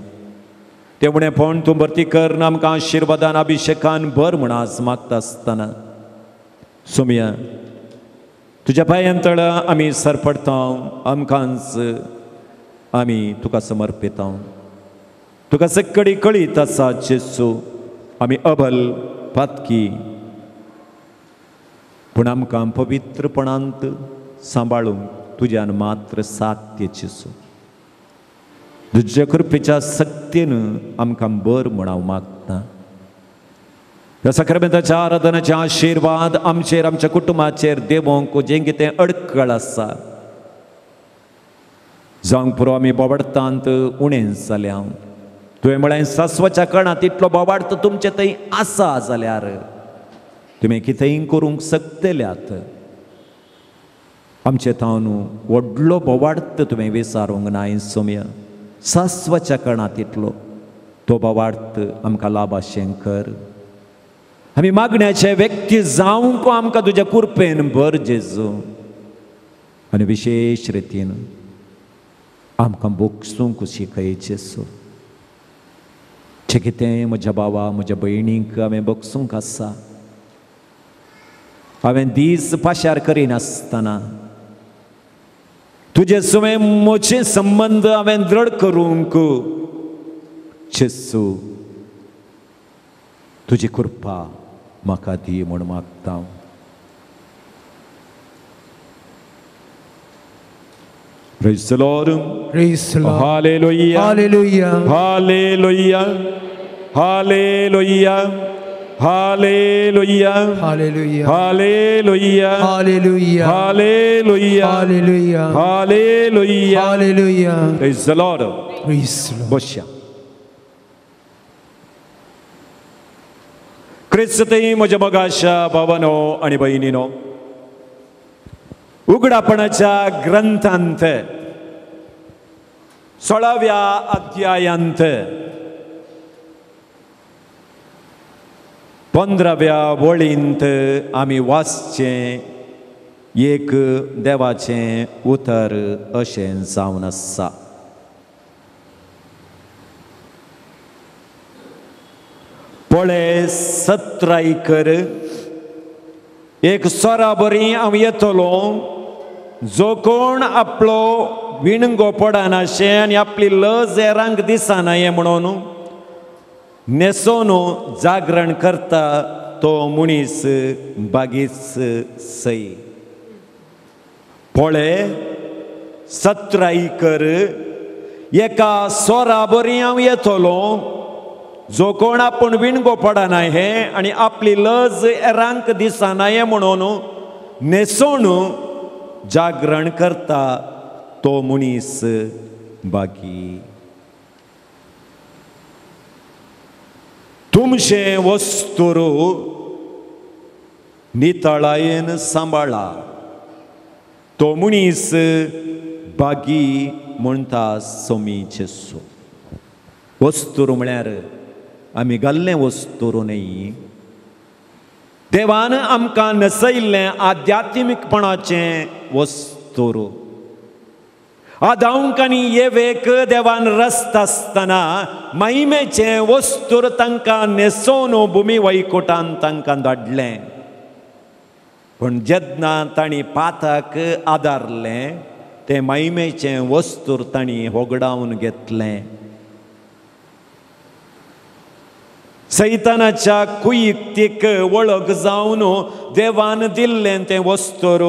तें उणेंपण तूं भरती कर आमकां आशिर्वादान अभिशेकान भर म्हण आज मागता आसतना सुमया तुज्या पांयांतळ आमी सरपडता आमकांच आमी तुका समर्पिता तुका सक्कडी कळीत आसा जेसू आमी अबल पातकी पूण आमकां पवित्रपणांत सांबाळूंक तुज्यान मात्र साध्य जेसू तुज्या कृपेच्या सक्तीन आमकां बर म्हण हांव मागतां ह्या सक्रामेंताच्या आराधनाचे आशिर्वाद आमचेर आमच्या कुटुंबाचेर देवोंक जें कितें अडखळ आसा जावंक पुरो आमी बोवाडतांत उणें जाल्या तुवें म्हळें सासवाच्या कणांत इतलो बोवाड तुमचे थंय आसा जाल्यार तुमी कितेंय करूंक शकतल्यात आमचे तावन व्हडलो बोवाड तुवें विचारूंक नाय सोम्या सासवाच्या कणांत इतलो तो बोवाड आमकां लाभाशें कर आमी मागण्याचे व्यक्ती जावंक आमकां तुज्या कुरपेन भर जेजू आनी विशेष रितीन आमकां बोगसूंक शिकय जेजू जें कितें म्हज्या भावा म्हज्या भयणीक हांवें बोगसूंक आसा हांवें दीस पाशार करिनासतना तुजे सुवें म्हजे संबंध हांवें दृढ करूंक जेजू तुजी कृपा म्हाका दी म्हूण मागता Praise the Lord. Praise the Lord. Hallelujah. Hallelujah. Hallelujah. Hallelujah. Hallelujah. Hallelujah. Hallelujah. Hallelujah. Hallelujah. Hallelujah. Hallelujah. Hallelujah. Praise the Lord. Praise the Lord. बसया. क्रिस्तई म्हज्या मोगाशा भावानो आनी भयणीनो उगडापणाच्या ग्रंथांत 16व्या अध्यायांत 15व्या वळींत आमी वाचचें एक देवाचें उतर अशें जावन आसा पळे सत्रायकर एक सोरा बरी हांव येतलो जो कोण आपलो विणगो पडनाशे आनी आपली लज हेरांक दिसना हे म्हणून न्हेसोन जागरण करता तो मनीस बागीच सई. पळे 17 कर एका सोरा बरी हांव येतलो जो कोण आपूण विणगो पडना हे आनी आपली लज हेरांक दिसना हे म्हणून न्हेसोन जागरण करता तो मनीस बागी. तुमचे वस्तूर नितळायेन सांबाळा तो मनीस बागी म्हणटा सोमीचे सो. वस्तूर म्हळ्यार आमी घाल्लें वस्तूर न्ही, देवान आमकां नसयल्लें आध्यात्मीकपणाचें वस्तूर. आदांक आनी येवेक देवान रस्त आसतना महिमेचें वस्तूर तांकां न्हेसोन भुमी वैकुंठांत तांकां धाडलें. पण जेन्ना तांणी पाताक आदारलें तें महिमेचें वस्तूर तांणी होगडावन घेतलें. सैतानाच्या कुयुक्तीक वळख जावन देवान दिल्लें तें वस्तूर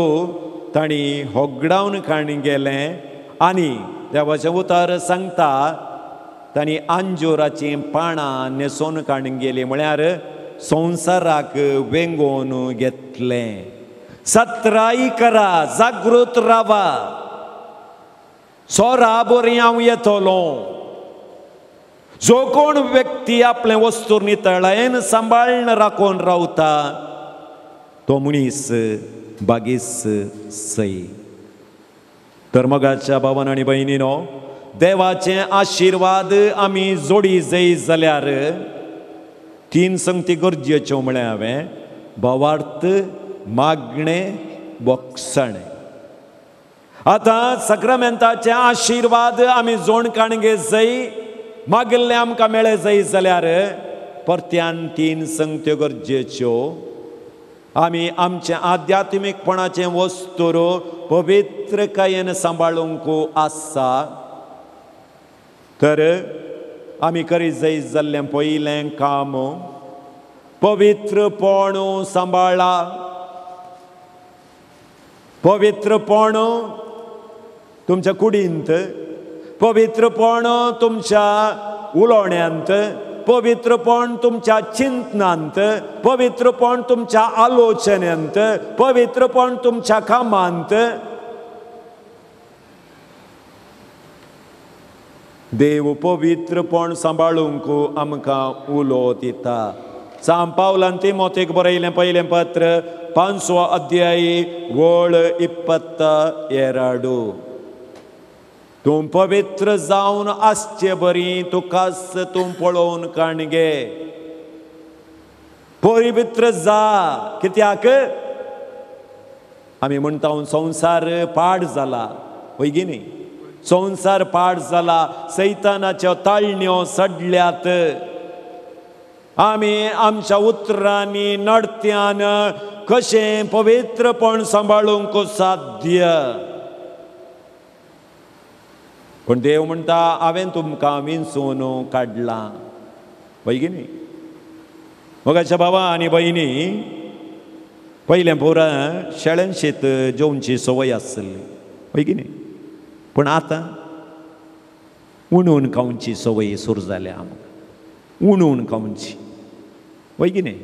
तांणी होगडावन काडून गेलें. आनी देवाचें उतर सांगता तांणी अंजुराचीं पानां न्हेसोन काडून गेलीं म्हळ्यार संवसाराक वेंगोवन घेतलें. 17 करा, जागृत रावा, सोरा बरी हांव येतलो. जो कोण व्यक्ती आपले वस्तूर नितळायेन सांबाळून राखून रावता तो मनीस बागीस सई. तर मोगाच्या भावान आनी भयणीनो, देवाचे आशिर्वाद आमी जोडी जाय जाल्यार 3 संगती गरजेच्यो म्हळें हांवें. भावार्थ, मागणें, बोगसणें. आतां सक्रामेंताचे आशिर्वाद आमी जोड काणगे जाय, मागिल्लें आमकां मेळ्ळें जाय जाल्यार परत्यान 3 संगत्यो गरजेच्यो. आमी आमचे आध्यात्मीकपणाचें वस्तूर पवित्रकायेन सांबाळूंक आसा. तर आमी करीत जाय जाल्लें पयलें काम पवित्रपण सांबाळा. पवित्रपण तुमच्या कुडींत, पवित्रपण तुमच्या उलोवण्यांत, पवित्रपण तुमच्या चिंतनांत, पवित्रपण तुमच्या आलोचन्यांत, पवित्रपण तुमच्या कामांत. देव पवित्रपण सांबाळूंक आमकां उलो दिता. सांत पावलान तिमोथेक बरयलें पयलें पत्र 5वो अध्याय वळ 22. तूं पवित्र जावन आसचे बरी तुकाच तूं पळोवन काणगे. पवित्र जा. कित्याक आमी म्हणटा संवसार पाड जाला, होय गी न्ही? संवसार पाड जाला, सैतानाच्यो ताळण्यो सडल्यात. आमी आमच्या उतरांनी नडत्यान कशें पवित्रपण सांबाळूंक साध्य. पण देव म्हणटा हांवें तुमकां विंचून काडलां, होय गी न्ही? मोगाच्या भावा आनी भयणी, पयलें पोरा शेळेन शेत जेवची संवय आसली, होय गी न्ही? पण आतां उणून खावची संवय सुरू जाल्या आमकां. उणून खावची, होय गी न्ही?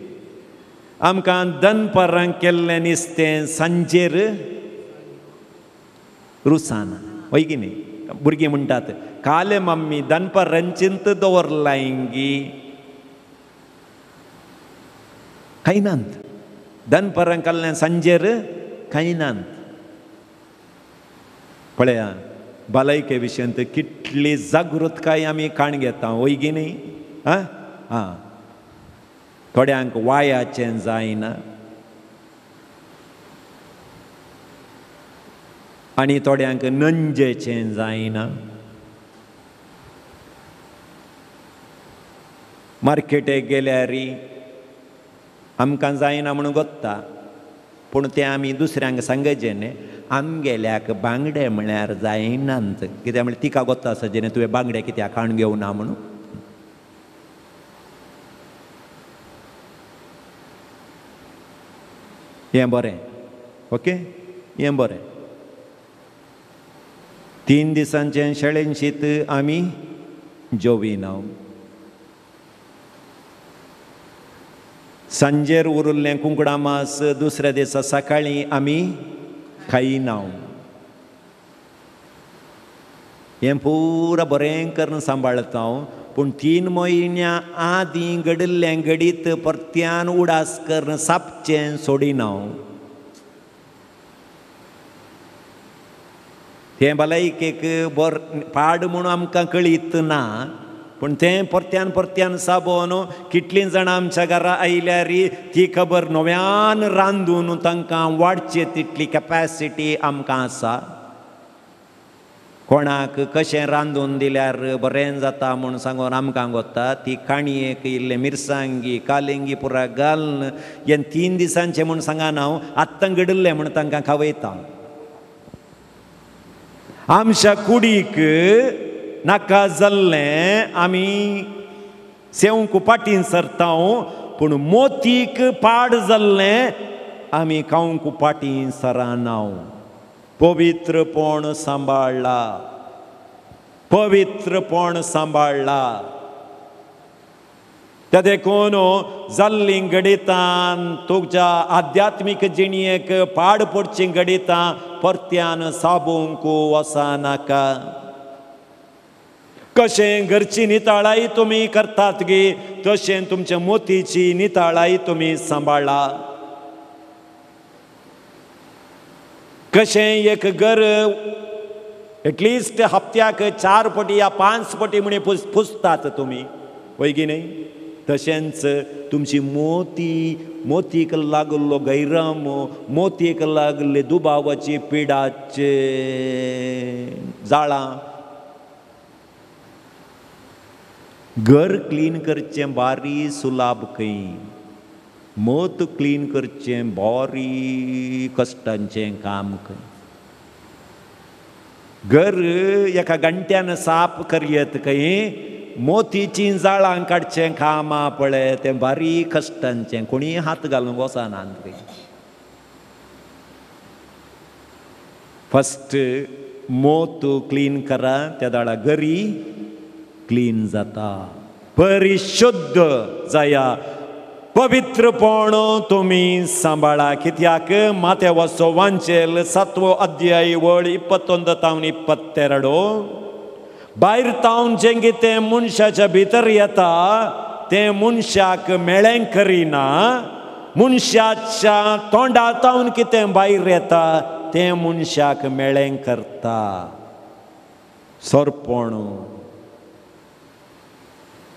आमकां दनपारां केल्लें नुस्तें सांजेर रुचाना, होय गी न्ही? भुरगीं म्हणटात काले मम्मी दनपारांचींत दवरलांगी. खायनात. दनपारां काडलें सांजेर खायनात. पळया भलायके विशयांत कितली जागृतकाय आमी काण घेता, होय गी न्ही? आं थोड्यांक वायाचें जायना आनी थोड्यांक नंजेचें जायना. मार्केटेक गेल्यार आमकां जायना म्हणून गोत्ता, पूण तें आमी दुसऱ्यांक सांगचें न्ही. आमगेल्याक बांगडे म्हळ्यार जायनात, कित्याक म्हळ्यार तिका गोत्ता आसा जेणे तुवें बांगडे कित्याक खाण घेवना म्हणून. हें बरें, ओके, हें बरें. 3 दिसांचें शेळें शीत आमी जेविना. सांजेर उरिल्लें कुंकडां मास दुसऱ्या दिसा सकाळीं आमी खायना. हें पुरां बरें करून सांबाळता. पूण 3 म्हयन्यां आदीं घडिल्लें घडीत परत्यान उडास करून सापचें सोडिना. तें भलायकेक पाड म्हणून आमकां कळीत ना, पूण तें परत्यान साबोन कितलीं जाणां आमच्या घरा आयल्यार ती खबर नव्यान रांदून तांकां वाडचे तितली कॅपॅसिटी आमकां आसा. कोणाक कशें रांदून दिल्यार बरें जाता म्हूण सांगून आमकां गोत्ता. ती काणयेक इल्ले मिरसांगी कालिंगी पुरा घालन हें 3 दिसांचें म्हूण सांगाना हांव, आत्तां घडिल्लें म्हूण तांकां खावयता. आमच्या कुडीक नाका जाल्लें आमी सेवंक पाटीन सरता, पूण मोतीक पाड जाल्लें आमी खावंक पाटीन सराना. पवित्रपण सांबाळला, पवित्रपण सांबाळला. त्या देखून जाल्लीं घडितां तुज्या आध्यात्मीक जिणेक पाड पडचीं घडितां परत्यान साबूंक वचनाका. कशें घरची निताळाय तुमी करतात गे, तशें तुमच्या मोतीची निताळाय तुमी सांबाळा. कशें एक घर एटलिस्ट हप्त्याक 4 पटी या 5 पटी म्हणे पुसतात तुमी, वय गी न्ही. तशेंच तुमची मोतीक लागल्लो गैरम, मोतीक लागले दुबावाची पिडाचे जाळां. घर क्लीन करचें बारी सुलाभ खंय, मोत क्लीन करचें बारी कश्टांचें काम खंय. घर एका घंट्यान साफ करयत खंय, मोतीची जाळां काडचें काम पळय तें बारी कश्टांचें, कोणी हात घालूंक वचना खंय. फस्ट मोत क्लीन करा, त्या दाळा घरी क्लीन जाता, परिशुद्ध जाया. पवित्रपण तुमी सांबाळा. कित्याक माथेवाचो वांचेल 7वो अध्याय वळ 21 तावन 22. भायर तावन जें कितें मनशाच्या भितर येता तें मनशाक मेळें करिना, मनशाच्या तोंडातावन कितें भायर येता तें मनशाक मेळें करता. सोरपण,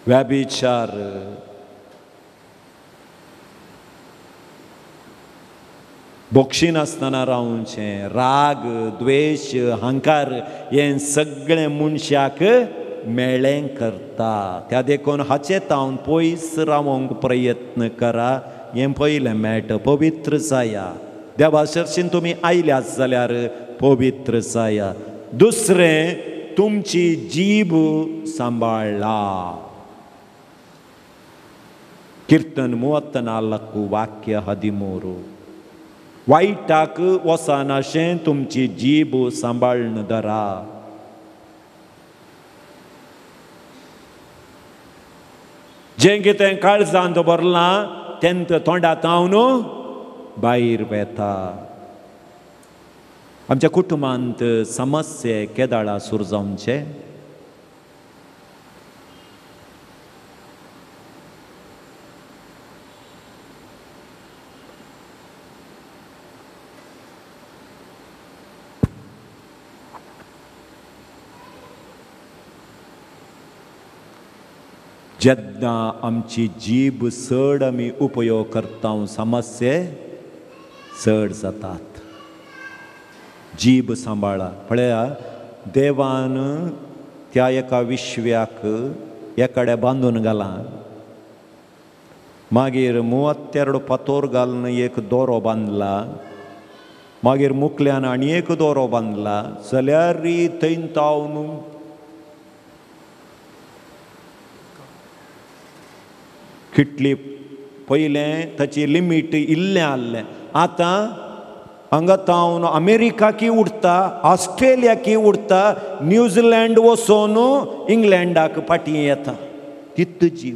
व्यभिचार, बोक्षी नासतना रावचें, राग द्वेश अहंकार हें सगळें मनशाक मेळें करता. त्या देखून हाचे तावन पयस रावंक प्रयत्न करा. हें पयलें मेळटा, पवित्र जाया. देवा शर्शीन तुमी आयल्यात जाल्यार पवित्र जाया. दुसरें, तुमची जीब सांबाळा. कीर्तन 34 वाक्य 13. वायटाक वचनाशें तुमची जीब सांबाळून धरा. जें कितें काळजांत भरलां तें तोंडांतावन भायर वेता. आमच्या कुटुंबांत समस्या केदाळा सुरू जावचे. जेन्ना आमची जीब चड आमी उपयोग करता समस्या चड जातात. जीब सांबाळा. पळया, देवान त्या एका विश्व्याक एकाडे बांदून घाला. मागीर 32 फातोर घालून एक दोरो बांदला, मागीर मुखल्यान आनी एक दोरो बांदला, जाल्यार थंय तावन किटली पयलें ताची लिमीट इल्लें आहलें. आतां हांगा तावन अमेरिकाकी उडटा, ऑस्ट्रेलियाकी उडटा, न्यूझीलँड वचून इंग्लंडाक फाटीं येता. तित्त जीव.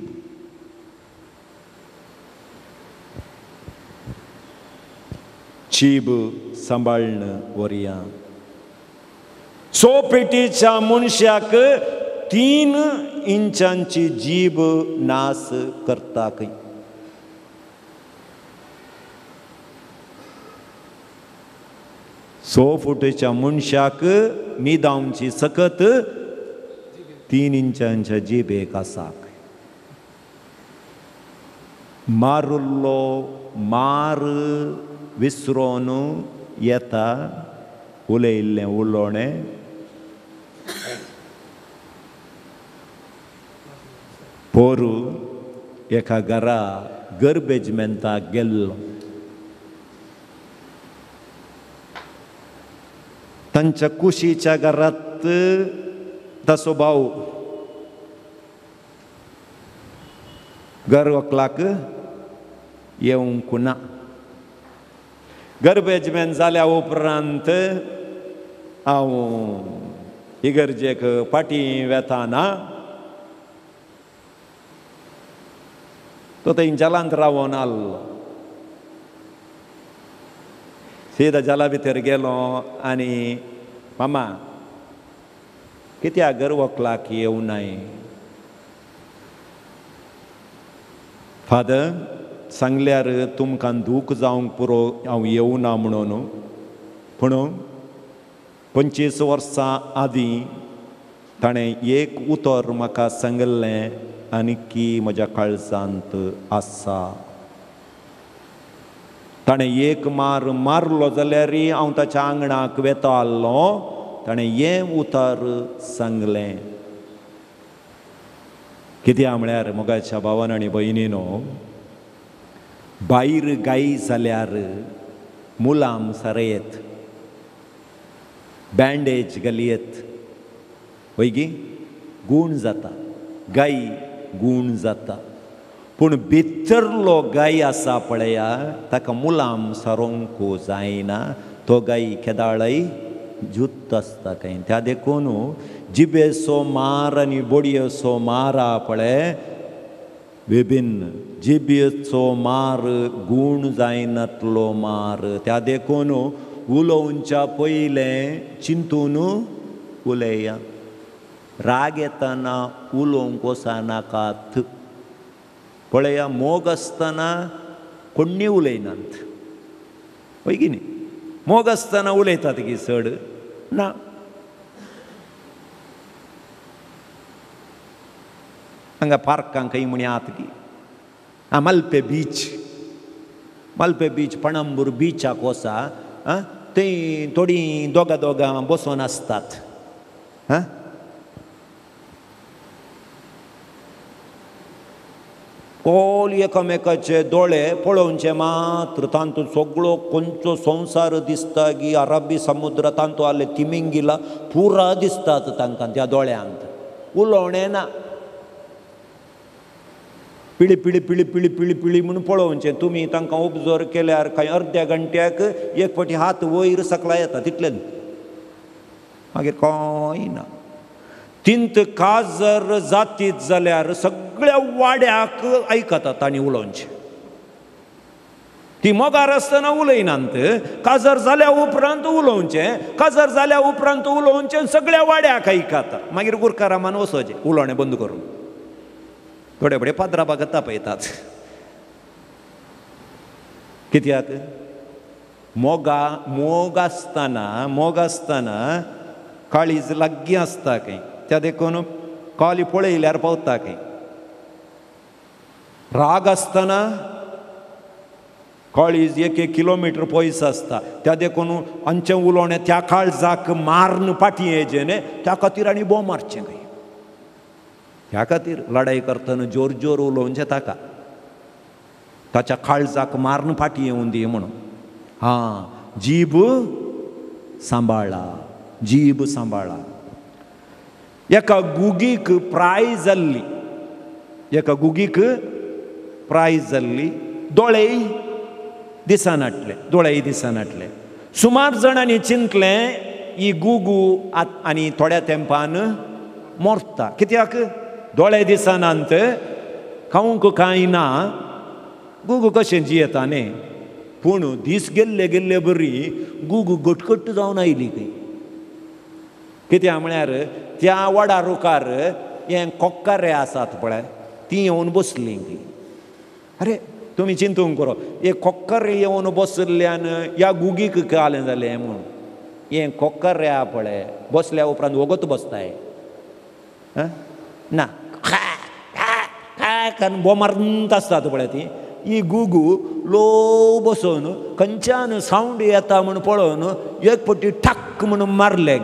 जीब सांबाळन वरया. सोपेटीच्या मनशाक 3 इंचांची जीब नास करता. खंय 6 फुटाच्या मनशाक न्हिदांची सकत 3 इंचांच्या जिबेक आसा. मारुल्लो मार विसरोन येता, उलयल्लें उलोवणें पोरू एका घरा गर्बेजमेंताक गेल्लो. तांच्या कुशीच्या घरांत ताचो भाव घर व्हंकलाक येवंक ना. गर्बेजमेंट जाल्या उपरांत हांव इगर्जेक फाटीं वेताना तो थंय जलांत रावून आसलो. सीदा जला भितर गेलो आनी मामा कित्याक घर व्हंकलाक येवनाय? फादर सांगल्यार तुमकां दूख जावंक पुरो हांव येवना म्हणून, पूण 25 वर्सां आदीं ताणें एक उतर म्हाका सांगलें आनी म्हज्या काळजांत आसा. ताणें एक मार मारलो जाल्यार हांव ताच्या आंगणाक वेतालो. ताणें हें उतर सांगलें. कित्याक म्हळ्यार मोगाच्या भावान आनी भयणीनो, भायर गायी जाल्यार मुलाम सरयत, बँडेज घालयत, वयगी गूण जाता, गायी गूण जाता. पूण भितरलो गाय आसा पळया ताका मुलाम सरोंक जायना. तो गाय केदाळय जुत्त आसता खंय. त्या देखून जिबेचो मार आनी बोडयेचो मार आहा पळय विभिन्न. जिबेचो मार गूण जायनातलो मार. त्या देखून उलोवच्या पयलें चिंतून उलया. राग येताना उलोवंक वचनाकात. पळया मोग आसतना कोणी उलयनात, वय की न्ही? मोग आसतना उलयतात की चड ना. हांगा पार्कांक खंय म्हणी आत की मल्पे बीच पणंबूर बिचाक वचा. थंय थोडीं दोगां बसून आसतात. कोल एकामेकाचे दोळे पळोवचे मात्र तांतून सगळो खंयचो संवसार दिसता की अरबी समुद्र तांतूं आले तिमिंगिला पुरा दिसतात तांकां त्या दोळ्यांत. उलोवणें ना. पिळी पिळी पिळी पिळी पिळी पिळी म्हणून पळोवचें. तुमी तांकां ऑब्जर्व केल्यार कांय अर्द्या घंट्याक एक फावटी हात वयर सकला येता तितलें, मागीर कांय ना. तिंत काजर जातीत जाल्यार सगळ्या वाड्याक आयकतात आनी उलोवचें. ती मोगार आसतना उलयनात. काजर जाल्या उपरांत उलोवचें, काजर जाल्या उपरांत उलोवचें, सगळ्या वाड्याक आयकता. मागीर गुरकारामान वचोचें उलोवणें बंद करून. थोडे फुडें पाद्रा बागा तापयतात. कित्याक? मोग आसतना काळीज लागीं आसता खंय. त्या देखून काली पळयल्यार पावता खंय. राग आसतना काळीज 1 किलोमीटर पयस आसता. त्या देखून आमचें उलोवणें त्या काळजाक मारन फाटीं येचें न्ही. त्या खातीर आनी बोम मारचें खंय. ह्या खातीर लढाई करतना जोर जोर उलोवचें ताका. ताच्या काळजाक मारून फाटी येऊन दी म्हणून. जीब सांबाळा, जीब सांबाळा. एका गुगीक प्रायज जाल्ली, एका गुगीक प्रायज जाल्ली. दोळेय दिसनाटले, दोळेय दिसनाटले. सुमार जाणांनी चिंतलें ही गुगू आनी थोड्या तेंपान मोरता. कित्याक? दोळे दिसनांत, खावंक कांय ना, गुगू कशें जियेता न्ही. पूण दीस गेल्ले गेल्ले बरी गुगू गटकट्ट जावन आयली खंय. कित्याक म्हळ्यार त्या वडा रुकार हें कोक्कारे आसात पळय, ती येवन बसलीं खंय. अरे तुमी चिंतूंक करो, हे कोक्कारे येवन बसल्ल्यान ह्या गुगीक कालें जालें म्हूण. हें कोक्कारे आहा पळय, बसल्या उपरांत वगत बसताय ना, कारण बोमार्त आसतात पळय ती. ही गुगू लो बसून खंयच्यान सावंड येता म्हूण पळोवन एक पटी ठाक म्हणून मारले.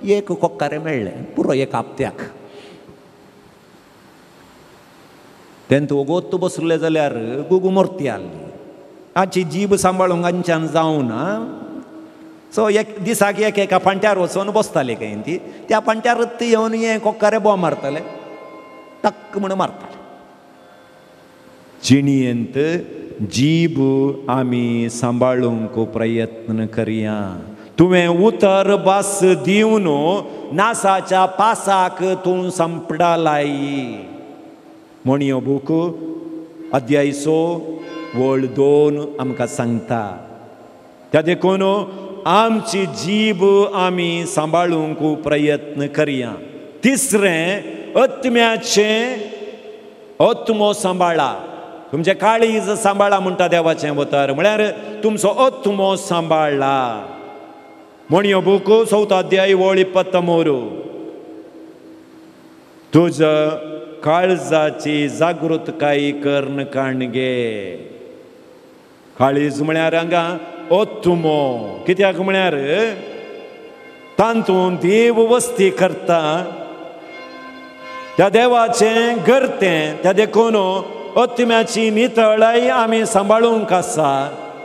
एक कोक्कारे मेळ्ळें पुरो एक आपत्याक. तेंत वगत बसले जाल्यार गुगू मोरती आसली. हाची जीब सांबाळूंक हांच्यान जावना. सो एक दिसाक एक एका पांट्यार वचून बसताले खंय ती. त्या पांट्यारच ती येवन हे कोक्कारे बॉ मारताले, टक्क म्हणून मारताले. जिणयेंत जीब आमी सांबाळूंक प्रयत्न करया. तुवें उतर बास दिवन नासाच्या पासाक तूं संपडालाय. म्हणयो बूक अध्याय 6 वळ 2 आमकां सांगता. त्या देखून आमची जीब आमी सांबाळूंक प्रयत्न करया. तिसरें, आत्म्याचें आत्मो सांबाळा. तुमचें काळीज सांबाळा म्हणटा देवाचें उतर. म्हळ्यार तुमचो आत्मो सांबाळा. म्हणयो बूक 4 अध्याय वळ 23. तुज काळजाची जागृतकाय कर्ण काणगे. काळीज म्हळ्यार हांगा आत्मो. कित्याक म्हळ्यार तातूंत देव वस्ती करता, त्या देवाचें घरतें. त्या देखून आत्म्याची नितळाय आमी सांबाळूंक आसा.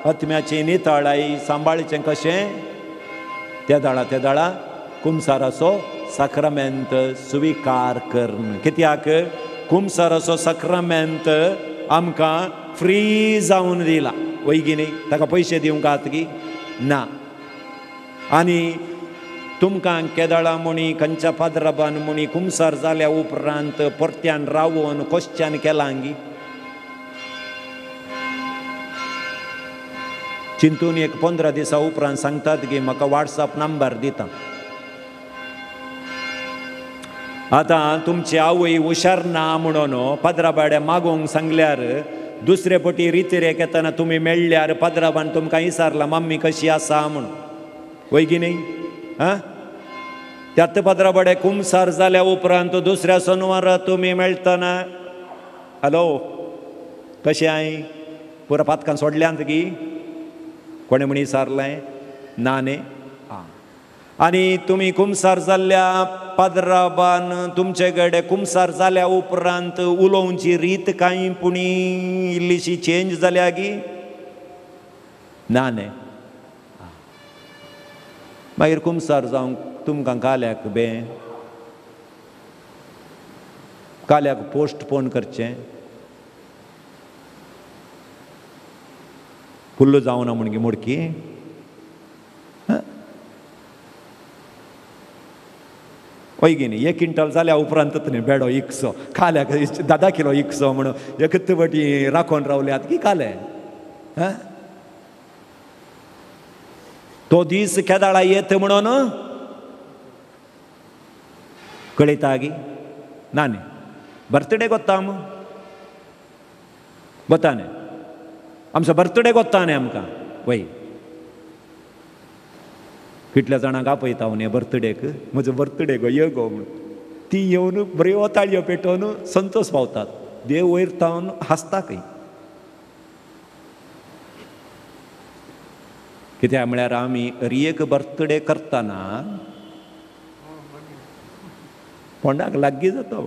आत्म्याची नितळाय सांबाळचें कशें? त्या दाळा कुमसाराचो साक्रामेंत स्विकार करन. कित्याक? कुमसाराचो साक्रामेंत आमकां फ्री जावन दिला. वैगिनी ताका पयशे दिवंक आत की ना. आनी तुमकां केदाळा म्हणी, खंयच्या पाद्राबान म्हणी कुमसार जाल्या उपरांत परत्यान रावोन क्वेश्चन केलां गी. चिंतून एक 15 दिसा उपरांत सांगतात की म्हाका WhatsApp नंबर दिता. आतां तुमची आवय हुशार ना म्हणून पाद्राबाड्या मागोवंक सांगल्यार दुसरे पटी रितीरेक येतना तुमी मेळ्ळ्यार पाद्राबान तुमकां विचारला मम्मी कशी आसा म्हणून. वैगी न्ही? त्यात पाद्राबाडे कुमसार जाल्या उपरांत दुसऱ्या सोनवारा तुमी मेळटना हॅलो कशें हाय पुरा पातकां सोडल्यांत गी कोणे म्हणी विचारलें ना न्ही. आनी तुमी कुमसार जाल्ल्या पाद्राबान तुमचे कडेन कुमसार जाल्या उपरांत उलोवची रीत कांय पुणी इल्लीशी चेंज जाल्या गी ना न्ही. मागीर कुमसार जावंक तुमकां काल्याक काल्याक पोस्टपोन करचें फुल्ल जावना म्हणगे मोडकी. वैगिनी 1 क्विंटल जाल्या उपरांतच न्ही बेडो इकसो काल्याक 10 किलो इकसो म्हणून एकच बटी राखोन रावल्यात की काले. तो दीस केदाळा येत म्हणून कळयता गी ना न्ही. बर्थडे कोत्ता बता न्ही आमचो बर्थडे कोत्ता न्ही आमकां वय कितल्या जाणांक आपयता हांव बर्थडेक म्हजो बर्थडे गो ये गो म्हणून ती येवन बऱ्यो ताळयो पेटोवन संतोश पावतात. देव वयर तावन हांसता खंय. कित्याक म्हळ्यार आमी रियेक बर्थडे करतना पोंडाक लागीं जाता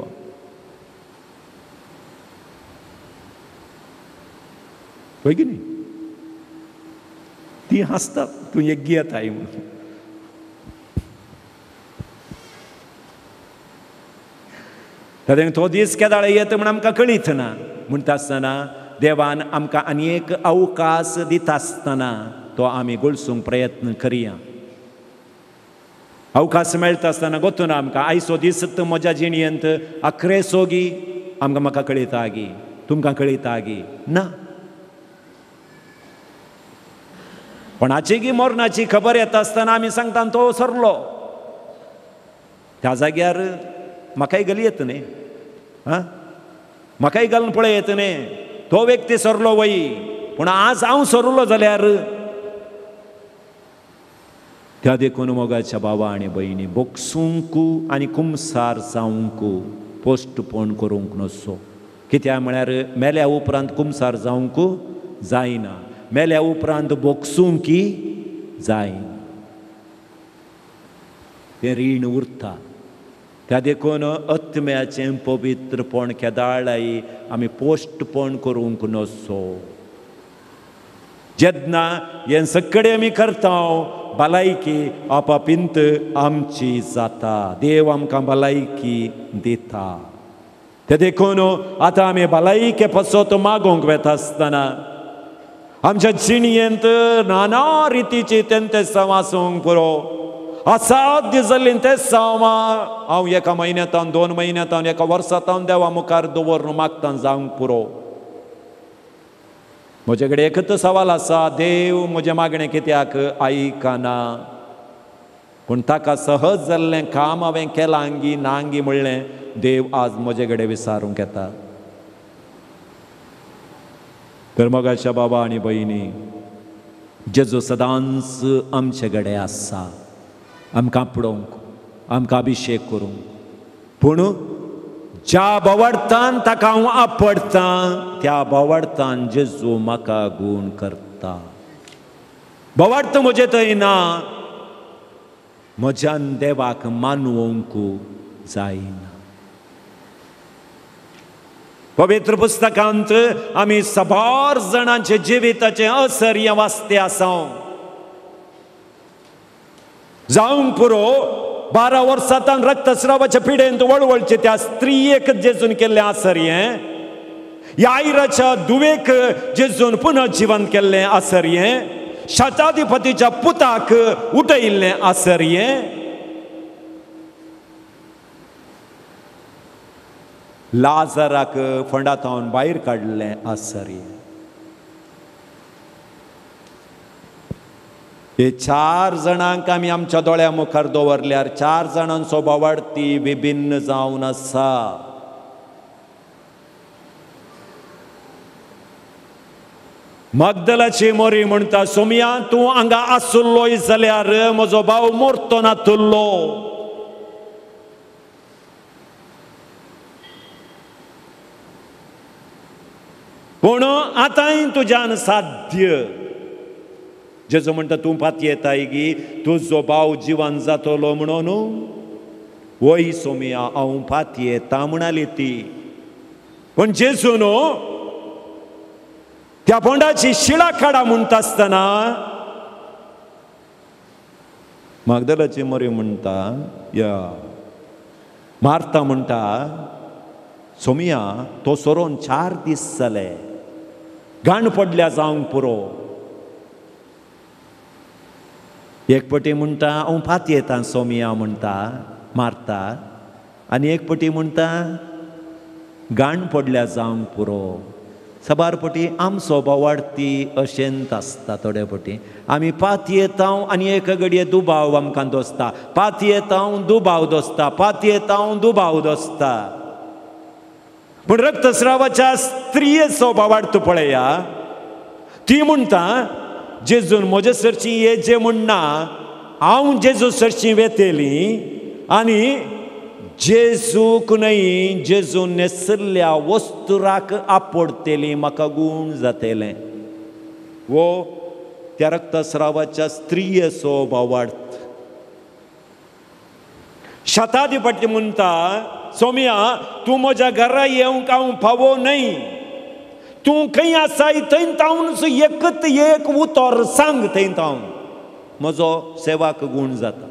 होय की नाही? ती हसतात तू एक गियत आहे म्हणून. तो दीस केदाळ येत म्हण आमकां कळीत ना. म्हणटा आसतना देवान आमकां आनी एक अवकाश दिता आसतना तो आमी गळसूंक प्रयत्न करया. अवकाश मेळटा आसतना गोतून आमकां आयचो दीस म्हज्या जिणयेंत 11 सोगी आमकां म्हाका कळयता गी, तुमकां कळयता गी ना. कोणाची गी मरणाची खबर येता आसतना आमी सांगता तो सरलो. त्या जाग्यार म्हाकाय गली येत न्ही, म्हाकाय घालून पळय येत न्ही. तो व्यक्ती सरलो वय, पूण आज हांव सरलो जाल्यार त्या देखून मोगाच्या बाबा आनी भयणी बोगसूंक आनी कुमसार जावंक पोस्टपोन करूंक नसो. कित्याक म्हळ्यार मेल्या उपरांत कुमसार जावंक जायना, मेल्या उपरांत बोगसूंकी जायना. तें रीण उरता. त्या देखून आत्म्याचें पवित्रपण केदाळाई आमी पोस्टपोन करूंक नसो. जेन्ना हें सगळें आमी करता भलायकी आपापिंत आमची जाता. देव आमकां भलायकी दिता. ते देखून आतां आमी भलायके पासत मागोवंक वेता आसतना आमच्या जिणयेंत नाना रितीची तेंते आसूंक पुरो. असाध्य जाल्लीं ते सांवां हांव एका म्हयन्यांतान 2 म्हयन्यांतान एका वर्सांतान देवा मुखार दवरून मागता जावंक पुरो. म्हजे कडेन एकच सवाल आसा, देव म्हजें मागणें कित्याक आयकना? पूण ताका सहज जाल्लें काम हांवें केलां गी नांगी म्हणलें देव आज म्हजे कडेन विचारूंक येता. तर मोगाच्या बाबा आनी भयणी, जेजू सदांच आमचे कडेन आसा आमकां पळोवंक, आमकां अभिशेक करूंक. पूण ज्या बोवाडतान ताका हांव आपडटां त्या बोवाडतान जेजू म्हाका गूण करता. बोवाडत म्हजे थंय ना, म्हज्यान देवाक मानवंक जायना. पवित्र पुस्तकांत आमी सबार जाणांचे जिविताचे असर्य वाचते आसा. जावंक पुरो 12 वर्सांतान रक्तस्रावाच्या पिडेंत वळवळचे त्या स्त्रियेक जेजून केल्लें आसर्यें, याईराच्या दुवेक जेजून पुनर्जीवन केल्लें आसर्यें, शताधिपतीच्या पुताक उठयिल्लें आसर्यें, लाजाराक फंडातावन भायर काडलें आसर्यें. हे 4 जाणांक आमी आमच्या दोळ्या मुखार दवरल्यार 4 जाणांचो बोवाडती विभिन्न जावन आसा. मगदलाची मोरी म्हणटा, सोमया तूं हांगा आसुल्लोय जाल्यार म्हजो भाव मरतो नातुल्लो. पूण आतांय तुज्यान साध्य. जेजू म्हणटा तूं पातयेता येताय गी तुजो भाव जिवान जातलो म्हणून. वय सोमया हांव पातयेता येता म्हणाली ती. पण जेजून त्या बोंडाची शिळा काडा म्हणटा आसतना मगदलाची मरी म्हणटा, या मार्ता म्हणटा, सोमया तो सोरोन 4 दीस जाले, घाण पडल्या जावंक पुरो. एक पटी म्हणटा हांव पातयेता येता सोमया म्हणटा मारता, आनी एक पटी म्हणटा घाण पडल्या जावंक पुरो. सबार पटी आमचो बोवाडती अशेंत आसता. थोडे पटी आमी पातयेता आनी एक घडये दुबाव आमकां दोसता, पातयेता दुबाव दोसता, पातयेता दुबाव दोसता. पूण रक्तस्रावाच्या स्त्रियेचो बोवाडतो पळया, ती म्हणटा जेजून म्हजे सरची ये जे म्हणना, हांव जेजू सरची वेतेली आनी जेजूक न्हय जेजून नेसल्ल्या वस्तुराक आपडतेली म्हाका गूण जातलें. वो त्या रक्तस्रावाच्या स्त्रियेचो बोवाडत. शताधिपती म्हणटा, सोमया तूं म्हज्या घरा येवंक हांव फावो न्हय. तूं खंय आसाय थंय तावन एकच एक उतर सांग थंय तावन म्हजो सेवाक गूण जाता.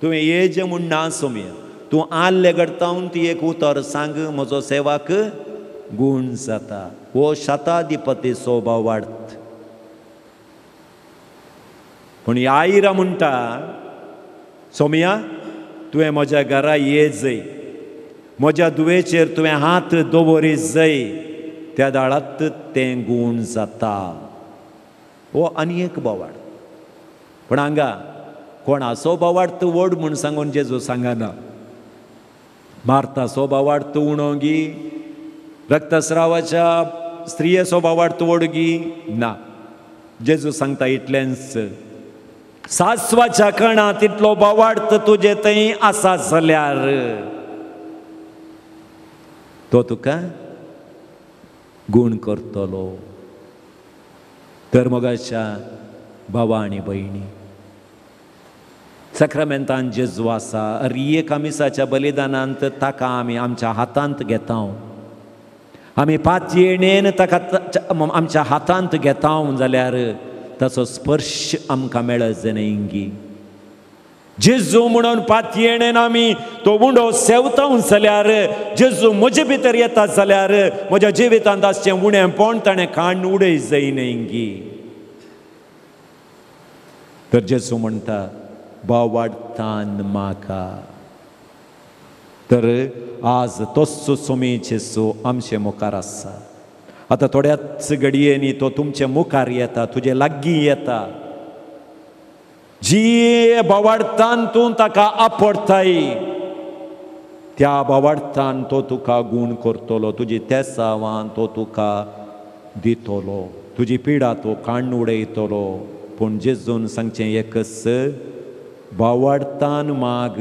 तुवें येज म्हूण ना सोम्या, तूं आल्ले घडतावन ती एक उतर सांग म्हजो सेवाक गूण जाता. हो शताधिपती स्वभाव वाडत. पूण याईरा म्हणटा सोम्या तुवें म्हज्या घरा येजय, म्हज्या दुवेचेर तुवें हात दवरी जय, त्या दाळात तें गूण जाता. हो आनी एक बोवाड. पण हांगा कोणाचो बोवाड तूं व्हड म्हूण सांगून जेजू सांगना. मार्ताचो बोवाड तूं उणो गी, रक्तस्रावाच्या स्त्रियेचो बोवाड तूं व्हड गी ना. जेजू सांगता इतलेंच, सासवाच्या कणांत इतलो बोवाड तुजे थंय आसा जाल्यार तो तुका गूण करतलो. तर मोगाच्या भावा आनी भयणी, सक्रामेंतान जेजू आसा. रियेक आमिसाच्या बलिदानांत ताका आमी आमच्या हातांत घेता. आमी पातयेणेन ताका आमच्या हातांत घेता जाल्यार ताचो स्पर्श आमकां मेळत जायगी. जेजू म्हणून पातयेणेन आमी तो उंडो सेवता जाल्यार जेजू म्हजे भितर येता जाल्यार म्हज्या जिवितांत आसचें उणेंपण ताणें काडून उडय जायनगी. तर जेजू म्हणटा बोवाडतान म्हाका. तर आज तोच सोमी जेजू आमचे मुखार आसा. आतां थोड्याच घडयेनी तो तुमचे मुखार येता, तुजे लागीं येता. जी बोवाडतान तूं ताका आपडताय त्या बोवाडतान तो तुका गूण करतलो. तुजी तेसावां तो तुका दितलो, तुजी पिडा तो काडून उडयतलो. पूण जेजून सांगचें एकच, बोवाडतान माग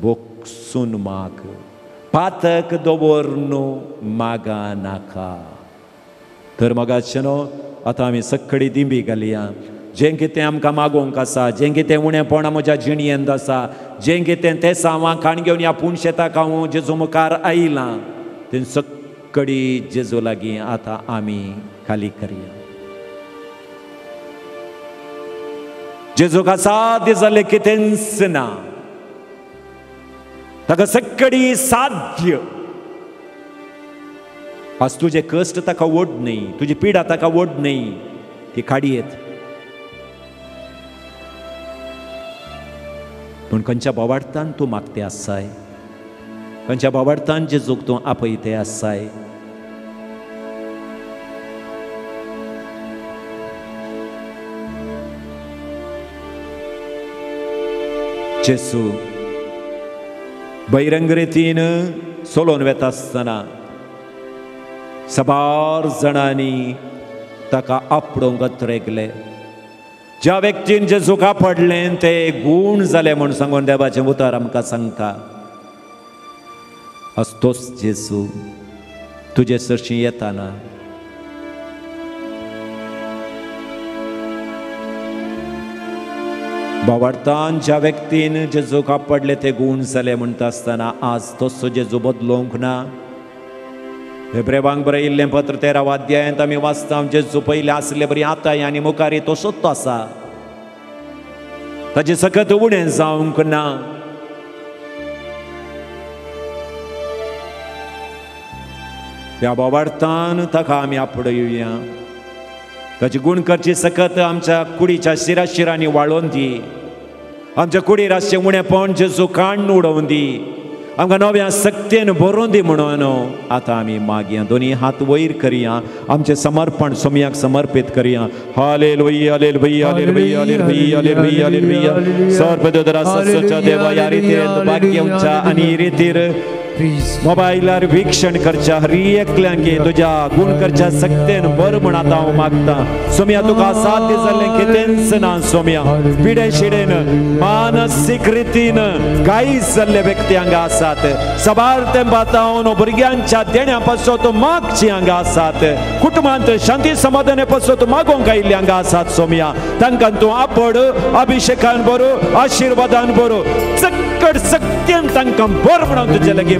बोगसून माग, पातक दवरनू मागा नाका. तर मोगाचें न्हू, आतां आमी सक्कडी दिंबी घालया. जें कितें आमकां मागोवंक आसा, जें कितें उणेंपणां म्हज्या जिणयेंत आसा, जें कितें तें सावां काण घेवन ह्या पुणशेताक हांव जेजू मुखार आयलां, तें सक्कडी जेजू लागीं आतां आमी खाली करया. जेजूक असाध्य जालें कितेंच ना. ताका सक्कडी साध्य. आज तुजे कश्ट ताका व्हड न्ही, तुजी पिडा ताका व्हड न्ही, ती काडयेत. पूण खंयच्या बोवाडतान तूं मागतें आसाय, खंयच्या बोवाडतान जेजूक तूं आपयतें आसाय. जेजू बहिरंग रितीन सोलोवन वेता आसतना सबार जाणांनी ताका आपडोवंक रेगले. ज्या व्यक्तीन जेजूक आपडलें ते गूण जाले म्हूण सांगून देवाचें उतर आमकां सांगता. आज तोच जेजू तुजे सरशी येताना बोवाडतान ज्या व्यक्तीन जेजूक आपडले ते गूण जाले म्हणटा आसतना आज तोच जेजू बदलोवंक ना. हेब्रेवांक बरयिल्लें पत्र 13 अध्यायांत आमी वाचता, जेजू पयलीं आसले बरी आतां आनी मुखार तसोच आसा. ताचे सकत उणें जावंक ना. त्या बोवाडतान ताका आमी आपडयुया. ताची गूण करची सकत आमच्या कुडीच्या शिराशिरांनी वाळोवन दी. आमच्या कुडीर आसचें उणेंपण जेजू काडून उडोवन दी. आमकां नव्या सक्तेन भरून दी म्हणून आतां आमी मागया. दोनी हात वयर करया, आमचें समर्पण सोम्याक समर्पीत करया. Hallelujah hallelujah hallelujah hallelujah hallelujah hallelujah. सर्वदोदरा सच्चा देवा ह्या रितीन भाग्यवच्या आनी रितीर मोबायलार वीक्षण करच्या हर एकल्यांक तुज्या गूण करच्या सक्तेन बर म्हण आतां हांव मागता. सोम्या तुका साध्य जाल्लें कितेंच ना. सोम्या पिडे शिडेन मानसीक रितीन कांयच जाल्ले व्यक्ती हांगा आसात. सबार तेंपातावन भुरग्यांच्या देण्या पासत मागची हांगा आसात. कुटुंबांत शांती समाधाना पासत मागोवंक आयिल्ले हांगा आसात. सोम्या तांकां तूं आपड, अभिषेकान बरो, आशिर्वादान बरो, चक्कड सक्तेन तांकां बर म्हणून तुजे लागीं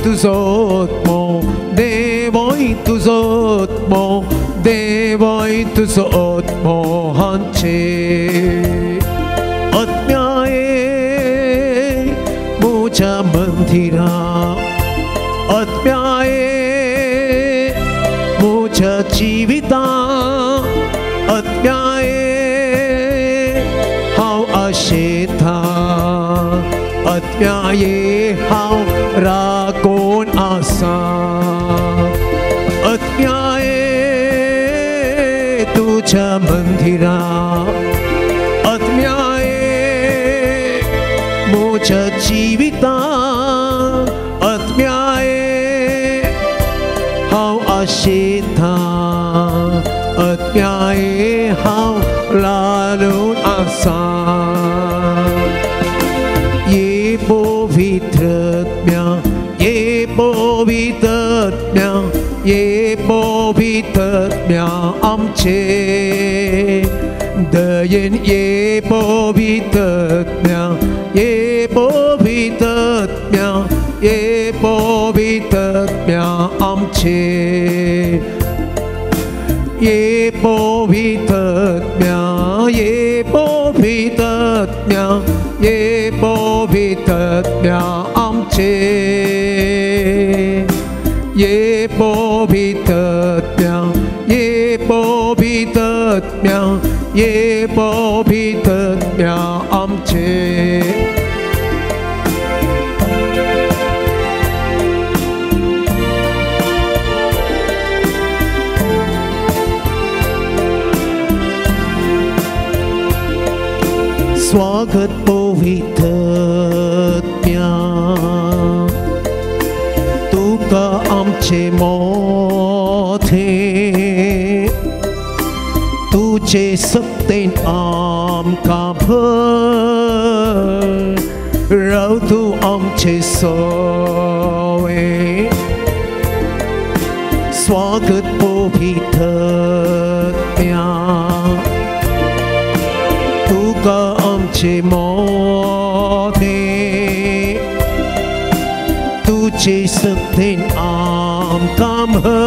이투소모 네모 이투소모 네모 이투소모 한채 엇мя에 무자먼디라 엇мя에 무자지비다 엇мя에 하우아시타 엇мя에 하우라곤 아사 엇мя에 두자먼디라 엇мя에 무자지비다 엇мя에 하우아시타 엇мя에 하우라곤 아사 예보비 듣며 예보비 듣며 예보비 듣며 엄체 너인 예보비 듣며 예보비 듣며 예보비 듣며 엄체 예보비 듣며 예보비 듣며 예보비 듣며 엄체 예보비 듣며 예보비 듣며 예보비 듣며 엄체 स्वागत पवित्रत्म्या तुका आमचे मोठे तुझे सक्तेन आमका भर राव तू आमचे सोवे स्वागत पवित्रत्म्या तुका आमचे मोठे तुझे सक्तेन आमका भर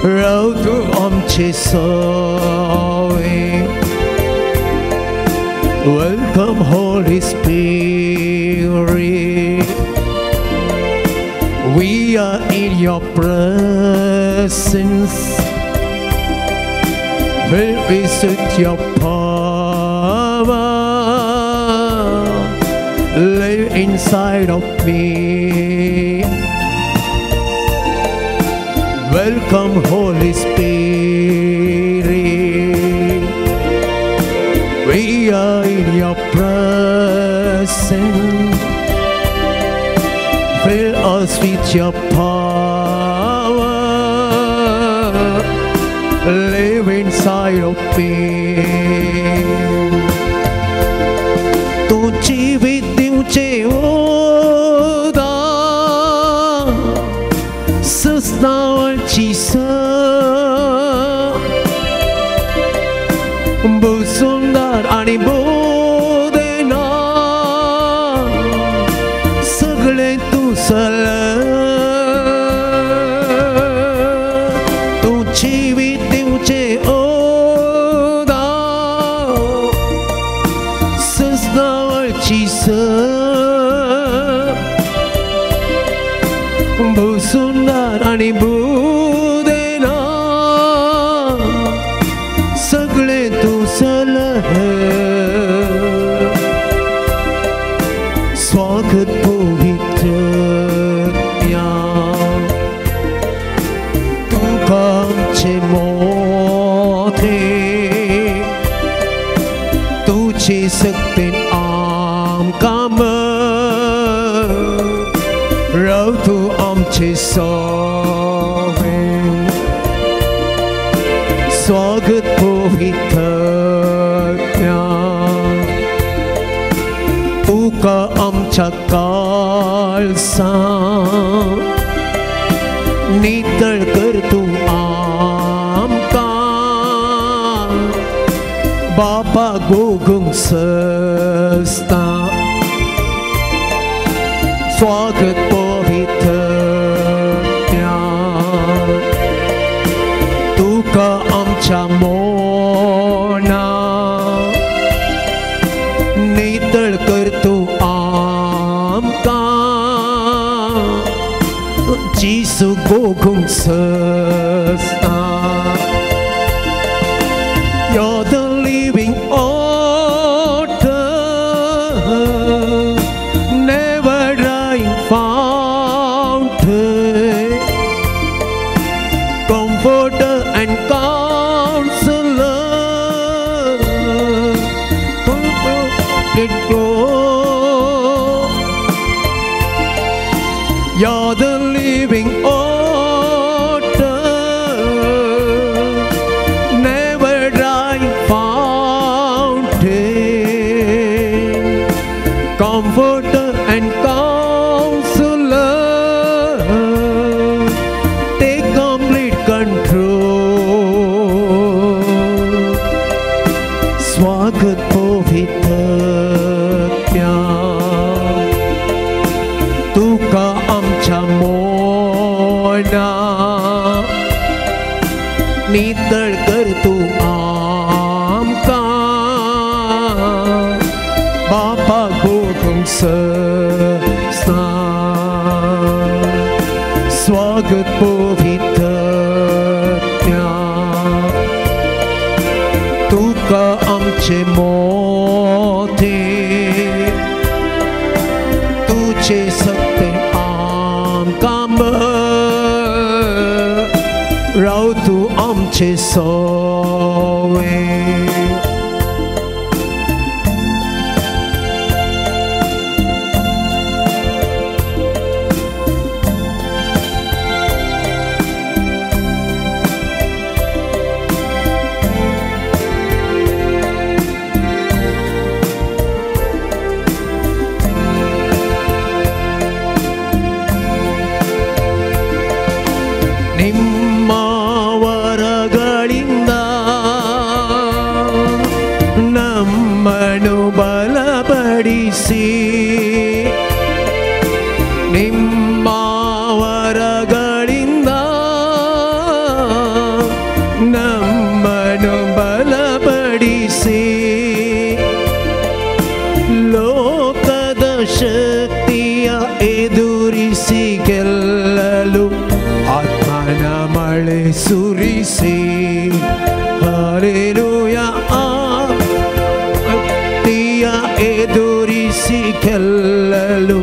राव तू आमचे सोवे Welcome Holy Spirit We are in your presence Fill us with your power Live inside of me Welcome Holy Spirit We are in your presence Fill us with your power Live inside of me Tu जीवित दिवचे오다 스스나월 지서 무슨 날 아니 모데나 서글렌 투살라 Tu जीवित दिवचे오다 스스나월 지서 무슨 날 아니 무대나 서글렌 투살라 स्वागत पवित्रत्म्या तुका आमचे मोठे तुझे सक्तेन आमका राव तू आमचे सोवे स्वागत पवित्रत्म्या तुका आमच्या काळसा नितळ कर तू आमका बापा गोगुंसस्ता स्वागत oh, you're the living water, never dry fountain, comforter and counselor, take complete control. स्वागत पवित्रत्या तुका आमच्या मोना नितळ कर तू आमका बापा गोकुम स्वागत पवित्रत्या तुका आमचे मोठे तुझे सत्य आमकां राव तू आमचे सोवे ನಿಮ್ಮ ವರಗಳಿಂದ ನಮ್ಮನ್ನು ಬಲಪಡಿಸಿ ನಿಮ್ಮ ವರಗಳಿಂದ ನಮ್ಮನ್ನು ಬಲಪಡಿಸಿ ಲೋಕದ ಶಕ್ತಿಯ ಎದುರಿಸಿ ಗೆಲ್ಲಲು ಆತ್ಮನ ಮಳೆ ಸುರಿಸಿ ಹಲ್ಲೆಲೂಯಾ ಶಕ್ತಿಯ ಎದುರಿಸಿ ಗೆಲ್ಲಲು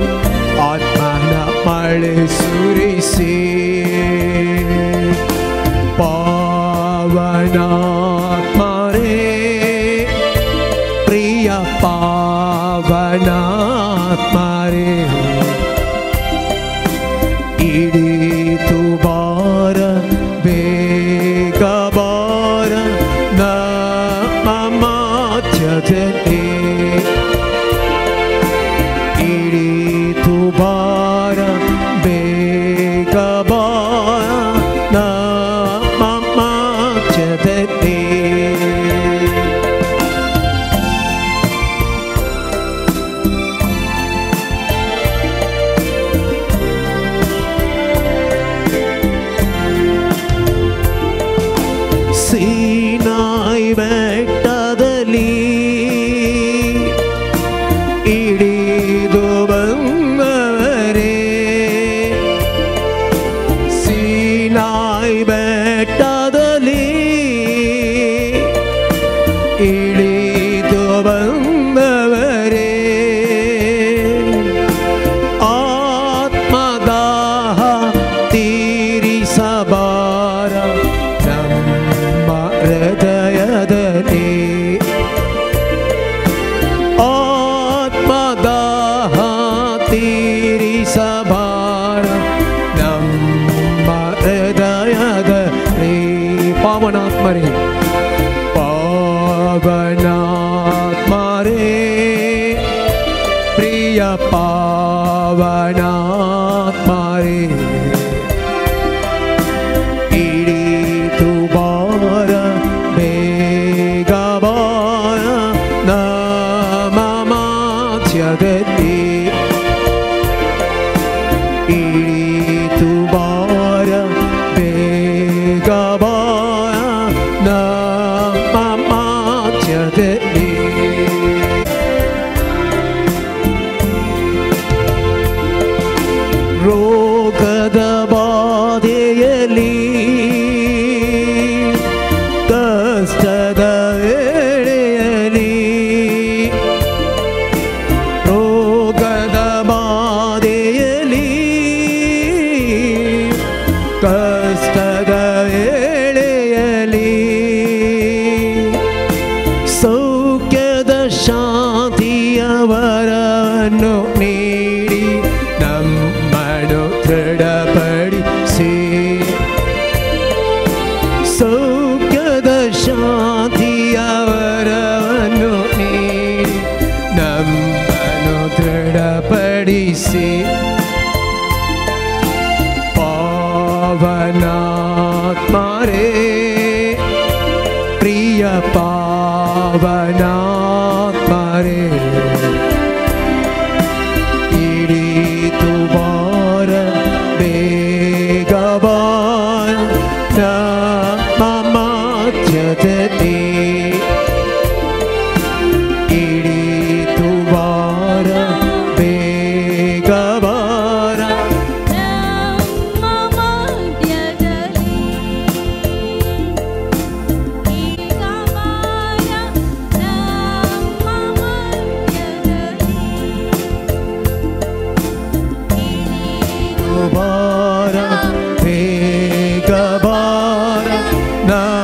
ಆತ್ಮನ ಮಳೆ ಸುರಿಸಿ ಪಾವನಾತ್ಮರೇ ಪ್ರಿಯ ಪಾವನಾತ್ಮರೇ ಇಡೀತು ಬಾರ ಬೇಗ ಬಾರ ನಮ್ಮ ಮಧ್ಯದಲ್ಲಿ ಇಡೀತು ಬಾರ ಬೇಗ ಬಾರ ನಮ್ಮ ಮಧ್ಯದಲ್ಲಿ ಸೀನಾಯಿ ಬೆಟ್ಟದಲ್ಲಿ ಇಳಿದು ಬಂದವರೇ ಸೀನಾಯಿ ಬೆಟ್ಟದಲ್ಲಿ ಇಳಿದು ಬಂದವರೇ ಆತ್ಮದಾಹ ತೀರಿಸಬಾರ ಹೃದಯದಲ್ಲಿ ಆತ್ಮದಾಹ ತೀರಿಸಬಾರ ನಮ್ಮ ಹೃದಯದಲ್ಲಿ ಪಾವನಾತ್ಮರೇ ಪಾವನಾತ್ಮರೇ ಪ್ರಿಯ ಪಾವನಾತ್ಮರೇ ಇಡೀತು ಬಾರ ಬೇಗ ಬಾರ ನಮ್ಮ ಮಧ್ಯದಲ್ಲಿ ಇಡೀತು ಬಾರ ಬೇಗ ಬಾರ ನಮ್ಮ ಮಧ್ಯದಲ್ಲಿ ರೋಗದ ಬಾಧೆಯಲ್ಲಿ ಕಷ್ಟದ ವೇಳೆಯಲ್ಲಿ ರೋಗದ ವರವನ್ನು ನೀಡಿ ನಮ್ಮನ್ನು ದೃಢಪಡಿಸಿ ಸೌಖ್ಯದ ಶಾಂತಿಯ ವರವನ್ನು ನೀಡಿ ನಮ್ಮನ್ನು ದೃಢಪಡಿಸಿ ಪಾವನಾತ್ಮರೇ ಪ್ರಿಯ ಪಾವನಾತ್ಮರೇ ಹಿಡಿದು ಬಾರ ಬೇಗ ಬಾರ ನಮ್ಮ ಮಧ್ಯದಲ್ಲಿ ಹಿಡಿದು ಬಾರ ಬೇಗ ಬಾರ ಬಾರ ಬೇಗ ಬಾರ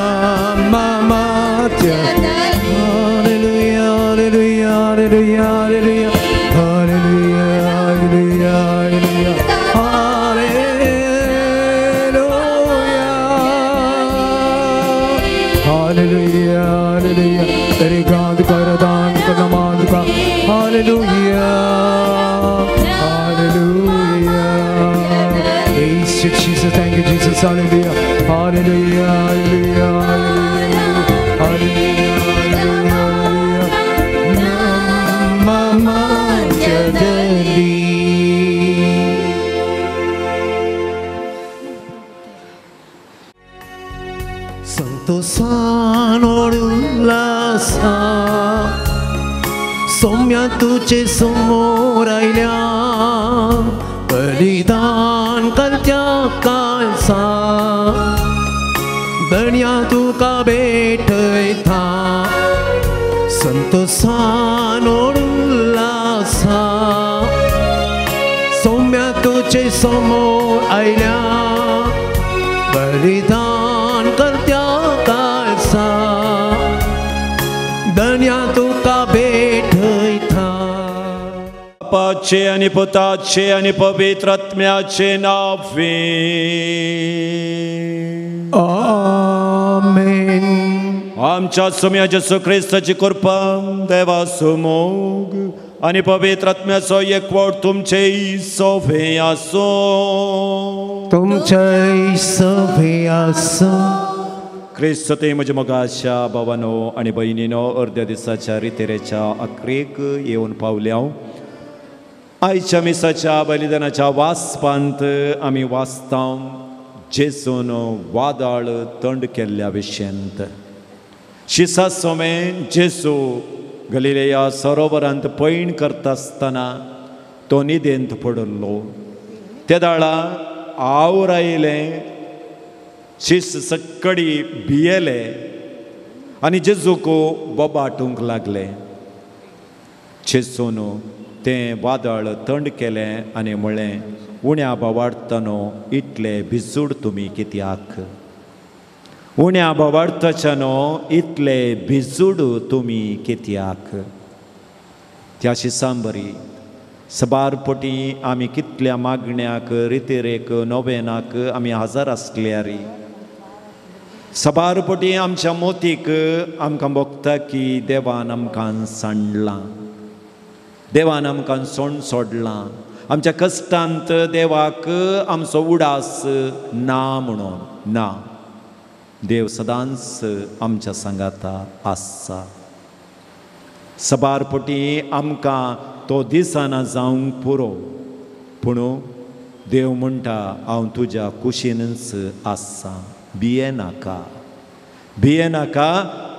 ನಮ್ಮ ಮಧ್ಯದಲ್ಲಿ Hallelujah, hallelujah, hallelujah, hallelujah, hallelujah, hallelujah, hallelujah. Very God, Karadan, Kanamanka, hallelujah, hallelujah. Praise you, Jesus, thank you, Jesus, hallelujah, hallelujah, hallelujah, hallelujah, hallelujah, hallelujah. संतोषानोडुल्लास सौम्य तुझे समोर आयल्या बलिदान करत्या काळसा दण्या तुका भेटयता संतोषानोडुल्लासा सौम्य तुझे समोर आयल्या बलिदान करत्या काळसा दण्या तुका भेटयता बापाचे आणि पुताचे आणि पवित्र आत्म्याचे नावे आमेन. आमच्या स्वामी येशू ख्रिस्ताची कृपा देवाचो मोग आणि पवित्र आत्म्याचो एकवट तुमचे सोबे आसो तुमचे सोबे आसो. ख्रिस्त ते म्हज्या मोगाच्या भावानो आणि भयणीनो अर्ध्या दिसाच्या रितेरेच्या अखेरेक येवन पावल्या. आयच्या मिसाच्या बलिदानाच्या वासपांत आमी वाचता जेसून वादळ थंड केल्ल्या विशयंत. शिसा सोमे जेसू गलिलेया सरोवरांत पैण करता आसतना तो न्हिदेंत पडलो. त्या दाळा आवळ आयलें, शिस सक्कडी भियेले आनी जेजूक बोबाटूंक लागले. जेसून तें वादळ थंड केलें आनी म्हळें, उण्या बोवाडटनो इतले भिजूड तुमी कित्याक? उण्या बोवाडटच्यानो इतले भिजूड तुमी कित्याक? त्या शिसांबरी सबारपटी आमी कितल्या मागण्याक रितेरेक नोवेनाक आमी हजर आसल्यार सबारपटी आमच्या मोतीक आमकां भोगता की देवान आमकां सांडलां, देवान आमकां सोण सोडलां. आमच्या कश्टांत देवाक आमचो उडास ना म्हणून ना. देव सदांच आमच्या सांगाता आसा. सबारपटी आमकां तो दिसाना जावंक पुरो, पूण देव म्हणटा हांव तुज्या कुशीनच आसा. भिये नाका, भिये नाका,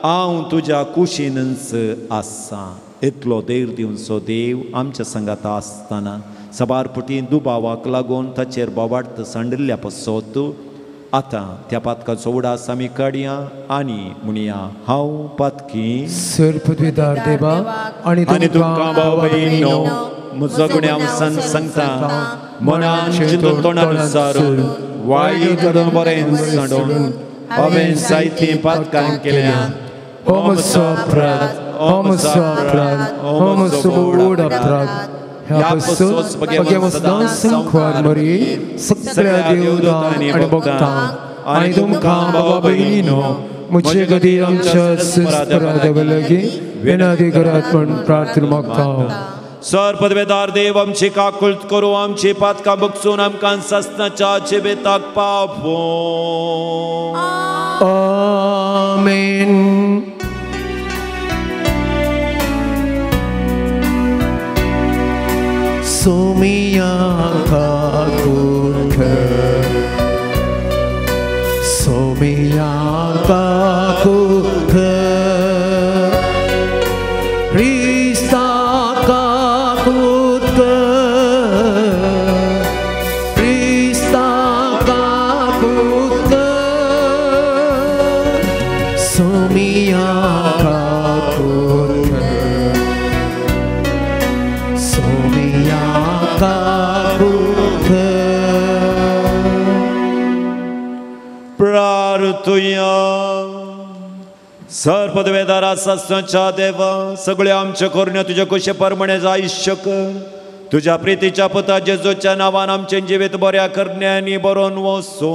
हांव तुज्या कुशीनच आसा. इतलो धैर्य दिवचो देव आमच्या सांगाता आसतना सबारपटी दुबावाक लागून ताचेर बोवाड सांडिल्ल्या पसत आतां त्या पातकाचो उडास आमी काडया आनी म्हणया, हांव पातकी सर्पद्विदार देवा आनी तुमकां भाव भयणीनो म्हजो गुण्यावसान सांगता, मनान चिंतून तोंडान विचारून वायट करून बरें सांडून हांवें जायतीं पातकां केल्यां. हो म्हजो अपराध, हो म्हजो अपराध, हो म्हजो व्हड अपराध. ह्या पासून भगवंतान संख्वार मरी सगळ्या देवदान आणि भक्तांक आणि तुमकां बाबा भयणीनो मुझे कधी आमच्या अपराधावलगी विनंती करात म्हण प्रार्थना मागता. सर पदवेदार देव आमची काकुळत करू आमची पातकां बगसून आमकां सस्नाच्या जिबेताक पावो. आमेन. सोमिया काकुळत सोमिया काकुळत Krista kakutka Krista kakutka Somiya kakutka Somiya kakutka प्रार्थुया. सर पदवेदारा सस्नाच्या देवा सगळ्या आमच्या करुण्या तुझ्या कुशे परमणे आयुष्य कर. तुझ्या प्रीतीच्या पुता जेजूच्या नावान आमचे जिवीत बऱ्या करण्यानी बरोवन वसो.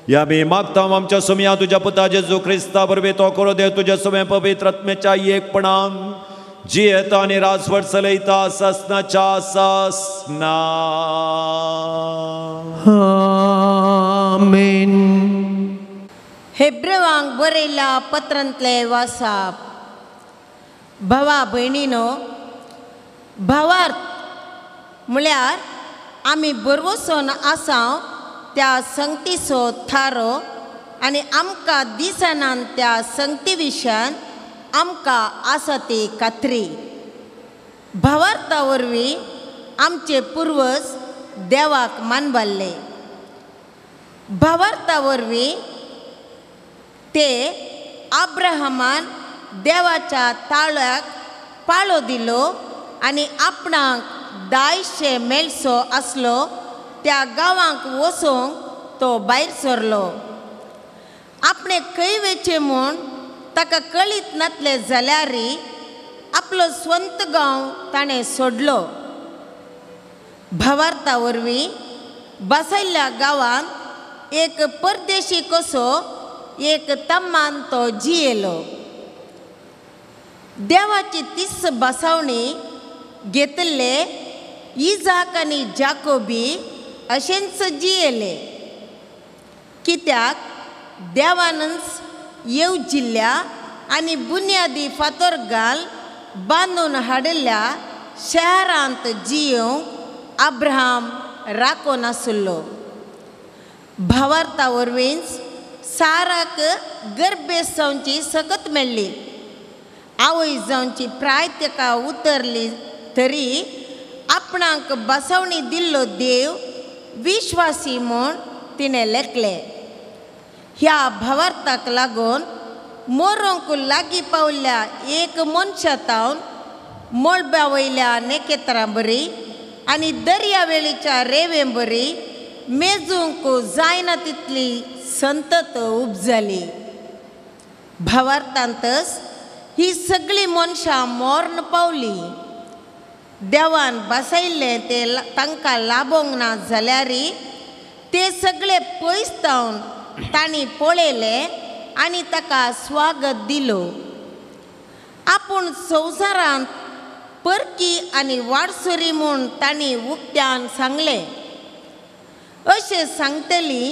या मी मागता आमच्या सुमया तुझ्या पुता जेजू ख्रिस्ता बरबी तो करू दे तुझ्या सुमे पवित्र आत्म्याच्या एकपणान जियेता आणि राजवट चलयता सस्नाच्या सस्ना. आमेन. हेब्रेवांक बरयल्ल्या पत्रांतले वासाप. भावा भयणीनो, भावार्थ म्हळ्यार आमी बरवसोन आसाव त्या संगतीचो थारो आनी आमकां दिसनान त्या संगती विशयान आमकां आसा ती खात्री. भावार्था वरवीं आमचे पुर्वज देवाक मानबाल्ले. भावार्था वरवीं ते अब्राहमान देवाच्या ताळ्याक पाळो दिलो आनी आपणाक 10 मेल्सो आसलो त्या गांवांक वचोंक तो भायर सरलो. आपणे खंय वेचे म्हूण ताका कळीत नासले जाल्यारय आपलो स्वंत गांव ताणें सोडलो. भावार्था वरवीं बसयल्ल्या गांवांत एक परदेशी कसो एक तम्मान तो जियेलो. देवाची 30 बसवणी घेतले इजाक आनी जाकोबी अशेंच जियेले. कित्याक देवानच येवजिल्ल्या आनी बुन्यादी फातर घाल बांदून हाडिल्ल्या शहरांत जियोंक अब्राहम राको नासलो. भावार्था वरवींच साराक गर्भेस जावची सकत मेळ्ळी. आवय जावची प्राय ताका उतरली तरी आपणाक बसवणी दिल्लो देव विश्वासी म्हूण तिणें लेखले. ह्या भावार्थाक लागून मोरूंक लागीं पावल्ल्या एक मनशातावन मळब्या वयल्या नेकेत्रां बरी आनी दर्यावेळीच्या रेंवे बरी मेजूंक जायना तितली संतत उपजली. भावार्थांतच ही सगळीं मनशां मरण पावली. देवान बसयल्लें ते तांकां लाबोंक ना जाल्यारय ते सगळे पयस जावन तांणी पळयलें आनी ताका स्वागत दिलो. आपूण संवसारांत परकी आनी वाडसुरी म्हूण तांणी उक्त्यान सांगलें. अशें सांगतली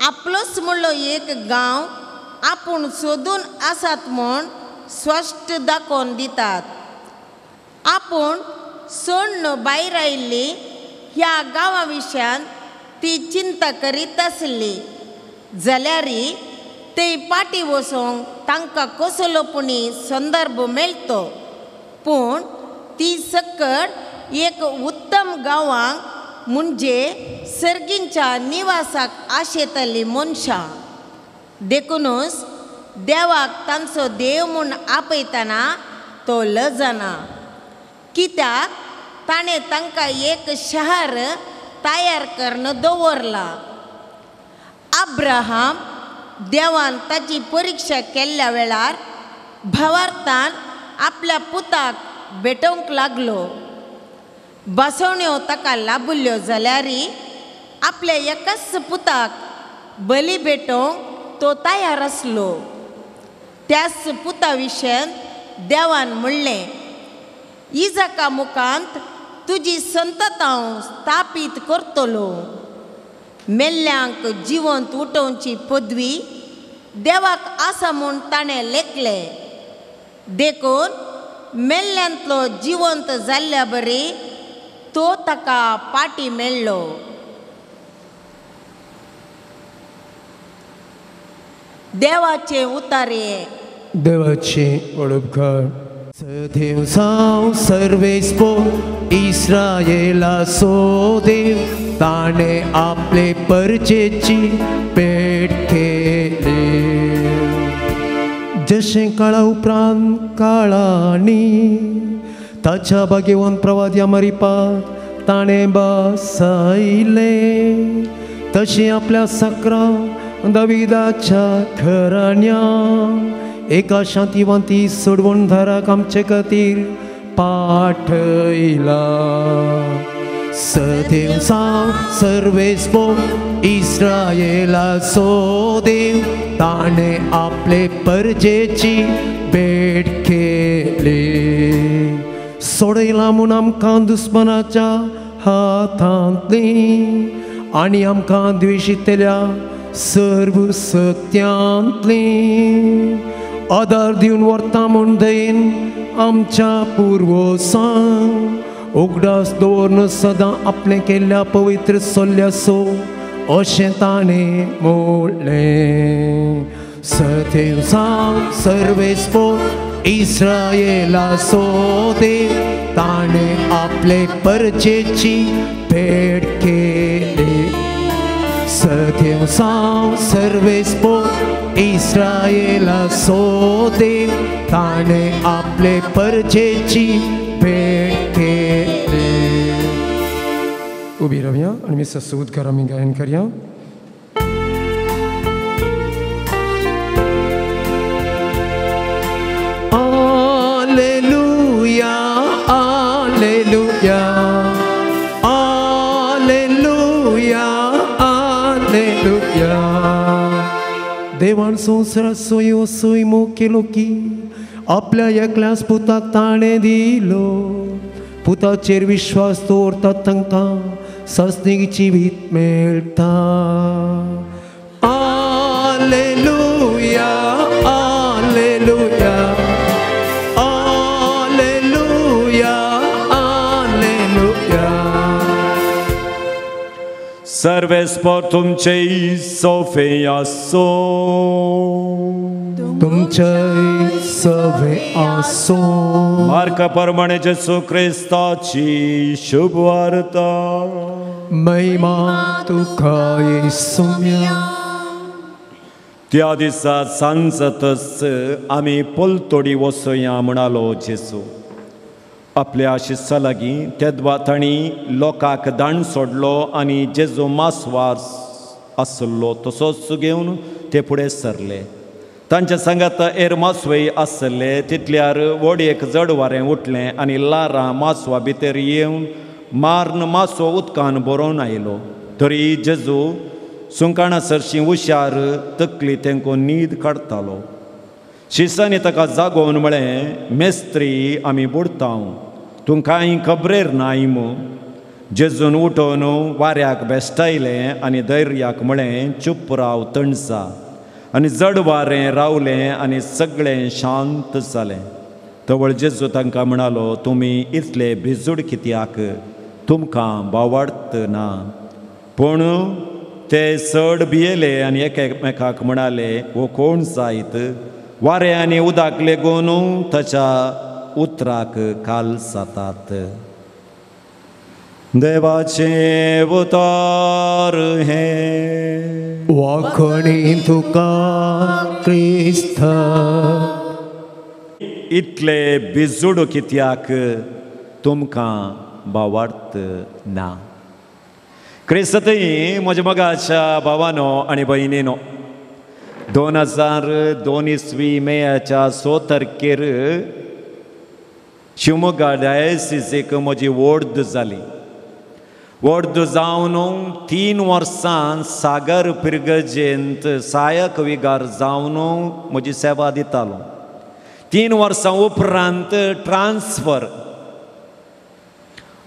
आपलोच म्हणलो एक गांव आपूण सोदून आसात म्हूण स्पश्ट दाखोवन दितात. आपूण सोडून भायर आयिल्ली ह्या गांवा विशयान ती चिंता करीत आसली जाल्यारय ते पाटी वचोंक तांकां कसलोपुणी संदर्भ मेळटो. पूण ती सकट एक उत्तम गांवांक म्हणजे सर्गींच्या निवासाक आशेतली मनशां. देखूनच देवाक तांचो देव म्हूण आपयतना तो लजना. कित्याक ताणें तांकां एक शहर तयार करून दवरला. अब्राहम देवान ताची परिक्षा केल्ल्या वेळार भावार्थान आपल्या पुताक भेटोवंक लागलो. बसवण्यो ताका लाभुल्यो जाल्यार आपल्या एकाच पुताक बली भेटोवंक तो तयार आसलो. त्याच पुता विशयन देवान म्हणलें, इजाका मुखांत तुजी संतत हांव स्थापीत करतलो. मेल्ल्यांक जिवंत उठोवची पदवी देवाक आसा म्हूण ताणें लेखलें. देखून मेल्ल्यांतलो जिवंत जाल्ल्या बरी तो ताका पाटी मेळ्ळो. देवाचे उतारे. देवाचे वळखकार. सदेव जावं सर्वेस्पोर इस्रायेला देव, ताणे आपले परचेची पेट केली. जशें काळा उपरांत काळांनी ताच्या भाग्यवान प्रवाद्या मरिपात ताणें बसयले, तशें आपल्या सकरा दाविदाच्या घराण्या एका शांतिवंती सोडवणदाराक आमचे खातीर पाठयला. सदेव जावं सर्वेस्पोर इस्रायेला देव, ताणे आपले परजेची भेट केली. सोडयला म्हूण आमकां दुस्मनाच्या हातांतली आनी आमकां द्वेशितल्या सर्व सत्यांतली आदार दिवन व्हरता म्हूण दयेन आमच्या पुर्वसांक उगडास दवरन सदां आपलें केल्ल्या पवित्र सल्ल्यासो अशें ताणें म्हणलें. सदेव जावं सर्वेस्पोर इस्रायेला देव, ताणें आपले परचेची भेट केली. सदेव जावं सर्वेस्पोर इस्रायेला देव, ताणें आपले परचेची भेट केली. उभी रावया आनी मी ससूद कर आमी गायन करया. Alleluia, alleluia, alleluia, alleluia. देवान संवसारात सोयो सोय मोग केलो की आपल्या एकल्याच पुताक ताणें दिलो. पुताचेर विश्वास दवरतात तांकां सस्तीक जिवीत मेळटा. Alleluia, alleluia, alleluia, alleluia. सर्वेस्पोर तुमचे सोफे आसो, तुमचे सवे आसो. मार्क प्रमाणे जेसू क्रिस्ताची शुभ वार्ता. महिमा तुका येसुम्या. त्या दिसा सांजतच आमी पलतोडी वसोया म्हणालो जेसू. आपल्या आशिसा लागीं तेदवा तांणी लोकांक दान सोडलो आनी जेजो मासवार आसलो तसोच घेवन ते फुडें सरले. तांच्या सांगात एर मासवय आसले. तितल्यार व्हडयेक जड वारें उठलें आनी लारां मासवा भितर येवन मारन मासो उदकान बरोवन आयलो. तरी जेजू सुंकाणा सरशी हुशार तकली तेंको न्हीद काडटालो. शिसांनी ताका जागोवन म्हळें, मेस्त्री आमी बुडतांव, तूं कांय खबरेर नाय मू. जेजून उठोवन वाऱ्याक बेश्टायलें आनी धैर्याक म्हळें, चुप राव तणसा. आनी जड वारें रावलें आनी सगळें शांत जालें. तवळ जेजू तांकां म्हणालो, तुमी इतले भिजूड कित्याक? तुमकां बावडत ना? पूण ते चड भियेले आनी एकामेकाक म्हणाले, वो कोण जायत? वारें आनी उदक लेगून ताच्या उतराक काल जातात. देवाचे उतार हे. वाखणी तुका क्रिस्त. इतले बिजूड कित्याक? तुमकां बावडत ना? क्रिस्तय म्हज्या मोगाच्या भावानो आनी भयणीनो, 2022 मेयाच्या 6 तारखेर शिवमोगा डायसिसीक म्हजी ओर्द जाली. ओर्द जावन 3 वर्सां सागर पिरगजेंत सहायक विगार जावन म्हजी सेवा दितालो. 3 वर्सां उपरांत ट्रान्सफर.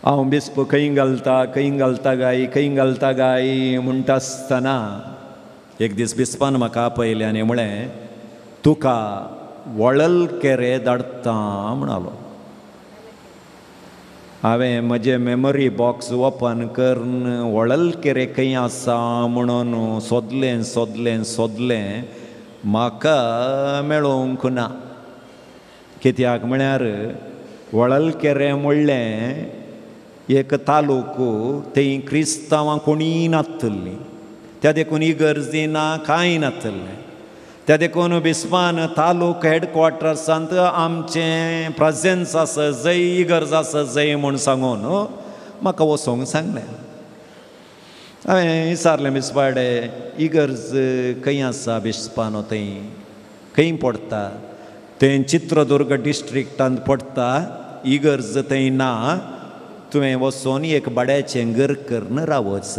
हांव बिस्प खंय घालता गाय म्हणटा आसतना एक दीस बिस्पान म्हाका आपयलें आनी म्हळें तुका वळलकेरे धाडटा म्हणलो. हांवें म्हजें मेमरी बॉक्स ओपन करून वळलकेरे खंय आसा म्हणून सोदलें म्हाका मेळोवंक ना. कित्याक म्हळ्यार वळलकेरे म्हणलें एक तालुको, थंय क्रिस्तांवां कोणीय नासतलीं, त्या देखून इगर्जी ना कांय नासतलें. त्या देखून बिस्पान तालूक हेडक्वॉर्टर्सांत आमचें प्रेजेन्स आसा जंय इगर्ज आसा जंय म्हूण सांगून म्हाका वचोंक सांगलें. हांवें विचारलें बिस्पाडे इगर्ज खंय आसा बिस्पानो, थंय खंय पडटा? थंय चित्रदुर्ग डिस्ट्रिक्टांत पडटा, इगर्ज थंय ना. तुवें वचून एक बड्याचें घर करून रावच.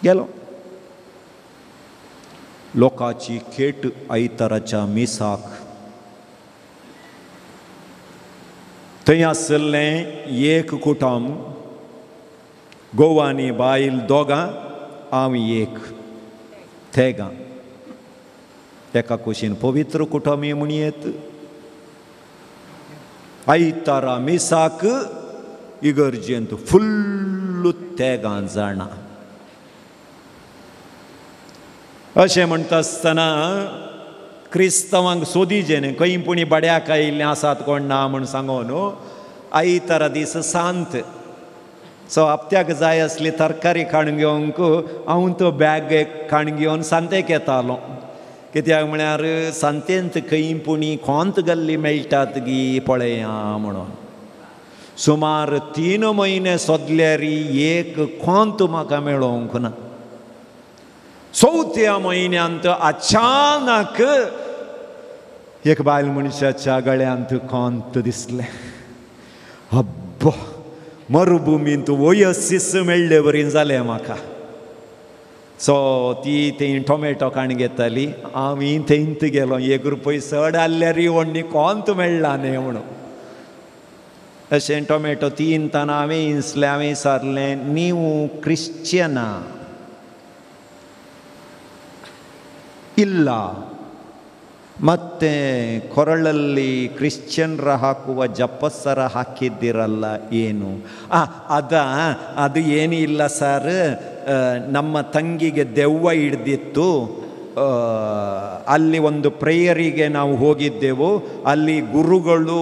गेलो. लोकांची खेट आयताराच्या मिसाक. थंय आसलें एक कुटुंब, घोव आनी बायल दोगां, हांव एक, तेगां. एका कुशीन पवित्र कुटुंब म्हणयेत. आयतारा मिसाक इगर्जेंत फुल्ल तेगां जाणां. अशें म्हणटा आसतना क्रिस्तांवांक सोदीचे न्ही, खंय पुणी बड्याक आयिल्लें आसात कोण ना म्हूण सांगून आयतारा दीस सांत. सो हप्त्याक जाय आसली तरकारी खाण घेवंक हांव तो बॅग खाण घेवन सांतेक येतालो. कित्याक म्हळ्यार सांतेंत खंय पुणी खोंत गल्ली मेळटात गी पळया म्हणून. सुमार 3 म्हयने सोदल्यारी एक खोंत म्हाका मेळोवंक ना. 4थ्या म्हयन्यांत अचानक एक बायल मनशाच्या गळ्यांत खोंत दिसलें. हब्ब, मरुभुमींत ओयसीस मेळ्ळे बरी जालें म्हाका. सो ती थंय टोमॅटो काण घेताली, हांव थंयत गेलो. 1 रुपया चड आसल्यार व्हडली खोंत मेळ्ळा न्ही म्हणून. अशें टोमॅटो 3 ताना हांवें इंसलें. हांवें विचारलें नीव क्रिश्चियना? ಇಲ್ಲ, ಮತ್ತೆ ಕೊರಳಲ್ಲಿ ಕ್ರಿಶ್ಚಿಯನ್ರ ಹಾಕುವ ಜಪಸ್ಸರ ಹಾಕಿದ್ದಿರಲ್ಲ ಏನು? ಅದು ಏನೂ ಇಲ್ಲ ಸರ್, ನಮ್ಮ ತಂಗಿಗೆ ದೆವ್ವ ಹಿಡ್ದಿತ್ತು, ಅಲ್ಲಿ ಒಂದು ಪ್ರೇಯರಿಗೆ ನಾವು ಹೋಗಿದ್ದೆವು, ಅಲ್ಲಿ ಗುರುಗಳು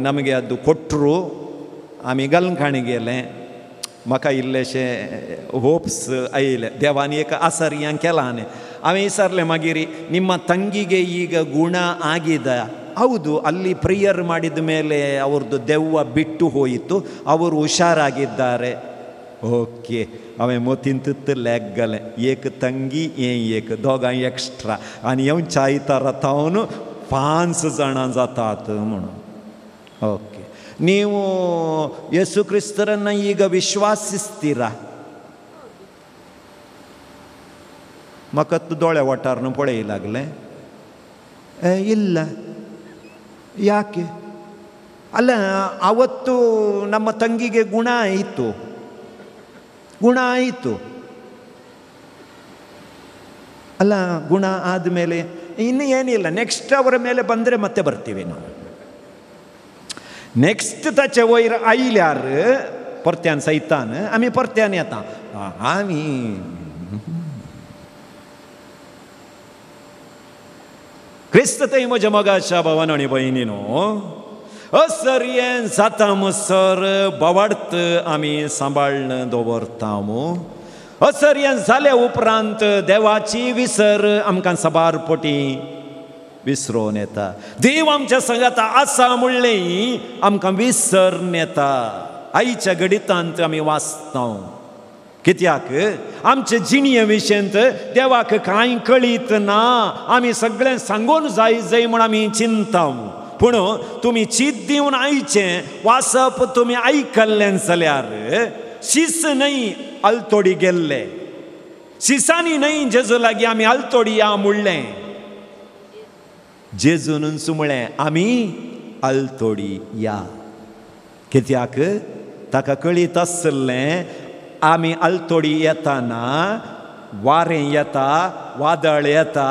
ನಮಗೆ ಅದು ಕೊಟ್ಟರು. आम्ही खाणगेले. म्हाका इल्लेशे होप्स आयले, देवानी एक आसर हें केला न्ही. हांवें विचारलें मागीर ನಿಮ್ಮ ತಂಗಿಗೆ ಈಗ ಗುಣ ಆಗಿದೆ? ಹೌದು, ಅಲ್ಲಿ ಪ್ರೇಯರ್ ಮಾಡಿದ ಮೇಲೆ ಅವ್ರದ್ದು ದೆವ್ವ ಬಿಟ್ಟು ಹೋಯಿತು, ಅವರು ಹುಷಾರಾಗಿದ್ದಾರೆ. ओके, हांवें मोतींत लेगले एक तंगी एक दोगां एक्स्ट्रा आनी येवन चायतार तावन 5 जाणां जातात म्हणून. ओके, ನೀವು ಯೇಸು ಕ್ರಿಸ್ತರನ್ನ ಈಗ ವಿಶ್ವಾಸಿಸ್ತೀರಾ? म्हाका दोळे वटारन पळय लागले. ಇಲ್ಲ, ಯಾಕೆ? ಅಲ್ಲ, ಅವತ್ತು ನಮ್ಮ ತಂಗಿಗೆ ಗುಣ ಆಯಿತು. ಅಲ್ಲ, ಗುಣ ಆದಮೇಲೆ ಇನ್ನು ಏನಿಲ್ಲ, ನೆಕ್ಸ್ಟ್ ಅವರ ಮೇಲೆ ಬಂದರೆ ಮತ್ತೆ ಬರ್ತೀವಿ ನಾವು. नेक्स्ट ताचे वयर आयल्यार परत्यान सैतान आमी परत्यान येता. आमी क्रिस्त थंय म्हज्या मोगाच्या भावान आनी भयणीनो, असर हें जाता म्हणसर बोवाड्त आमी सांबाळन दवरतामू. असर हें जाले उपरांत देवाची विसर आमकां सबारपटी विसरोन येता. देव आमच्या संगात आसा म्हणलें आमकां विसरन येता. आयच्या घडितांत आमी वाचता, कित्याक आमचे जिणये विशयंत देवाक कांय कळीत ना. आमी सगळें सांगून जाय म्हूण आमी चिंता. पूण तुमी चीत दिवन आयचें वाचप तुमी आयकल्लें जाल्यार शीस न्हय आलतोडी गेल्ले, शिसांनी न्हय जेजू लागीं आमी आलतोडी या म्हणलें, जेजून सुमळें आमी आलतोडी या. कित्याक ताका कळीत आसलें आमी आलतोडी येताना वारें येता, वादळ येता,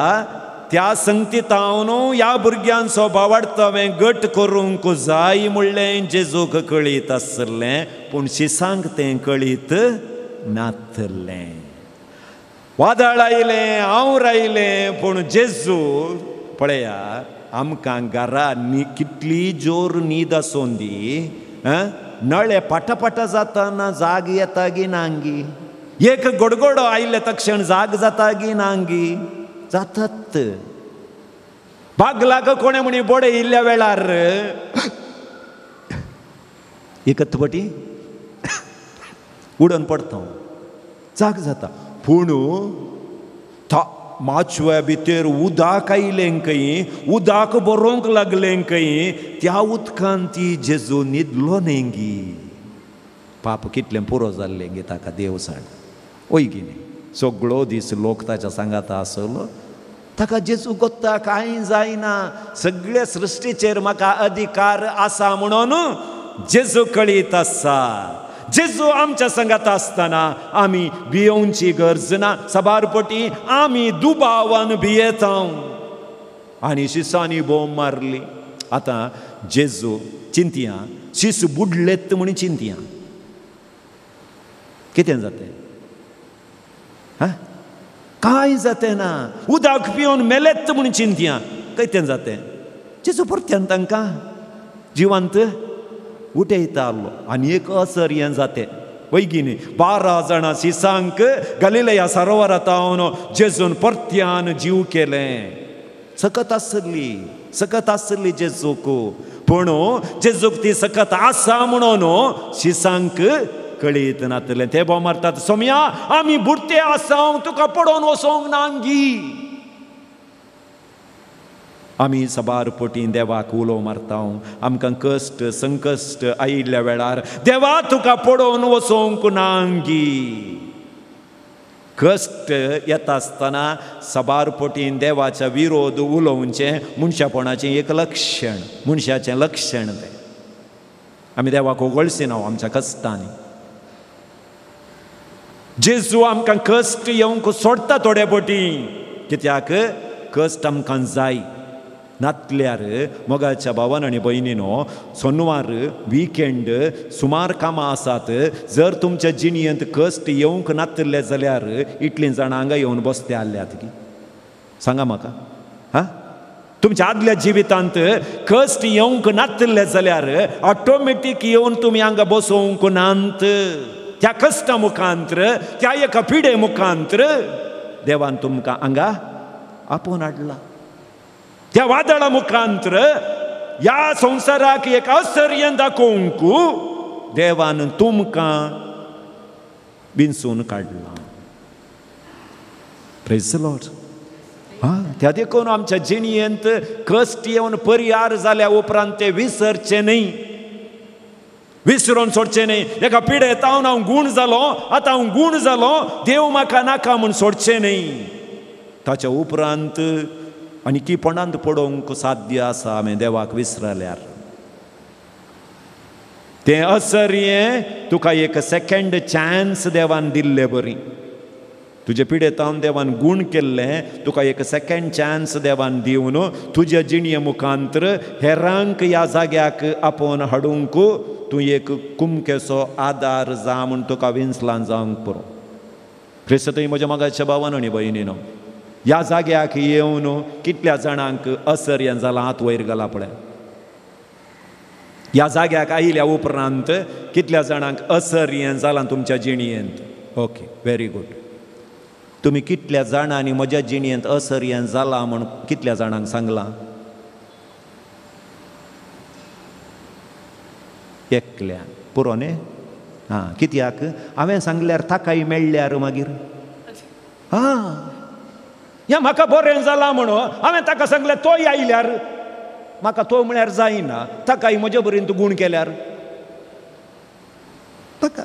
त्या संगतीत हांव ह्या भुरग्यांचो भावार्थावें घट करूंक जाय म्हणलें जेजूक कळीत आसलें, पूण शिसांक तें कळीत नासलें. वादळ आयलें, हांव रायलें, पूण जेजू पळया आमकां घरा कितली जोर न्हीद आसूं दी, नळे पाटापाटा जाताना जाग येता गी नांगी, एक गडगडो आयले तक्षण जाग जाता गी नांगी, जातात. बागलाक कोणे म्हणी बोडे इल्ल्या वेळार एकत पटी उडोन पडता, जाग जाता. पूण माचव्या भितर उदक आयलें खंय, उदक बरोवंक लागलें खंय, त्या उदकान ती जेजू न्हिदलो न्ही गी. पाप कितलें पुरो जाल्लें गे ताका देव सांग. ओय गी न्ही, सगळो दीस लोक ताच्या सांगाता आसलो, ताका जेजू गोत्ता कांय जायना, सगळे सृश्टीचेर म्हाका अधिकार आसा म्हणून जेजू कळीत आसा. जेजू आमच्या संगात आसतना आमी भियोवची गरज ना. सबारपटी आमी दुबावान भियेता आनी शिसांनी बोंब मारली. आतां जेजू चिंतया, शिस बुडलेत म्हूण चिंतया, कितें जातें? कांय जातें ना. उदक पिवन मेलेत म्हूण चिंतया, कितें जातें? जेजू परत्यान तांकां जिवंत उठयतालो. आनी एक असर हें जातें वैगिनी 12 जाणां शिसांक गलिलया सरोवरांत हांव जेजून परत्यान जीव केलें. सकत आसली जेजूक, पूण जेजूक ती सकत आसा म्हणून शिसांक कळीत नासलें. ते बोंब मारतात, सोम्या आमी बुडते आसा, तुका पडोवन वचोंक नांगी. आमी सबारपटी देवाक उलो मारता, आमकां कश्ट संकश्ट आयिल्ल्या वेळार देवा तुका पडोवन वचोंक नांगी. कश्ट येता आसतना सबारपटीन देवाच्या विरोध उलोवचें मनशापणाचें एक लक्षण, मनशाचें लक्षण तें. आमी देवाक ओगळसी ना आमच्या कश्टांनी. जेजू आमकां कश्ट येवंक सोडता थोडे पटी, कित्याक कश्ट आमकां जाय. नातल्यार मोगाच्या भावान आनी भयणीनो, सोनवार विकेंड सुमार कामां आसात. जर तुमच्या जिणयेंत कश्ट येवंक नासले जाल्यार इतलीं जाणां हांगा येवन बसते आसल्यात की सांगा म्हाका. तुमच्या आदल्या जिवितांत कश्ट येवंक नासले जाल्यार ऑटोमॅटीक येवन तुमी हांगा बसोवंक नात. त्या कश्टा मुखांतर, त्या एका पिडे मुखांतर देवान तुमकां हांगा आपोवन हाडला. त्या वादळा मुखांतर ह्या संवसाराक एक आश्चर्य दाखोवंक देवान तुमकां बिनसून काडला. Praise the Lord. त्या देखून आमच्या जिणयेंत कश्ट येवन परिहार जाल्या उपरांत ते विसरचे न्ही, विसरून सोडचे न्ही. एका पिडेत हांव गूण जालो, आतां हांव गूण जालो, देव म्हाका नाका म्हूण सोडचे न्ही. ताच्या उपरांत आनी किपणांत पडोवंक साध्य आसा आमी देवाक विसरल्यार. तें असर्यें तुका एक सेकंड चान्स देवान दिल्ले बरी. तुजे पिडेतान देवान गूण केल्लें, तुका एक सेकंड चान्स देवान दिवन तुज्या जिणये मुखांतर हेरांक ह्या जाग्याक आपोवन हाडूंक तूं एक कुमकेचो आदार जा म्हूण तुका विंसलान जावंक पुरो. क्रिस्तय म्हज्या मोगाच्या भावान आनी भयणीनो, ह्या जाग्याक येवन कितल्या जाणांक असर्यन जालां हात वयर घाला पळय. ह्या जाग्याक आयिल्ल्या उपरांत कितल्या जाणांक असर्यन जालां तुमच्या जिणयेंत. Okay, very good. तुमी कितल्या जाणांनी म्हज्या जिणयेंत असर्यन जालां म्हूण कितल्या जाणांक सांगलां? एकल्यान पुरो न्ही. कित्याक हांवें सांगल्यार ताकाय मेळ्ळ्यार मागीर या म्हाका बरें जालां म्हणून हांवें ताका सांगलें तोय आयल्यार म्हाका तो म्हळ्यार जायना, ताकाय म्हजे बरेन तूं गूण केल्यार ताका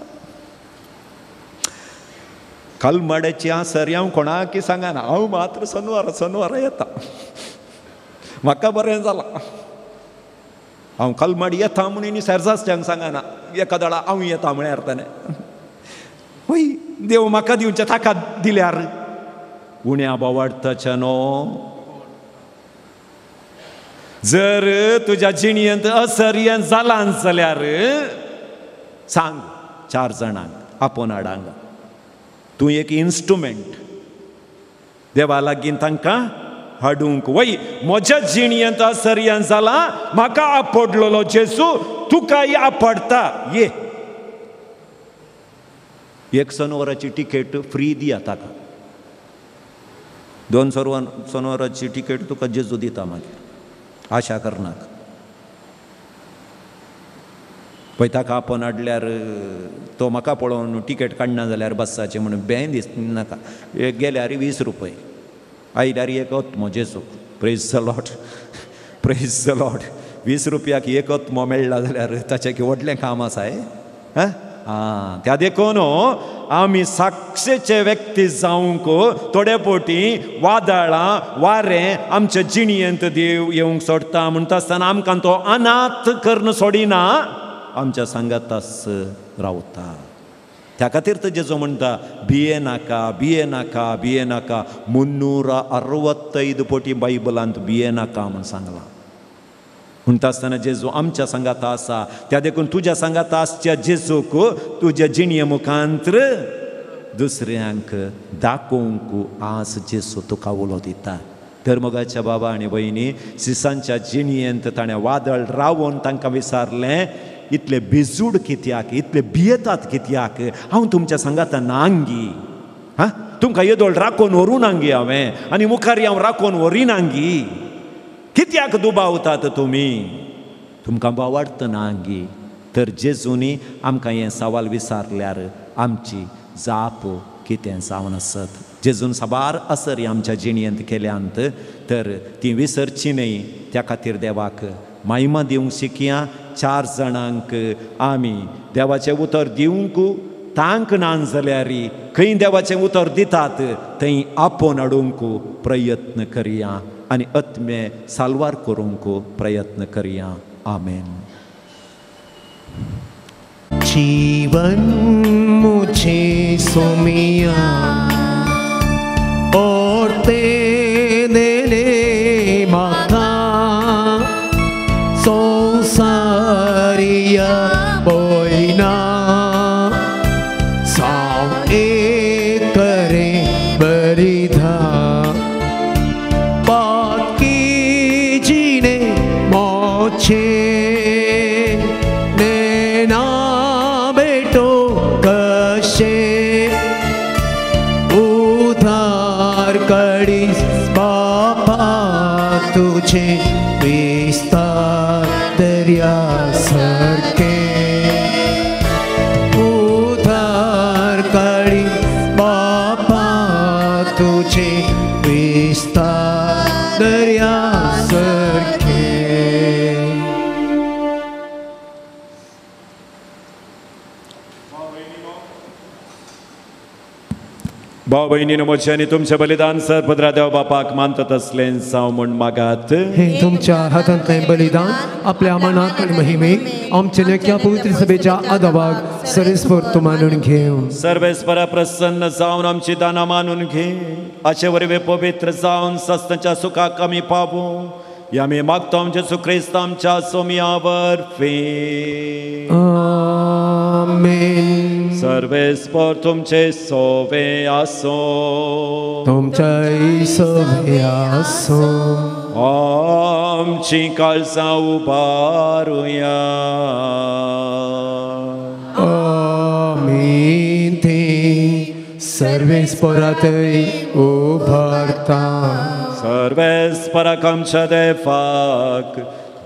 कलमड्याची आसर हांव कोणाक सांगना, हांव मात्र शनिवारा येता, म्हाका बरें जालां. हांव कलमड येता म्हणून सेर्जास्त्यांक सांगना, एका दाडा हांव येता म्हळ्यार ताणें वय देव म्हाका दिवचें ताका दिल्यार उण्या बोवाडताचे न्हू. जर तुज्या जिणयेंत असर्य जालां जाल्यार सांग 4 जाणांक आपोवन हाडांक. तूं एक इन्स्ट्रुमेंट देवा लागीं तांकां हाडूंक. वय म्हज्या जिणयेंत असर्य जालां, म्हाका आपडलोलो जेजू तुकाय आपडटा, ये. 1 शनिवाराची टिकेट फ्री दिया ताका, 2 शनिवाराची टिकेट तुका जेजू दिता मागीर, आशा करनाक. पळय ताका आपोवन हाडल्यार तो म्हाका पळोवन टिकेट काडना जाल्यार बसाचें म्हणून बें दिसनाका. गेल्यार 20 रुपया, आयल्यार एक आत्मो जेजू. Praise the Lord, praise the Lord. 20 रुपयाक एक आत्मो मेळ्ळा जाल्यार ताचें की व्हडलें काम आसा. हां, त्या देखून आमी साक्षेचे व्यक्ती जावंक थोडे पोटी वादळां वारें आमच्या जिणयेंत देव येवंक सोडटा. म्हणटा आसतना आमकां तो अनाथ करून सोडिना, आमच्या सांगाताच रावता. त्या खातीर तर जेजू म्हणटा भिये नाका, भिये नाका, भिये नाका. 365 पोटी बायबलांत भिये नाका म्हूण सांगलां. म्हणटा आसतना जेजू आमच्या सांगाता आसा, त्या देखून तुज्या सांगाता आसच्या जेजूक तुज्या जिणये मुखांत्र दुसऱ्यांक दाखोवंक आज जेजू तुका उलो दिता. धर्मगाच्या बाबा आनी भयणी, सिसांच्या जिणयेंत ताणें वादळ रावोवन तांकां विचारलें, इतले बेजूड कित्याक, इतले भियेतात कित्याक? हांव तुमच्या सांगाता नांगी, हां तुमकां येदोळ राखोवन व्हरू नांगी हांवें, आनी मुखार हांव राखोवन व्हरिनांगी. कित्याक दुबावतात तुमी? तुमकां बावडटा नांगी. तर जेजूनी आमकां हें सवाल विचारल्यार आमची जाप कितें जावन आसत. जेजून साबार असर आमच्या जिणयेंत केल्यांत, तर ती विसरची न्ही. त्या खातीर देवाक महिमा दिवंक शिकया. 4 जाणांक आमी देवाचें उतर दिवंक तांक ना जाल्यार खंय देवाचें उतर दितात थंय आपोवन हाडूंक प्रयत्न करया आनी आत्मे साल्वार करूंक प्रयत्न करया. आमेन. जीवन मुझे सुमिया और तेने माता संसारिया बोइना साव एक करे बरिधा बाकी जीने मोचे नैना बेटो कशे उधार कड़ीस बापा तुझे विस्तार दरिया सरके उधार कड़ीस बापा तुझे विस्तार दरिया सरके. भाव भयणी म्हजे आनी तुमचें बलिदान सरभद्रा देव बापाक मानतात असलें जावं म्हूण मागात. हे तुमच्या हातांतलें बलिदान आपल्या मनात आनी महिमेक आमच्या लेख्या पवित्र सभेच्या आदाबाग सरेस्पर मानून घेवन सर्वेस्परा प्रसन्न जावन आमची दाना मानून घे. अशे वरवे पवित्र जावन सस्ताच्या सुखाक आमी पावूं या आमी मागतो जेजू क्रिस्त आमच्या सोमियावर फे. आमेन. सर्वेस्पर तुमचे सोवे आसो. तुमच्या सोवे आसो. आमची काळजां उबारुया. आमीन. ते सर्वेस्परांतय उबारता. सर्वेस्पराक आमच्या देवाक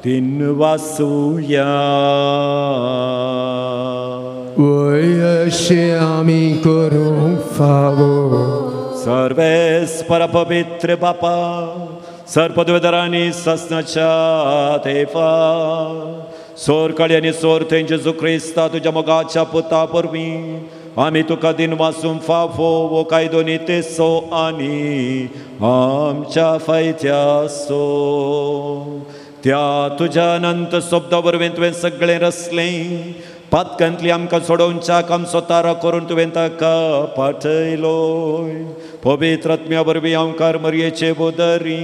दिन वासुया. वयशे आमी करूंक फावो. सर्वेस्पर पवित्र बापा सरपदवेदारांनी ससनाच्या तेफा सोर कळे आनी सोर थंय जेजू क्रिस्ता तुज्या मोगाच्या पुता परवीं आमी तुका दिन वासून फाफो वो कायदो नितेसो आनी आमच्या फायत्या सो त्या तुज्या अनंत सोबता वरवीं तुवें सगळें रचलें पातकांतली आमकां सोडोवच्याक आमचो तारा करून तुवें ताका पाठयलोय पवित्र आत्म्या वरवीं हांव मरयेचे बोदरी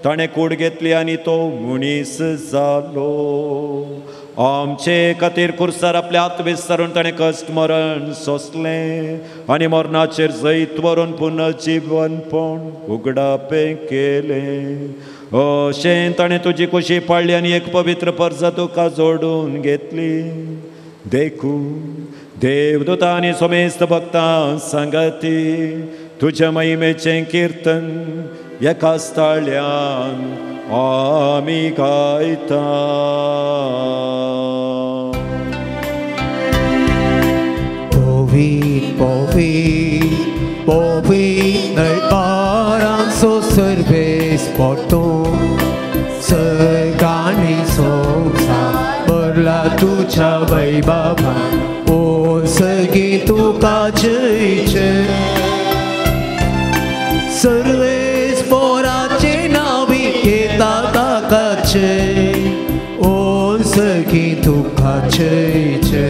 ताणें कूड घेतली आनी तो मनीस जालो आमचे खातीर कुर्सार आपले हात विस्तारून ताणें कश्ट मरण सोंसलें आनी मरणाचेर जैत व्हरून पुनर्जीवनपण उगडापें केलें अशें ताणें तुजी कुशी पाळ्ळी आनी एक पवित्र परजा तुका जोडून घेतली देखून देवदूतां आनी सोमेस्त भक्तां सांगाती तुज्या महिमेचें कीर्तन एका स्थाळ्यान आमी गायता Povit, povit, povit nel baranzo serves portum Săganii sosa Bărla tucea băi baba O săghi tu ca ceice Serves porace navi Cheta ta ca cei O săghi tu ca ceice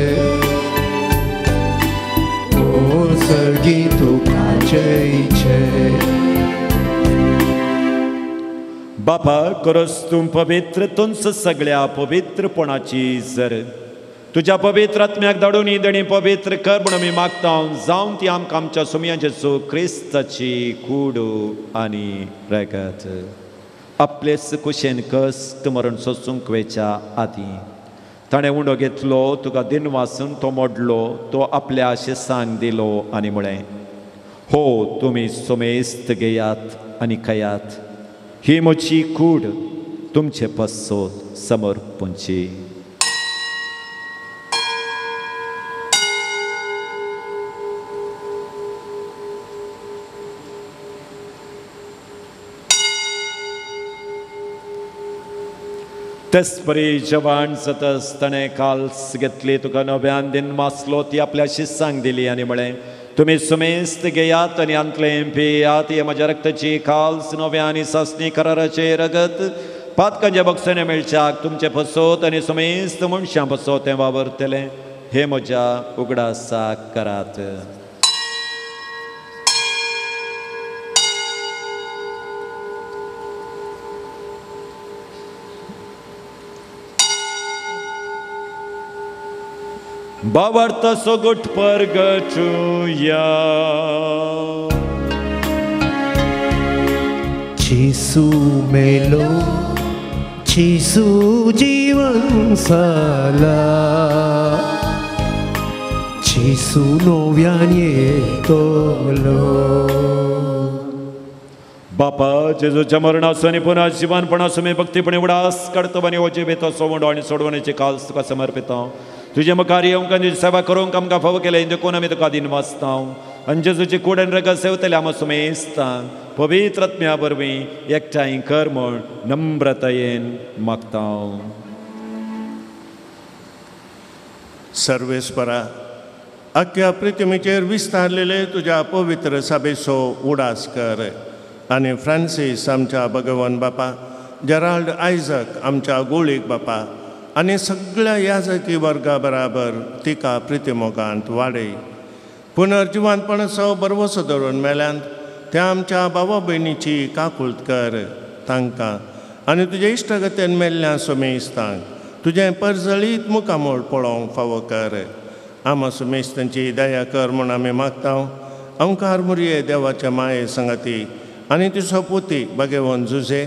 बापा करोस तूं पवित्र तुंच सगळ्या पवित्रपणाची जर तुज्या पवित्र आत्म्याक धाडून ही दणी पवित्र कर म्हणून मी मागता जावन ती आमकां आमच्या सुमयाचे जेजू क्रिस्ताची कूड आनी रगत आपलेच कुशेन कश्ट मरण सोंसूंक वेच्या आदीं ताणें उंडो घेतलो तुका दिन वासून तो मोडलो तो आपल्या आशेसांक दिलो आनी म्हळें हो तुमी सोमेस्त घेयात आनी खयात ही म्हजी कूड तुमचे पसोत समर्पूंची तेचपरी जवान जातस ताणें काल्स घेतली तुका नव्यान दिन मासलो ती आपल्या शिस्सांक दिली आनी म्हळें तुमी सुमेस्त घेयात आनी अंतलें पियात हे म्हज्या रक्ताची काल्स नव्या आनी सासणी कराराचे रगत पातकांच्या बक्षणे मेळच्याक तुमचे पसोत आनी सुमेस्त मनशां पसोत तें वावरतलें हे म्हज्या उगडासाक करात Bavarta sogut परगटूया Cisu melo Cisu जीवन साला Cisu nowianie tolo बापा जेजूच्या मरणासून पुन्हा जीवनपणासून भक्तीपणे उडास काढतो आनी ओजे बेतो सोवंडो आनी सोडवण्याची काल्स तुका समर्पिता तुझे मुखार येवंक तुजी सेवा करूंक आमकां फावो केलें देखून आमी तुका दिन वाचता आनी जेजूची कूड आनी रगत सेवतले आमी सुमेस्तां पवित्र आत्म्या वरवीं एकठांय कर म्हूण नम्रतायेन मागता सर्वेस्परा अख्ख्या पृथ्वीचेर विस्तारलेले तुज्या पवित्र सभेचो उडास कर आनी फ्रांसीस आमच्या भगवन बापा जेराल्ड आयझक आमच्या गोळीक बापा आनी सगळ्या याजकी वर्गा बराबर तिका प्रितीमोगांत वाडय पुनर्जिवानपणाचो बरवसो धरून मेल्यांत त्या आमच्या भावा भयणीची काकुळट कर तांकां आनी तुज्या इश्टगतेन मेल्ल्या सुमेस्तांक तुजें परजळीत मुखामोळ पळोवंक फावो कर आमा सुमेस्तांची दया कर म्हूण आमी मागता ओंकार मुरये देवाच्या माये संगती आनी तुजो पुती भगवन जुजे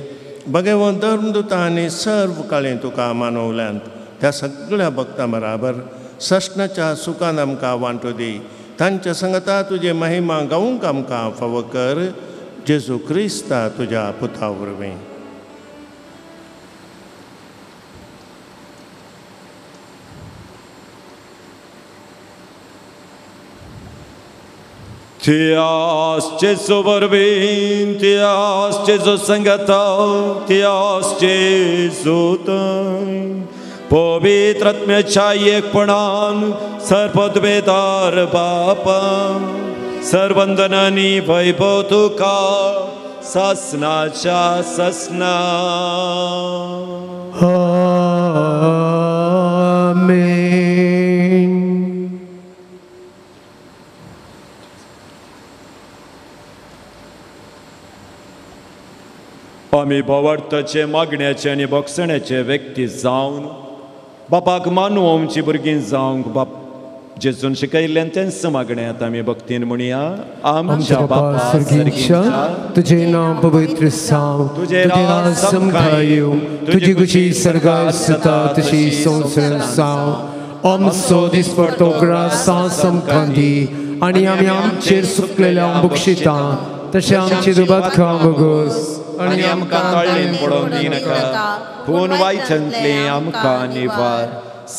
भगवन धर्मदूतां आनी सर्व काळी तुका मानवल्यांत त्या सगळ्या भक्तां बराबर सशनाच्या सुखान आमकां वांटो दी तांच्या संगता तुजे महिमा गावूंक आमकां फावो कर जेजू क्रिस्ता तुज्या पुता वरवीं Tias Jesu vorbim, Tias Jesu sângătău, Tias Jesu tăi. पवित्रात्म्याच्या एकपणान सर्पद्वेदार बापा सर्वंदनानी वैभव तुका ससनाच्या ससना आमेन. आम्ही भावार्थाचे मागण्याचे आणि बक्षण्याचे व्यक्ती जावन बापाक मानू आमची भुरगीं जावंक बाप जेजून शिकयल्ल्यान तेंच मागण्यात आमी भक्तीन म्हणया. आमच्या बापा सर्गीच्या तुझे नाम पवित्र जावं, तुझे राज समखाय येवं, तुझी कुशी स्वर्गांत आसता तशी संवसारांत जावं. आमचो दिसपडटो ग्रास आमकां दी आनी आमी आमचेर सुकलेल्या बक्षिता तशें आमची दुबातखां बगोस आनी आमकां ताळ्ळेन पडोवंक दिनाका पूण वायटांतली आमकां निवार.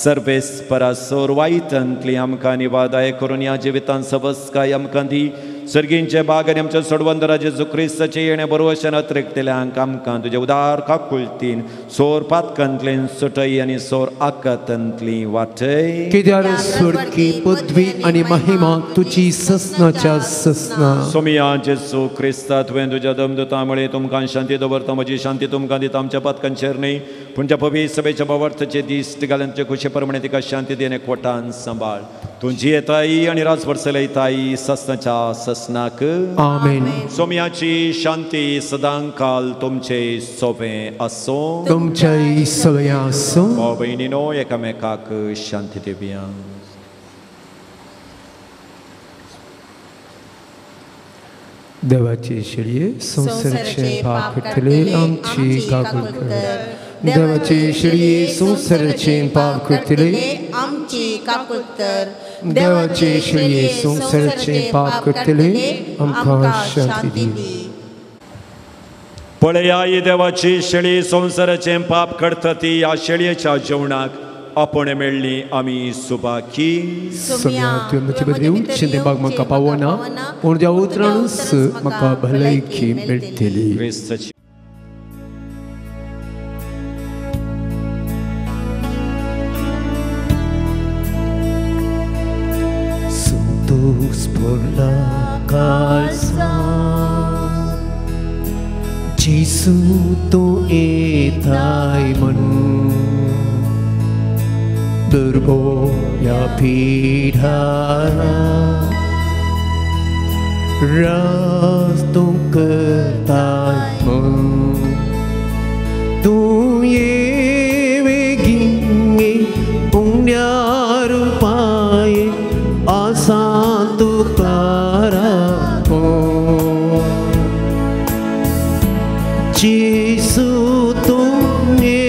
सर्वेस्परासोर वायटांतली आमकां निवार दया करून ह्या जिवितांत सबस्काय आमकां दी. सर्गींचे बाग आनी आमच्या सोडवंदरा जेजू क्रिस्ताचे येणे बरोवशेन अत्रेकतेल्यांक आमकां तुजे उदार काकुलतीन सोर पातकांतल्यान सुटय आनी सोर आकांतांतली वाटय. कित्याक स्वर्गी पदवी आनी महिमा तुजी ससनाच्या ससना. सोमिया जेजू क्रिस्ता तुवें तुज्या दमदुतां मुळे तुमकां शांती दवरता. म्हजी शांती तुमकां दिता. आमच्या पातकांचेर न्ही पूण ज्या पवित्र सभेच्या बाबर्थाचे दीस घालून तुजे खुशी प्रमाणे तिका शांती दी आनी खोटान सांबाळ. तुजी येताई आनी राजभर चलयताई ससनाच्या ससनाक आमेन. सोम्याची शांती सदां काल तुमचे सोबे आसो. तुमच्या सवय आसो. भाव भयणीनो एकामेकाक शांती दिवया. देवाचे शिडये संसाराचे पाप करतले आमची काकूळ कर. देवाचे शिडये संसाराचे पाप करतले आमची काकूळ कर. देवाचे शिडये संसाराचे पाप करतले आमकां शांती दी. पळया ही देवाची शेळी संसाराचे पाप करता ती ह्या शेळयेच्या जेवणाक आपण मेळ्ळी आमी सुबाकी. सगळ्या तुवें म्हजे बद्दल उच्चिंते बाग म्हाका पावना पूण ज्या उतराणूच म्हाका भलायकी मेळटली. क्रिस्ताची Santos por la calza Giêsu to etai man Durbo ya pidhara Ras tung kertai man Tu ye ve ginge punya rupaye Asantu parapo Giêsu tumne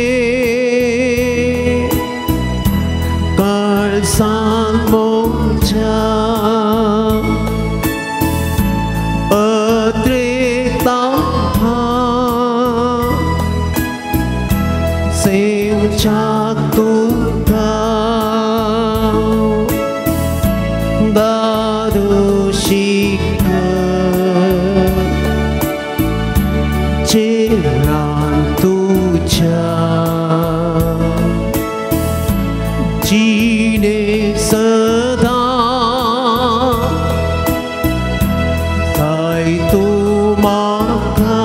Kalsan mocha Atreta ha Sing chatu ka Dadushika Chiran tuja Jine sada Sai tu maka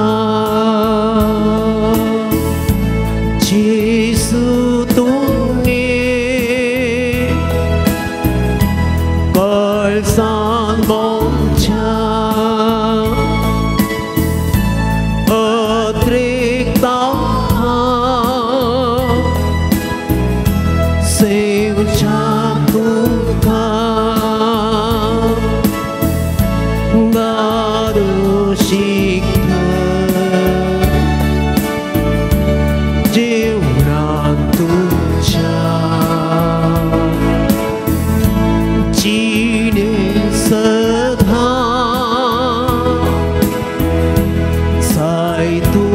Giêsu tunge Kalsan bongcha Atrik tamha Sev chakuka Darushika Jivran tuja Jine sadha Sai tu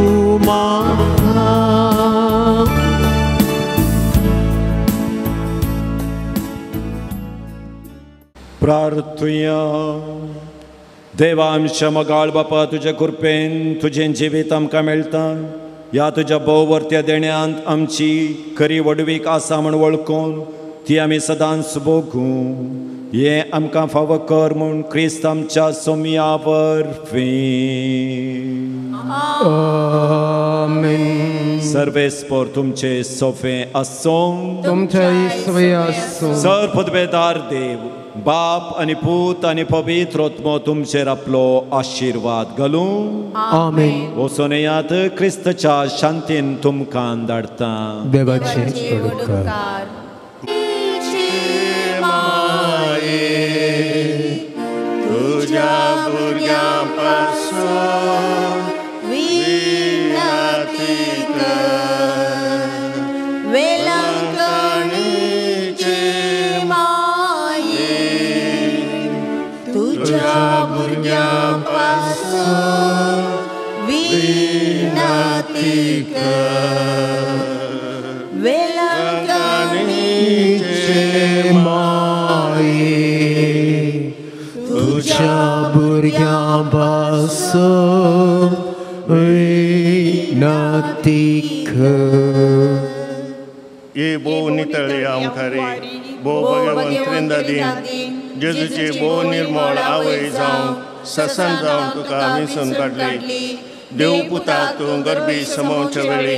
maha प्रार्थुया. देवा आमच्या मोगाळ बापा तुझ्या कृपेन तुझें जिवीत आमकां मेळटा. ह्या तुज्या भोववर्त्या देण्यांत आमची खरी वडवीक आसा म्हूण वळखून ती आमी सदांच भोगू. हे आमकां फावो कर म्हूण क्रिस्त आमच्या सोम्या वरवीं. आमेन. सर्वेस्पोर तुमचे सोफे आसूं. तुमच्या इसवे आसूं. सर्वपदवेदार देव बाप आनी पूत आनी पवित्र आत्मो तुमचेर आपलो आशिर्वाद घालूं. आमेन. वचून येयात क्रिस्तच्या शांतीन तुमकां धाडटा. देवाचे उपकार. तुझ्या भुरग्यां पासून विनंती कर. वेलंकणीचे माये तुझ्या भुरग्यां पासून विनंती कर. वेलंकणीचे माये तुझ्या भुरग्यां पासून विनंती कर. ये बो नितळे आमखारी बो भगवंत त्रिंदादीन जेजूची बो निर्मळ आवय जावं ससन जावं तुका विसरून काडली. देव पुताक तूं गर्भी समोवच्या वेळी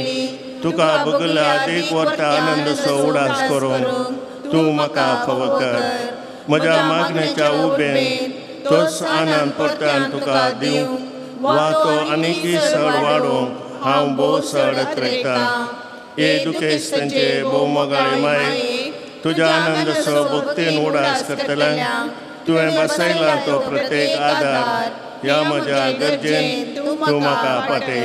तुका बगला देख वर्ता आनंद सो उडास करूंक तूं म्हाका फावो कर. म्हज्या मागणेच्या उबेन तोच आनंद परतान तुका दिवं वा तो आनीकय सड वाडोवंक हांव भोव सड येत्रयता. ये दुखेस्तांचे भोव मोगाळी माये तुज्या आनंद सो भक्तीन उडास करतल्या. तुवें बसयला तो प्रत्येक आदार ह्या म्हज्या गरजेन तूं म्हाका पाटय.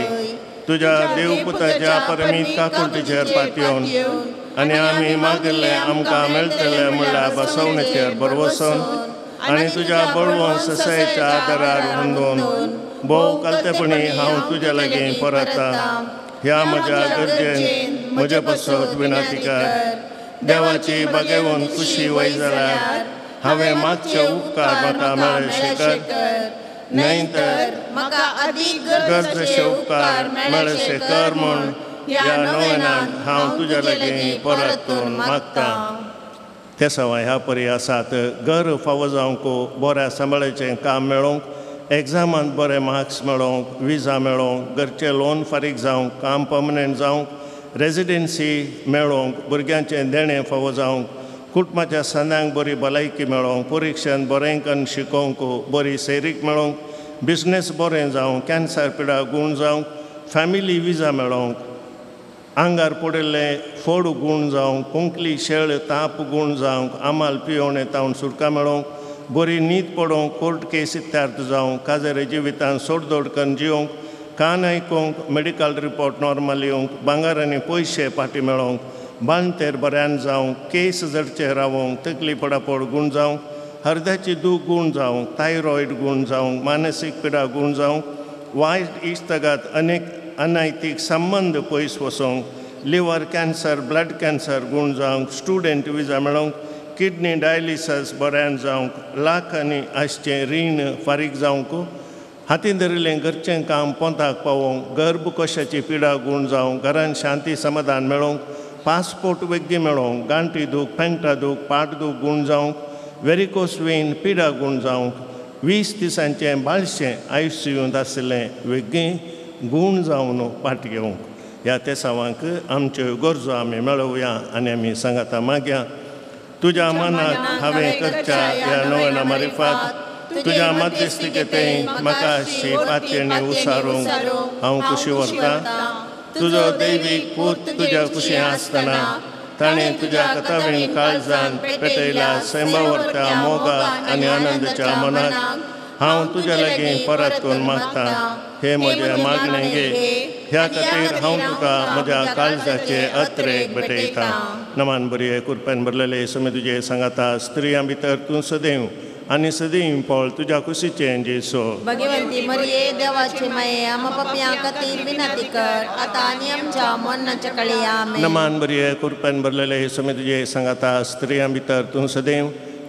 तुज्या देवपुताच्या परमीत काकुळटीचेर पातयेवन आनी आमी मागिल्लें आमकां मेळटलें म्हणल्यार बसवणेचेर बरवसून आनी तुज्या बळवंत ससायेच्या आदारार हुंदून भोव कालतेपणी हांव तुज्या लागीं परता. ह्या म्हज्या गरजेन म्हजे पासत विनंती कर. देवाची बागेवन खुशी वय जाल्यार हांवें मागचे उपकार म्हाका मेळचे कर. न्हय तर म्हाका अदीक गरजेचे उपकार मेळचे कर म्हूण ह्या नोवेनांत हांव तुज्या लागीं परतून मागतां. ते सवाय ह्या परी आसात घर फावो जावंक बऱ्या सांबाळेचें काम मेळोवंक एग्जामांत बरे मार्क्स मेळोवंक विजा मेळोवंक घरचें लोन फारीक जावंक काम पर्मनंट जावंक रेजिडेन्सी मेळोवंक भुरग्यांचें देणें फावो जावंक कुटुंबाच्या सणांक बरी भलायकी मेळोवंक परिक्षेन बरें करून शिकोवंक बरी सैरीक मेळोवंक बिझनेस बरें जावंक कॅन्सर पिडा गूण जावंक फॅमिली विजा मेळोवंक आंगार पडिल्ले फोड गूण जावंक कुंकली शेळ ताप गूण जावंक आमाल पियोवन येतावन सुटका मेळोवंक बरी न्हीद पडोवंक कोर्ट केस इत्यार्थ जावंक काजेरे जिवितांत सोडदोड करून जिवंक कान आयकूंक मेडिकल रिपोर्ट नॉर्मल येवंक भांगार आनी पयशे फाटीं मेळोवंक बांदतेर बऱ्यान जावंक केस जडचे रावंक तकली पडापड गूण जावंक हृदयाची दूख गूण जावंक थायरॉयड गूण जावंक मानसीक पिडा गूण जावंक वायट इश्तगात अनेक अनैतीक संबंद पयस वचोवंक लिवर कॅन्सर ब्लड कॅन्सर गूण जावंक स्टुडंट विजा मेळोवंक किडनी डायलिसीस बऱ्यान जावंक लाख आनी आशचें रीण फारीक जावंक हातीन धरिल्लें घरचें काम पोंताक पावोवंक गर्भकोशाची पिडा गूण जावंक घरांत शांती समाधान मेळोवंक पासपोर्ट वेग्गी मेळोवंक गांठी दूख पेंगटा दूख पाट दूख गूण जावंक वेरिकोस वेन पिडा गूण जावंक 20 दिसांचें बाळशें आयुश्यूंत आशिल्लें वेग्गी गूण जावन पाट घेवंक ह्या तेसावांक आमच्यो गरजो आमी मेळोवया आनी आमी सांगाता मागया. तुज्या मनाक हांवें करच्या ह्या नोवेना मारिफात तुज्या मध्यस्थिकेंत म्हाका पातयेणी उसारूंक हांव खुशी व्हरतां. तुजो दैवीक पूत तुज्या कुशीं आसतना ताणें तुज्या कथावीण काळजान पेटयला सैमावर्त्या मोगा आनी आनंदाच्या मनाक हांव तुज्या लागीं परतून मागतां. हे म्हजे मागणें घे. ह्या खातीर हांव तुका म्हज्या काळजाचे अत्रेक भेटयतां. नमान बरी कृपेन भरलेले समे तुजे सांगाता स्त्रियां भितर तूं सदैव आनी सदैव पळ तुज्या कुशीचें जेसो. भगवंती मरिये देवाची माये आम पप्यां खातीर विनंती कर आता आनी आमच्या मरणाच्या काळी आमेन. नमान बरी कृपेन भरलेले समे तुजे सांगाता स्त्रियां भितर तूं सदैव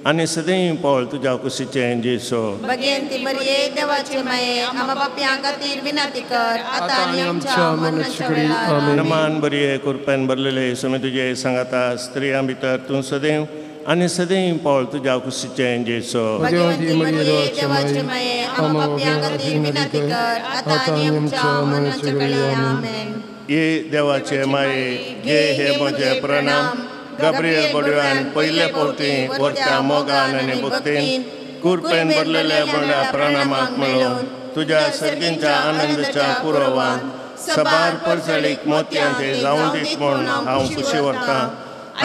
आणि सदैव पळ तुझ्या कुशीचें जेसो. भगवंती मरिये देवाचे माये आम्हा पापयां खातीर विनंती कर आता आनी आमच्या मरणाच्या वेळार आमेन. नमान बरी कृपेन भरलेले सुमी तुझे सांगाता स्त्रियां भितर तूं सदैव आणि सदैव पळ तुझ्या कुशीचें जेसो. भगवंती मरिये देवाचे माये आम्हा पापयां खातीर विनंती कर आता आनी आमच्या मरणाच्या वेळार आमेन. ये देवाचे माये घे हे म्हजे प्रणाम. गब्रियल बडव्यान पयले फावटी वरत्या मोगान आनी भक्तीन कृपेन भरलेल्या बंडा प्रणामाक मेळून तुझ्या सर्गींच्या आनंदाच्या पुरवान सबार परसळीक मोतयांचे जावं दीत म्हूण हांव खुशी व्हरतां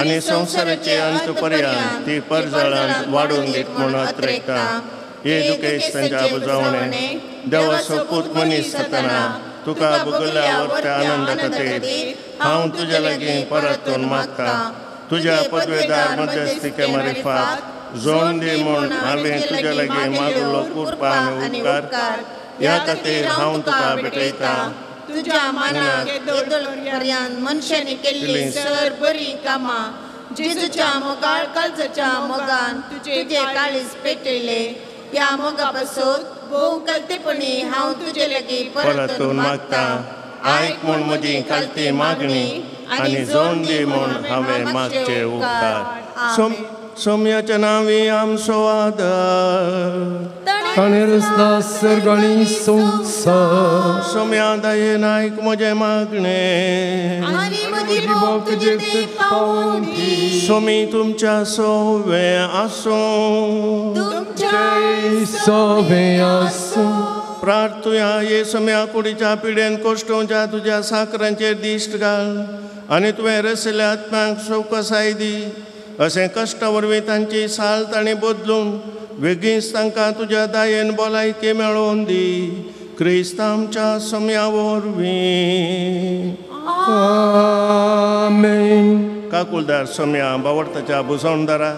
आनी संवसाराचे अंत पर्यंत ती परजळांत वाडून दीत म्हूण अत्रेकता. हे दुखेस्तांच्या बुजावणे देवाचो पूत मनीस जातना तुका भुगल्या वरच्या आनंदा खातीर हांव तुज्या लागीं परतून मागता. तुझ्या पदवेदार मध्यस्थीके मारिफात जोन दी म्हूण हांवें तुज्या लागीं मागलो कृपा आनी उपकार ह्या खातीर हांव तुका भेटयता. तुझ्या मानाक पर्यंत मनशांनी केल्ली सर बरी कामां जेजूच्या मोगाळ काळजाच्या मोगान तुझे काळीज पेटयले. ह्या मोगा पासून भोव कलतेपणी हांव तुजे लागीं परतून मागता. आयक म्हूण म्हजी कालती मागणी आनी जोन दी म्हूण हांवें मागचे उपकार. सोम्याच्या नांवी आमचो आदर ताणें रचला सर्ग आनी संवसार. सोम्या दयेन आयक म्हजें मागणें. तुजे पावून दी. सोमी तुमच्या सोवे आसूं. जय सोवे आसूं. प्रार्थुया ये सोम्या कुडीच्या पिडेन कोश्टोवच्या तुज्या साकरांचेर दिश्ट घाल आनी तुवें रचयल्या आत्म्यांक सौकसाय दी. अशें कश्टा वरवीं तांची साल ताणें बदलून बेगीच तांकां तुज्या दायेन भलायकी मेळोवन दी. क्रिस्त आमच्या सोम्या वरवीं आमेन. काकुलदार सोम्या बावडताच्या बुजवणदारा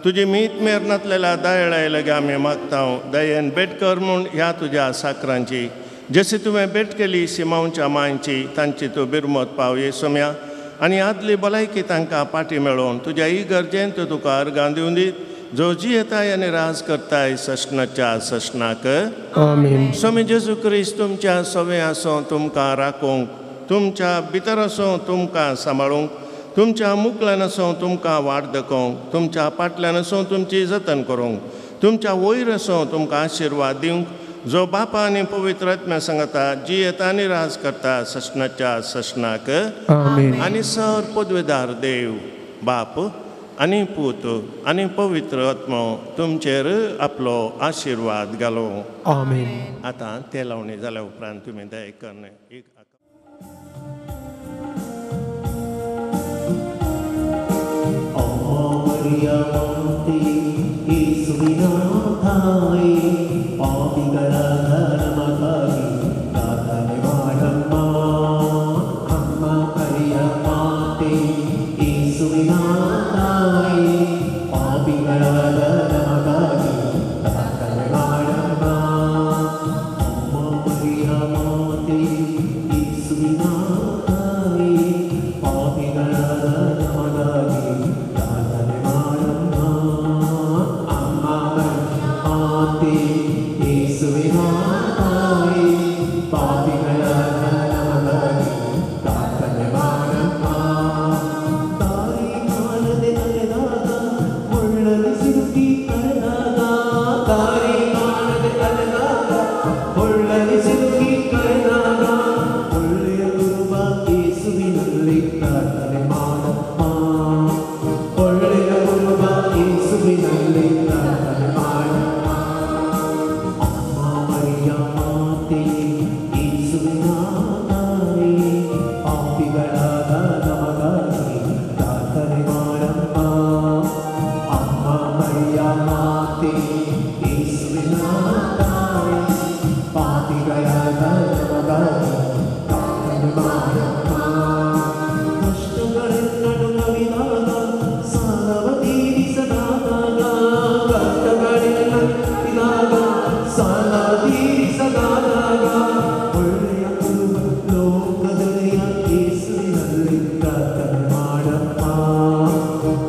तुजी मीत मेरनातलेल्या दयाळाय लगे आमी मागतां. दयेन भेट कर म्हूण ह्या तुज्या साकरांची जशी तुवें भेट केली सिमांच्या मांयची तांची तूं बिरमत पाव ये सोम्या आनी आदली भलायकी तांकां पाटी मेळोवन तुज्या ही गरजेंत तुका अर्गां दिवन दीत. जो जी येताय आनी राज करताय सशनाच्या सशनाक आमेन. स्वामी जेजू क्रिस्त तुमच्या सवे आसूं तुमकां राखूंक, तुमच्या भितर आसूं तुमकां सांबाळूंक, तुमच्या मुखल्यान आसूं तुमकां वाट दाखोवंक, तुमच्या फाटल्यान आसूं तुमची जतन करूंक, तुमच्या वयर आसूं तुमकां आशिर्वाद दिवंक. जो बापा आनी पवित्र आत्म्या सांगता जी येता आनी राज करता सशनाच्या सशनाक आमेन. आनी सर पदवेदार देव बाप आनी पूत आनी पवित्र आत्मो तुमचेर आपलो आशिर्वाद घालो. आमेन. आतां ते लावणी जाल्या उपरांत तुमी दया करून एक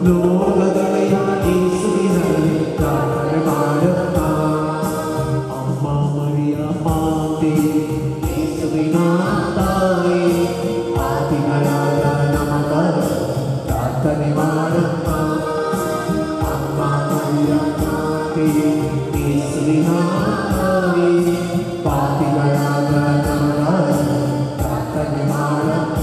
ಲೋಕದೊಡೆಯ ಯೇಸುವಿನಲ್ಲಿ ಮಾತೆಯೇ ಯೇಸುವಿನಾವೆ ಪಾಪಿಗಳಾದ ನಮಗಾಗಿ ಪ್ರಾರ್ಥನೆ ಮಾಡಮ್ಮ.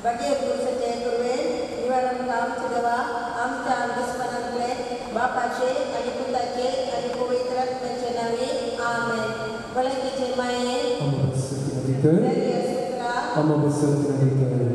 Bagi kursa kurwe, niwaran kam cedawa, am cam bismanangle, Bapa ce, ali puta ce, ali pavitrat mencenawi, amen. Balai ce mai, Amma besar